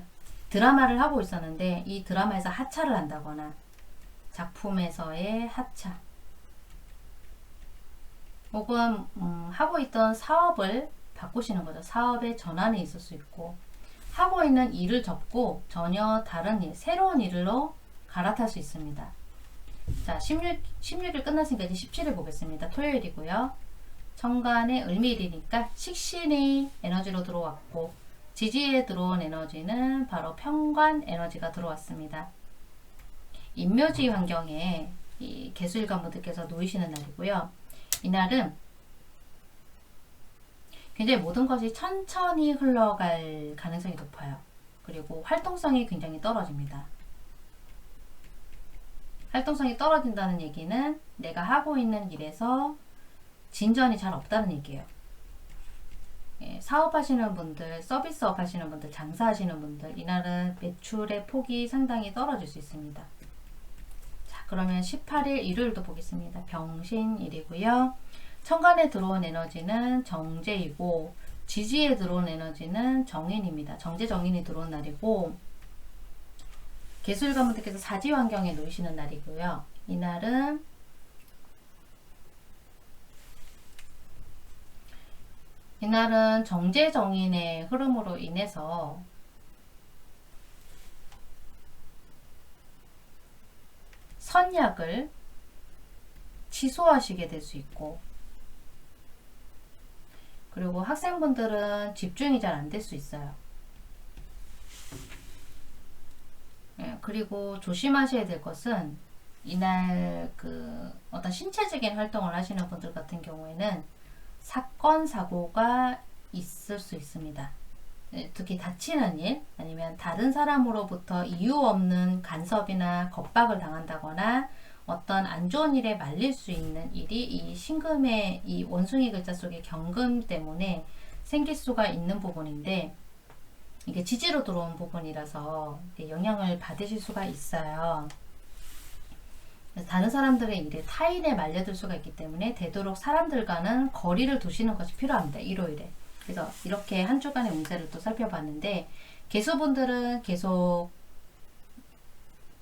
드라마를 하고 있었는데 이 드라마에서 하차를 한다거나 작품에서의 하차 혹은 하고 있던 사업을 바꾸시는 거죠. 사업의 전환이 있을 수 있고 하고 있는 일을 접고 전혀 다른 일, 새로운 일로 갈아탈 수 있습니다. 자, 16일 끝났으니까 이제 17일 보겠습니다. 토요일이고요. 천간에 을미일이니까 식신이 에너지로 들어왔고 지지에 들어온 에너지는 바로 편관 에너지가 들어왔습니다. 인묘지 환경에 이 개수일간 분들께서 놓이시는 날이고요. 이날은 굉장히 모든 것이 천천히 흘러갈 가능성이 높아요. 그리고 활동성이 굉장히 떨어집니다. 활동성이 떨어진다는 얘기는 내가 하고 있는 일에서 진전이 잘 없다는 얘기예요. 예, 사업하시는 분들, 서비스업 하시는 분들, 장사하시는 분들 이날은 매출의 폭이 상당히 떨어질 수 있습니다. 자, 그러면 18일 일요일도 보겠습니다. 병신일이고요. 천간에 들어온 에너지는 정제이고 지지에 들어온 에너지는 정인입니다. 정제 정인이 들어온 날이고 개수일간 분들께서 사지 환경에 놓이시는 날이고요. 이날은 정제 정인의 흐름으로 인해서 선약을 취소하시게 될 수 있고 그리고 학생분들은 집중이 잘 안 될 수 있어요. 예, 그리고 조심하셔야 될 것은 이날 어떤 신체적인 활동을 하시는 분들 같은 경우에는 사건 사고가 있을 수 있습니다. 예, 특히 다치는 일 아니면 다른 사람으로부터 이유 없는 간섭이나 겁박을 당한다거나 어떤 안 좋은 일에 말릴 수 있는 일이 이 신금의 이 원숭이 글자 속의 경금 때문에 생길 수가 있는 부분인데 이게 지지로 들어온 부분이라서 영향을 받으실 수가 있어요. 그래서 다른 사람들의 일에 타인에 말려들 수가 있기 때문에 되도록 사람들과는 거리를 두시는 것이 필요합니다. 일요일에. 그래서 이렇게 한 주간의 운세를 또 살펴봤는데 개수분들은 계속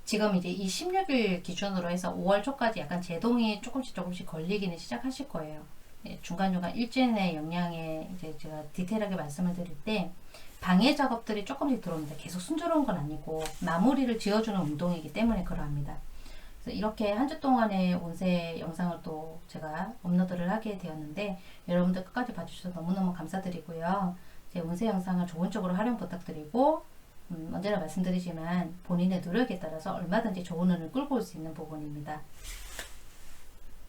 지금 이제 이 16일 기준으로 해서 5월 초까지 약간 제동이 조금씩 걸리기는 시작하실 거예요. 예, 중간중간 일진의 영향에 이제 제가 디테일하게 말씀을 드릴 때 방해 작업들이 조금씩 들어옵니다. 계속 순조로운 건 아니고 마무리를 지어주는 운동이기 때문에 그러합니다. 그래서 이렇게 한 주 동안의 운세 영상을 또 제가 업로드를 하게 되었는데 여러분들 끝까지 봐주셔서 너무너무 감사드리고요. 제 운세 영상을 좋은 쪽으로 활용 부탁드리고 언제나 말씀드리지만 본인의 노력에 따라서 얼마든지 좋은 운을 끌고 올 수 있는 부분입니다.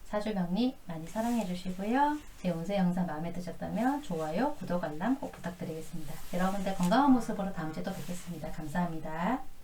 사주명리 많이 사랑해 주시고요. 제 운세 영상 마음에 드셨다면 좋아요, 구독, 알람 꼭 부탁드리겠습니다. 여러분들 건강한 모습으로 다음 주에 또 뵙겠습니다. 감사합니다.